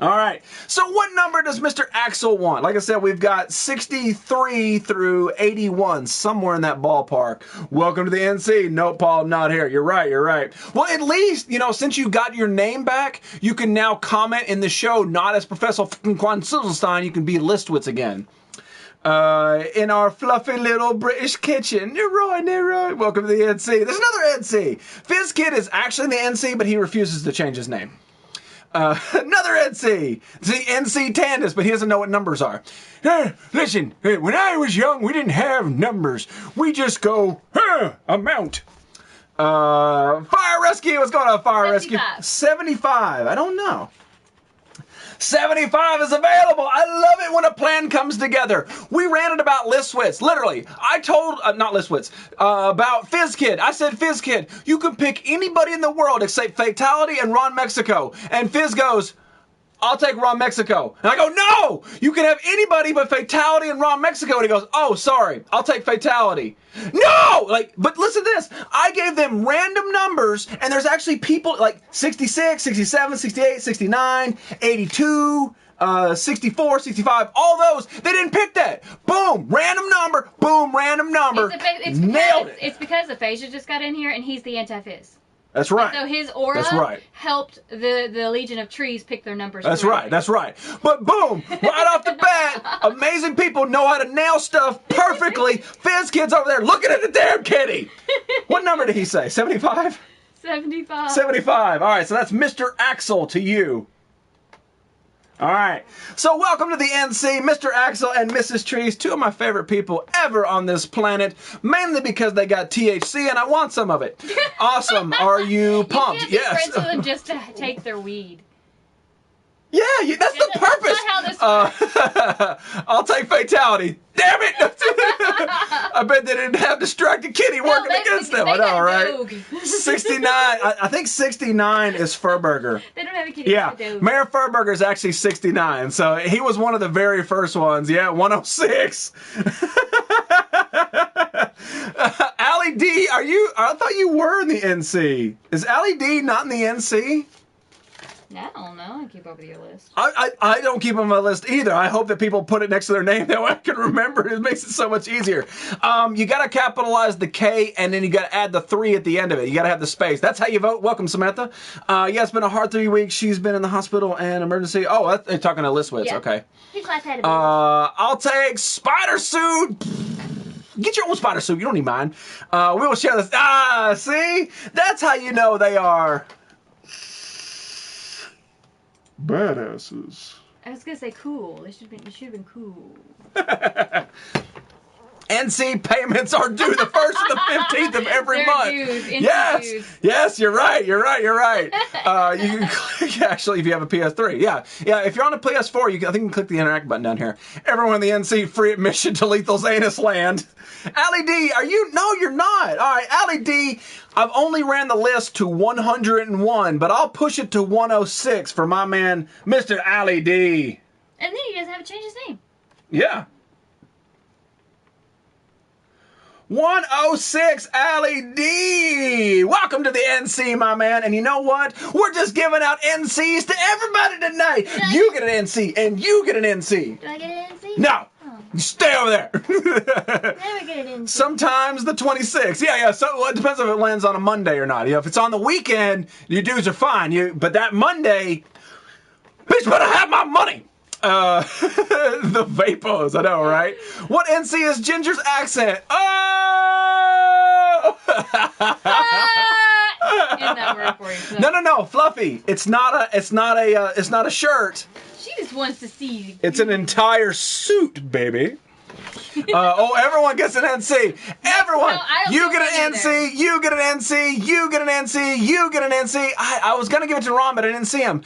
[SPEAKER 2] All right, so what number does Mr. Axel want? Like I said, we've got 63 through 81, somewhere in that ballpark. Welcome to the NC. No, Paul, not here. You're right. Well, at least, since you got your name back, you can now comment in the show, not as Professor Quan Sizzlestein, you can be Listwitz again. In our fluffy little British kitchen. You're right. Welcome to the NC. There's another NC. FizzKid is actually in the NC, but he refuses to change his name. Another NC. It's the NC Tandis, but he doesn't know what numbers are. Listen, when I was young, we didn't have numbers. We just go, amount. Fire Rescue. What's going on, Fire
[SPEAKER 1] 75.
[SPEAKER 2] Rescue? 75. I don't know. 75 is available. I love it when a plan comes together. We ranted about Listwitz. Literally, I told, not Listwitz, about FizzKid. I said, FizzKid, you can pick anybody in the world except Fatality and Ron Mexico. And Fizz goes, I'll take Ron Mexico. And I go, no! You can have anybody but Fatality and Ron Mexico. And he goes, oh, sorry. I'll take Fatality. No! But listen to this. I gave them random numbers, and there's actually people like 66, 67, 68, 69, 82, 64, 65, all those. They didn't pick that. Boom! Random number. Boom! Random number. Nailed it.
[SPEAKER 1] It's because Aphasia just got in here, and he's the anti-Fizz.
[SPEAKER 2] That's right.
[SPEAKER 1] So his aura helped the Legion of Trees pick their numbers.
[SPEAKER 2] That's right. That's right. But boom, right off the bat, amazing people know how to nail stuff perfectly. FizzKid's over there looking at the damn kitty. What number did he say? 75?
[SPEAKER 1] 75.
[SPEAKER 2] 75. All right, so that's Mr. Axel to you. All right. So welcome to the NC, Mr. Axel and Mrs. Trees, two of my favorite people ever on this planet, mainly because they got THC and I want some of it. Awesome. Are you pumped?
[SPEAKER 1] You can't be friends with them just to take their weed.
[SPEAKER 2] Yeah, that's the purpose.
[SPEAKER 1] That's not how this works.
[SPEAKER 2] I'll take Fatality. Damn it! I bet they didn't have Distracted Kitty working against them. I know, right? 69. I think 69 is Furburger.
[SPEAKER 1] They don't have a kitty.
[SPEAKER 2] Yeah, Mayor Furburger is actually 69. So he was one of the very first ones. Yeah, 106. Allie D, are you? I thought you were in the NC. Is Allie D not in the NC?
[SPEAKER 1] No, I don't know. I keep up with your list.
[SPEAKER 2] I don't keep on my list either. I hope that people put it next to their name. That way I can remember it. It makes it so much easier. You got to capitalize the K, and then you got to add the 3 at the end of it. You got to have the space. That's how you vote. Welcome, Samantha. Yeah, it's been a hard 3 weeks. She's been in the hospital and emergency. Oh, they're talking to Listwitz.
[SPEAKER 1] Yeah.
[SPEAKER 2] Okay.
[SPEAKER 3] His life had a baby.
[SPEAKER 2] I'll take Spider Suit. Get your own spider suit. You don't need mine. We will share this. See? That's how you know they are badasses.
[SPEAKER 1] I was gonna say cool. You should have been cool.
[SPEAKER 2] NC payments are due the 1st and the 15th of every month.
[SPEAKER 1] Dues.
[SPEAKER 2] Yes, you're right. You can click, actually, if you have a PS3. Yeah. If you're on a PS4, I think you can click the interact button down here. Everyone in the NC, free admission to Lethal's Anus Land. Allie D, are you? No, you're not. All right, Allie D, I've only ran the list to 101, but I'll push it to 106 for my man, Mr. Allie D.
[SPEAKER 1] And then he doesn't have to change his name.
[SPEAKER 2] Yeah. 106, Allie D. Welcome to the NC, my man. And you know what? We're just giving out NCs to everybody tonight. You get an NC, and you get an NC.
[SPEAKER 3] Do I get an NC?
[SPEAKER 2] No. You stay over there.
[SPEAKER 3] Never get an NC.
[SPEAKER 2] Sometimes the 26th. Yeah. So it depends if it lands on a Monday or not. If it's on the weekend, your dues are fine. But that Monday, bitch better have my money. The Vapos, I know, right? What NC is Ginger's accent? Oh!
[SPEAKER 1] Isn't that word for you? So.
[SPEAKER 2] No, Fluffy. It's not a shirt.
[SPEAKER 1] She just wants to see.
[SPEAKER 2] It's an entire suit, baby. Everyone gets an NC. Everyone.
[SPEAKER 1] No, I don't
[SPEAKER 2] you get
[SPEAKER 1] think
[SPEAKER 2] an
[SPEAKER 1] we'll
[SPEAKER 2] NC. You get an NC. You get an NC. You get an NC. I was gonna give it to Ron, but I didn't see him.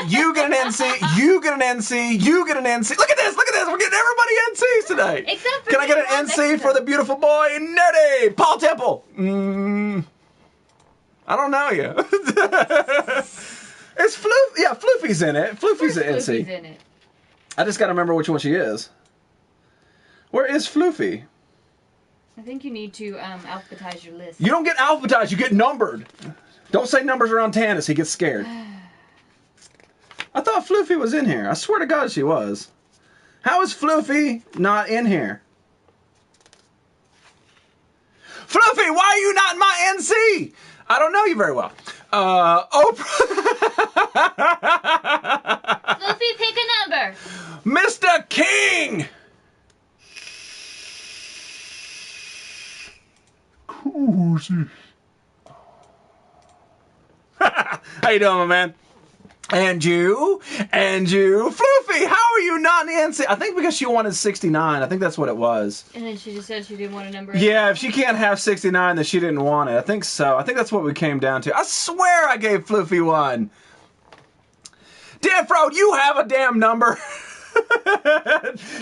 [SPEAKER 2] You get an NC. You get an NC. You get an NC. Look at this. We're getting everybody NCs today.
[SPEAKER 1] Except for
[SPEAKER 2] Can I get an
[SPEAKER 1] Ron
[SPEAKER 2] NC
[SPEAKER 1] Mexico.
[SPEAKER 2] for the beautiful boy, Nerdy Paul Temple? I don't know you. It's Floof. Yeah, Floofy's in it. Floofy's an NC.
[SPEAKER 1] Floofy's in it.
[SPEAKER 2] I just gotta remember which one she is. Where is Floofy?
[SPEAKER 1] I think you need to alphabetize your list.
[SPEAKER 2] You don't get alphabetized, you get numbered. Don't say numbers around Tanis, he gets scared. I thought Floofy was in here. I swear to God she was. How is Floofy not in here? Floofy, why are you not in my NC? I don't know you very well. Oprah.
[SPEAKER 1] Floofy, pick a number.
[SPEAKER 2] Mr. King. How you doing, my man? And you. Floofy, how are you not in NC? I think because she wanted 69. I think that's what it was.
[SPEAKER 1] And then she just said she didn't want a number.
[SPEAKER 2] Yeah, if she can't have 69, then she didn't want it. I think so. I think that's what we came down to. I swear I gave Floofy one. Dan Frode, you have a damn number.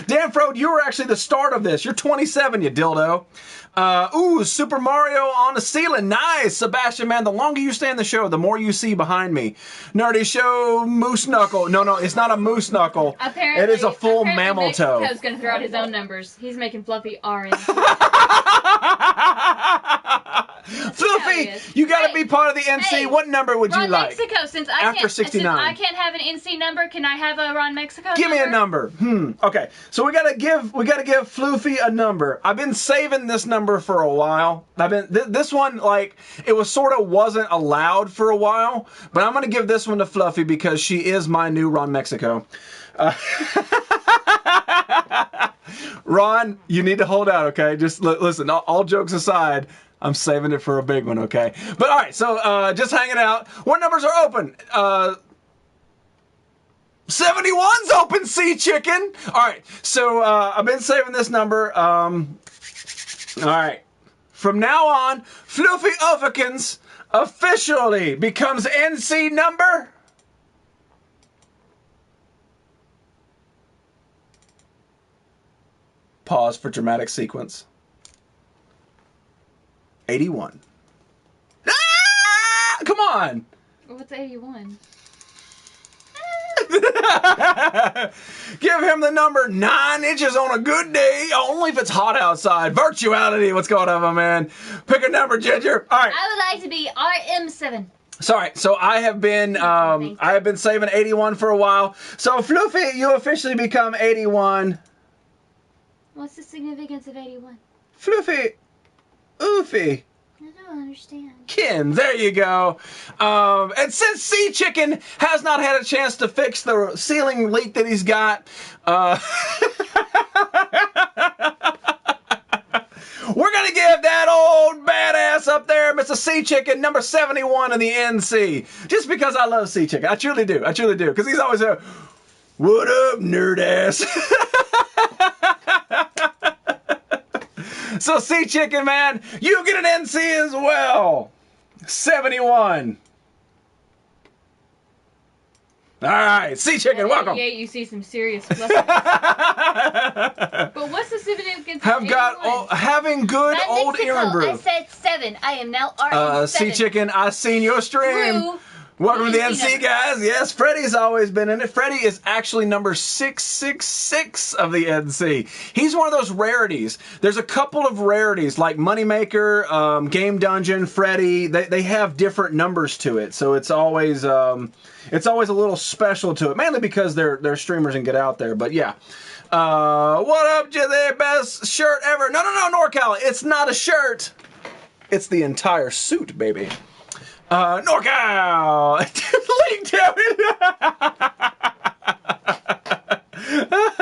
[SPEAKER 2] Dan Frode, you were actually the start of this. You're 27, you dildo. Ooh, Super Mario on the ceiling. Nice, Sebastian, man. The longer you stay in the show, the more you see behind me. Nerdy Show, Moose Knuckle. No, it's not a moose knuckle.
[SPEAKER 1] Apparently,
[SPEAKER 2] it is a full mammal toe.
[SPEAKER 1] Mexico's going to throw out his own numbers. He's making Fluffy orange.
[SPEAKER 2] Floofy, you got to be part of the NC.
[SPEAKER 1] Hey,
[SPEAKER 2] what number would you
[SPEAKER 1] Ron
[SPEAKER 2] like?
[SPEAKER 1] Mexico, since
[SPEAKER 2] After 69.
[SPEAKER 1] Since I can't have an NC number, can I have a Ron Mexico
[SPEAKER 2] Give
[SPEAKER 1] number?
[SPEAKER 2] me a number. Okay. So we gotta give Floofy a number. I've been saving this number for a while. This one, like, it was sort of wasn't allowed for a while, but I'm gonna give this one to Fluffy because she is my new Ron Mexico. Ron, you need to hold out, okay? Just listen. All jokes aside, I'm saving it for a big one, okay? But all right, so just hanging out. What numbers are open? 71's open, Sea Chicken. All right, so I've been saving this number. All right, from now on, Floofy Overkins officially becomes NC number. Pause for dramatic sequence. 81. Ah! Come on.
[SPEAKER 1] What's 81?
[SPEAKER 2] Give him the number 9 inches on a good day, only if it's hot outside. Virtuality, what's going on, my man? Pick a number, Ginger. All right.
[SPEAKER 1] I would like to be RM7.
[SPEAKER 2] Sorry, so I have been saving 81 for a while. So Floofy, you officially become 81.
[SPEAKER 1] What's the significance of 81?
[SPEAKER 2] Floofy, Oofy.
[SPEAKER 1] I don't understand.
[SPEAKER 2] Kin, there you go. And since Sea Chicken has not had a chance to fix the ceiling leak that he's got, we're going to give that old badass up there, Mr. Sea Chicken, number 71 in the NC. Just because I love Sea Chicken. I truly do. Because he's always there. What up, nerd ass? So, Sea Chicken, man, you get an NC as well. 71. All right, Sea Chicken, welcome.
[SPEAKER 1] Yeah, you see some serious fluff. But what's the significance of 81?
[SPEAKER 2] Having good
[SPEAKER 1] Not
[SPEAKER 2] old
[SPEAKER 1] Mexico.
[SPEAKER 2] Aaron brew.
[SPEAKER 1] I said 7. I am now RM7.
[SPEAKER 2] Sea Chicken, I seen your stream.
[SPEAKER 1] Brew.
[SPEAKER 2] Welcome to the
[SPEAKER 1] NC
[SPEAKER 2] NC, guys. Yes, Freddie's always been in it. Freddie is actually number 666 of the NC. He's one of those rarities. There's a couple of rarities, like Moneymaker, Game Dungeon, Freddie. They have different numbers to it, so it's always a little special to it, mainly because they're streamers and get out there. But yeah. What up, Jizzy? Best shirt ever. No, NorCal. It's not a shirt. It's the entire suit, baby. NorCal! Link to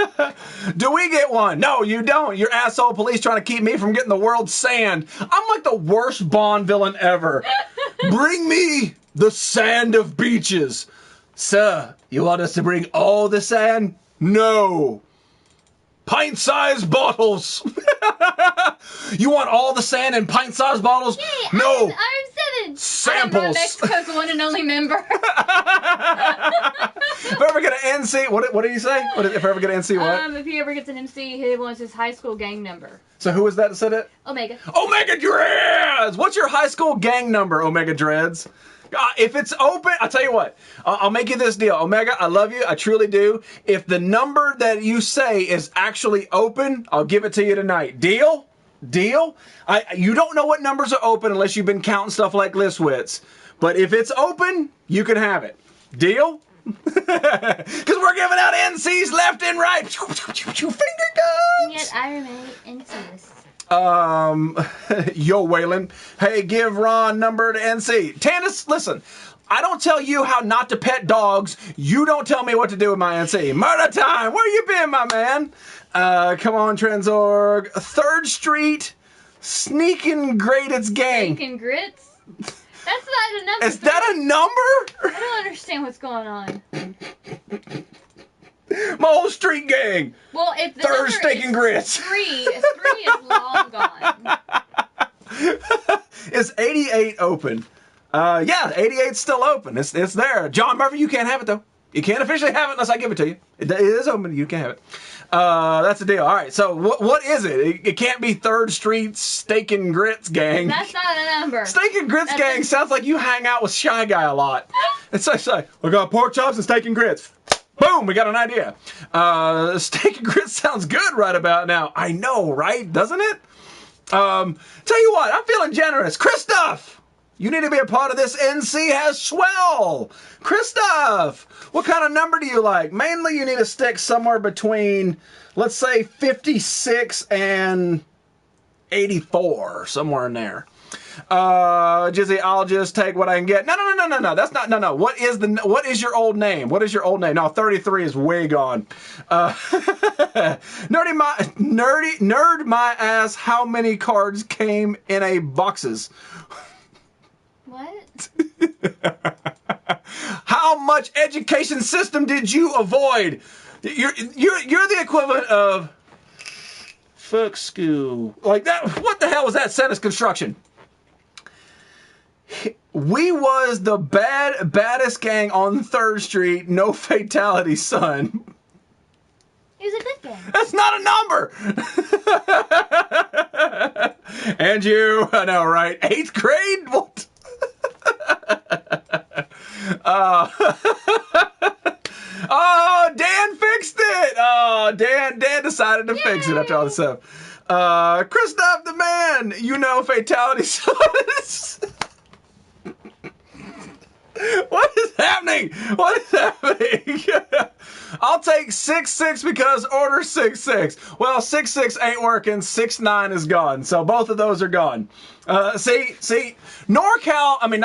[SPEAKER 2] it! Do we get one? No, you don't. Your asshole police trying to keep me from getting the world's sand. I'm like the worst Bond villain ever. Bring me the sand of beaches. Sir, you want us to bring all the sand? No. Pint-sized bottles. You want all the sand in pint-sized bottles?
[SPEAKER 1] Yay,
[SPEAKER 2] no.
[SPEAKER 1] RM7.
[SPEAKER 2] Samples.
[SPEAKER 1] I'm Mexico's one and only member.
[SPEAKER 2] If I ever get an NC, what did he say? If I ever get an NC, what?
[SPEAKER 1] If he ever gets an MC, he wants his high school gang number.
[SPEAKER 2] So who was that said it?
[SPEAKER 1] Omega.
[SPEAKER 2] Omega Dreads! What's your high school gang number, Omega Dreads? If it's open, I'll tell you what. I'll make you this deal. Omega, I love you. I truly do. If the number that you say is actually open, I'll give it to you tonight. Deal? Deal? You don't know what numbers are open unless you've been counting stuff like Listwitz. But if it's open, you can have it. Deal? Because we're giving out NCs left and right. Finger guns!
[SPEAKER 1] And yet I remain NCless.
[SPEAKER 2] Yo, Waylon. Hey, give Ron number to NC. Tannis, listen. I don't tell you how not to pet dogs. You don't tell me what to do with my NC. Murder time. Where you been, my man? Come on, Transorg. 3rd Street. Sneaking Great It's Gang.
[SPEAKER 1] Sneaking Grits? That's not a number.
[SPEAKER 2] Is that a number?
[SPEAKER 1] I don't understand what's going on.
[SPEAKER 2] My whole street gang.
[SPEAKER 1] Well, if the
[SPEAKER 2] Third
[SPEAKER 1] number
[SPEAKER 2] steak and grits.
[SPEAKER 1] is 3 is long gone.
[SPEAKER 2] Is 88 open? Yeah, 88's still open. It's there. John Murphy, you can't have it though. You can't officially have it unless I give it to you. It is open. You can't have it. That's the deal. All right. So what is it? It can't be Third Street Steak and Grits Gang.
[SPEAKER 1] That's not a number.
[SPEAKER 2] Steak and Grits Gang sounds like you hang out with Shy Guy a lot. It's like we got pork chops and steak and grits. Boom, we got an idea. Steak and grits sounds good right about now. I know, right? Doesn't it? Tell you what, I'm feeling generous. Christoph, you need to be a part of this. NC has swell. Christoph, what kind of number do you like? Mainly you need to stick somewhere between, let's say, 56 and 84, somewhere in there. Jizzy, I'll just take what I can get. No. That's not. No. What is your old name? What is your old name? No, 33 is way gone. Nerd my ass. How many cards came in a boxes?
[SPEAKER 1] What?
[SPEAKER 2] How much education system did you avoid? You're the equivalent of fuck school. Like that. What the hell was that sentence construction? We was the baddest gang on 3rd Street. No fatality, son.
[SPEAKER 1] It was a good gang.
[SPEAKER 2] That's not a number. And you, I know, right? 8th grade? What? Oh, Dan fixed it. Oh, Dan decided to fix it after all this stuff. Christoph the man, you know fatality, son. What is happening? What is happening? I'll take 6-6 because order 6-6. Well, 6-6 ain't working. 6-9 is gone. So both of those are gone. See, Norville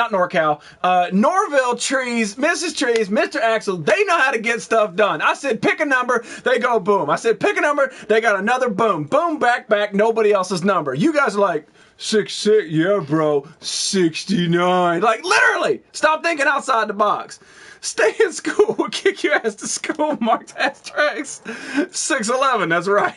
[SPEAKER 2] Trees, Mrs. Trees, Mr. Axel, they know how to get stuff done. I said pick a number, they go boom. I said pick a number, they got another boom. Boom, back, nobody else's number. You guys are like, 6-6, yeah, bro, 69. Like, literally, stop thinking outside the box. Stay in school, we'll kick your ass to school, marked hashtags. 6-11, that's right.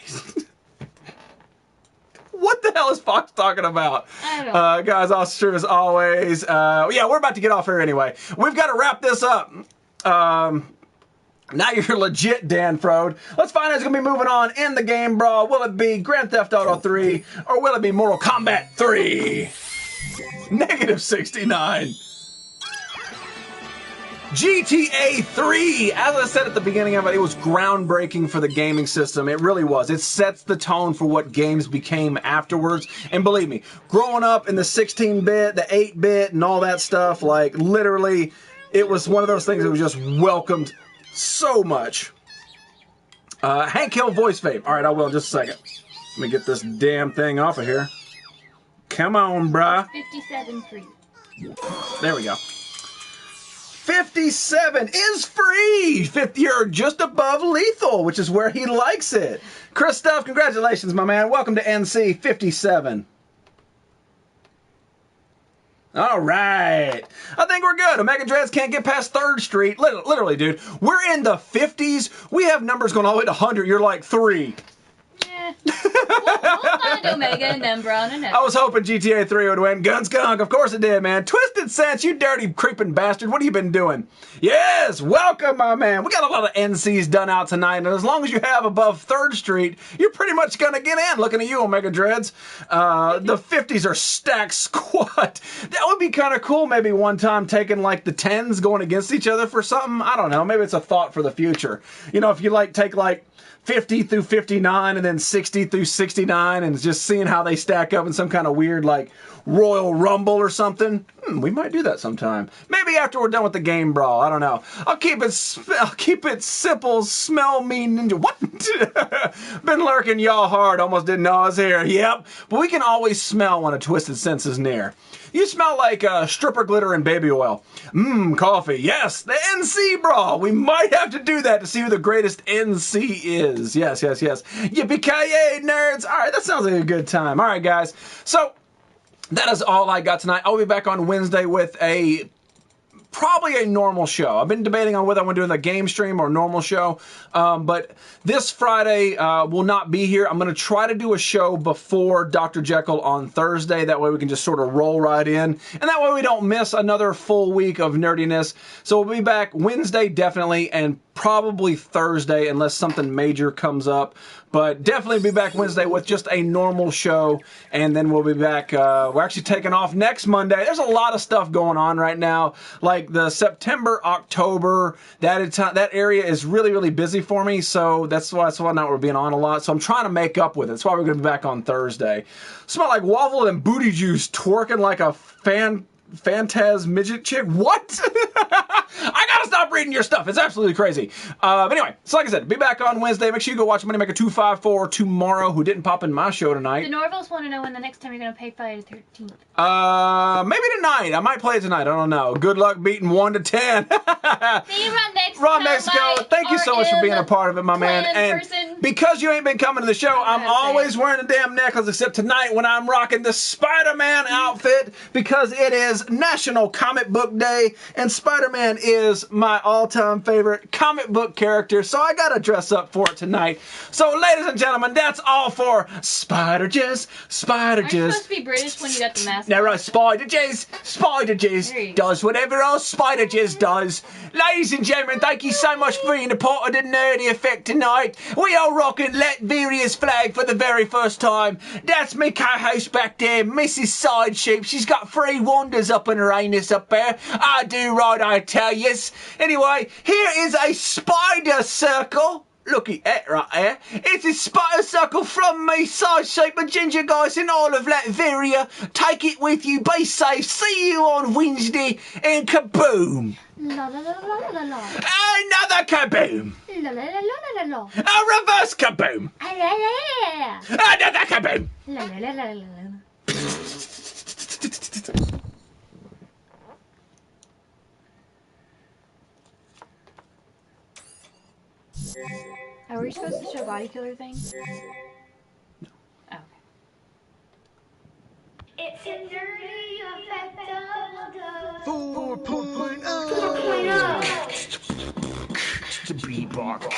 [SPEAKER 2] What the hell is Fox talking about?
[SPEAKER 1] I don't know.
[SPEAKER 2] Guys, awesome stream as always. Yeah, we're about to get off here anyway. We've got to wrap this up. Now you're legit, Dan Frode. Let's find out who's going to be moving on in the game brawl. Will it be Grand Theft Auto 3 or will it be Mortal Kombat 3? Negative 69. GTA 3, as I said at the beginning of it, it was groundbreaking for the gaming system. It really was. It sets the tone for what games became afterwards. And believe me, growing up in the 16-bit, the 8-bit, and all that stuff, like literally, it was one of those things that was just welcomed so much. Hank Hill voice vape. All right, I will in just a second. Let me get this damn thing off of here. Come on, bruh.
[SPEAKER 1] 57-3.
[SPEAKER 2] There we go. 57 is free. You're just above lethal, which is where he likes it. Christoph, congratulations, my man. Welcome to NC 57. All right. I think we're good. Omega Dreads can't get past 3rd Street. Literally, dude. We're in the 50s. We have numbers going all the way to 100. You're like 3.
[SPEAKER 1] Yeah. We'll find Omega and then Brown and
[SPEAKER 2] I was hoping GTA 3 would win. Gun Skunk, of course it did, man. Twisted Sense, you dirty creeping bastard. What have you been doing? Yes, welcome, my man. We got a lot of NCs done out tonight, and as long as you have above 3rd Street, you're pretty much going to get in. Looking at you, Omega Dreads. The 50s are stacked squad. That would be kind of cool, maybe one time taking like the 10s going against each other for something. I don't know. Maybe it's a thought for the future. You know, if you like take like 50 through 59 and then 60 through 69 and just seeing how they stack up in some kind of weird like Royal Rumble or something. We might do that sometime. Maybe after we're done with the game brawl. I don't know. I'll keep it simple. Smell me ninja. What? Been lurking y'all hard. Almost didn't know I was here. Yep. But we can always smell when a Twisted Sense is near. You smell like stripper glitter and baby oil. Coffee. Yes, the NC brawl. We might have to do that to see who the greatest NC is. Yes. Yippee-ki-yay, nerds. All right, that sounds like a good time. All right, guys. So,
[SPEAKER 5] that is all I got tonight. I'll be back on Wednesday with probably a normal show. I've been debating on whether I want to do the game stream or normal show, but this Friday will not be here. I'm going to try to do a show before Dr. Jekyll on Thursday. That way we can just sort of roll right in, and that way we don't miss another full week of nerdiness. So we'll be back Wednesday definitely, and probably Thursday unless something major comes up. But definitely be back Wednesday with just a normal show, and then we'll be back. We're actually taking off next Monday. There's a lot of stuff going on right now, like the September, October. That area is really, really busy for me, so that's why now we're being on a lot. So I'm trying to make up with it. That's why we're going to be back on Thursday. Smell like waffle and booty juice, twerking like a Fantaz midget chick. What? I gotta stop reading your stuff. It's absolutely crazy. But anyway, so like I said, be back on Wednesday. Make sure you go watch Moneymaker 254 tomorrow, who didn't pop in my show tonight.
[SPEAKER 1] The Norvilles want to know when the next time you're going to play Friday the 13th.
[SPEAKER 5] Maybe tonight. I might play it tonight. I don't know. Good luck beating 1 to 10.
[SPEAKER 1] See you, Ron Mexico.
[SPEAKER 5] Ron Mexico, thank you so much for being a part of it, my man. And
[SPEAKER 1] person.
[SPEAKER 5] because you ain't been coming to the show, I'm always wearing a damn necklace, except tonight when I'm rocking the Spider-Man outfit, because it is National Comic Book Day, and Spider-Man is my all-time favorite comic book character, so I gotta dress up for it tonight. So, ladies and gentlemen, that's all for Spider-Jizz.
[SPEAKER 1] Aren't you supposed to be British when you got the mask?
[SPEAKER 5] Now, right, Spider-Jizz. Spider-Jizz does whatever else Spider-Jizz does. Ladies and gentlemen, thank you so much for being a part of the Nerdy Effect tonight. We are rocking Latveria's flag for the very first time. That's me co-host back there, Mrs. Side Sheep. She's got 3 wonders up in her anus up there. I do right, I tell yous. Anyway, here is a spider circle. Looky at right there. It's a spider circle from me, Side Sheep and Ginger Guys in all of Latveria. Take it with you, be safe, see you on Wednesday, and kaboom!
[SPEAKER 3] La la la la la la.
[SPEAKER 5] Another kaboom!
[SPEAKER 3] La la la la la la.
[SPEAKER 5] A reverse kaboom!
[SPEAKER 3] La la la la.
[SPEAKER 5] Another kaboom!
[SPEAKER 3] La la la la la la.
[SPEAKER 1] Are we supposed to show body killer things?
[SPEAKER 5] No.
[SPEAKER 1] Oh, okay.
[SPEAKER 3] It's a nerdy effect of the
[SPEAKER 4] 4.0.
[SPEAKER 3] 4.0.
[SPEAKER 5] To be bark.
[SPEAKER 1] Boner of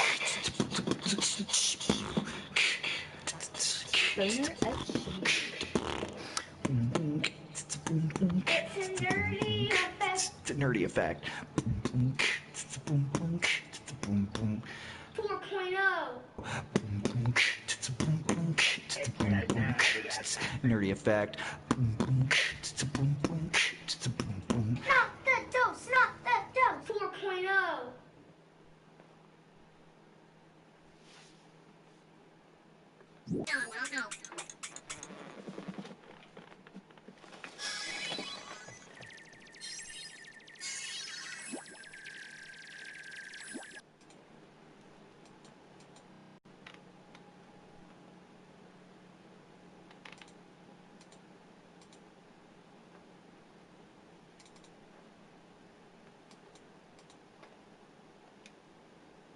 [SPEAKER 3] It's a nerdy effect.
[SPEAKER 5] It's a nerdy effect.
[SPEAKER 3] 4.0.
[SPEAKER 5] Nerdy effect.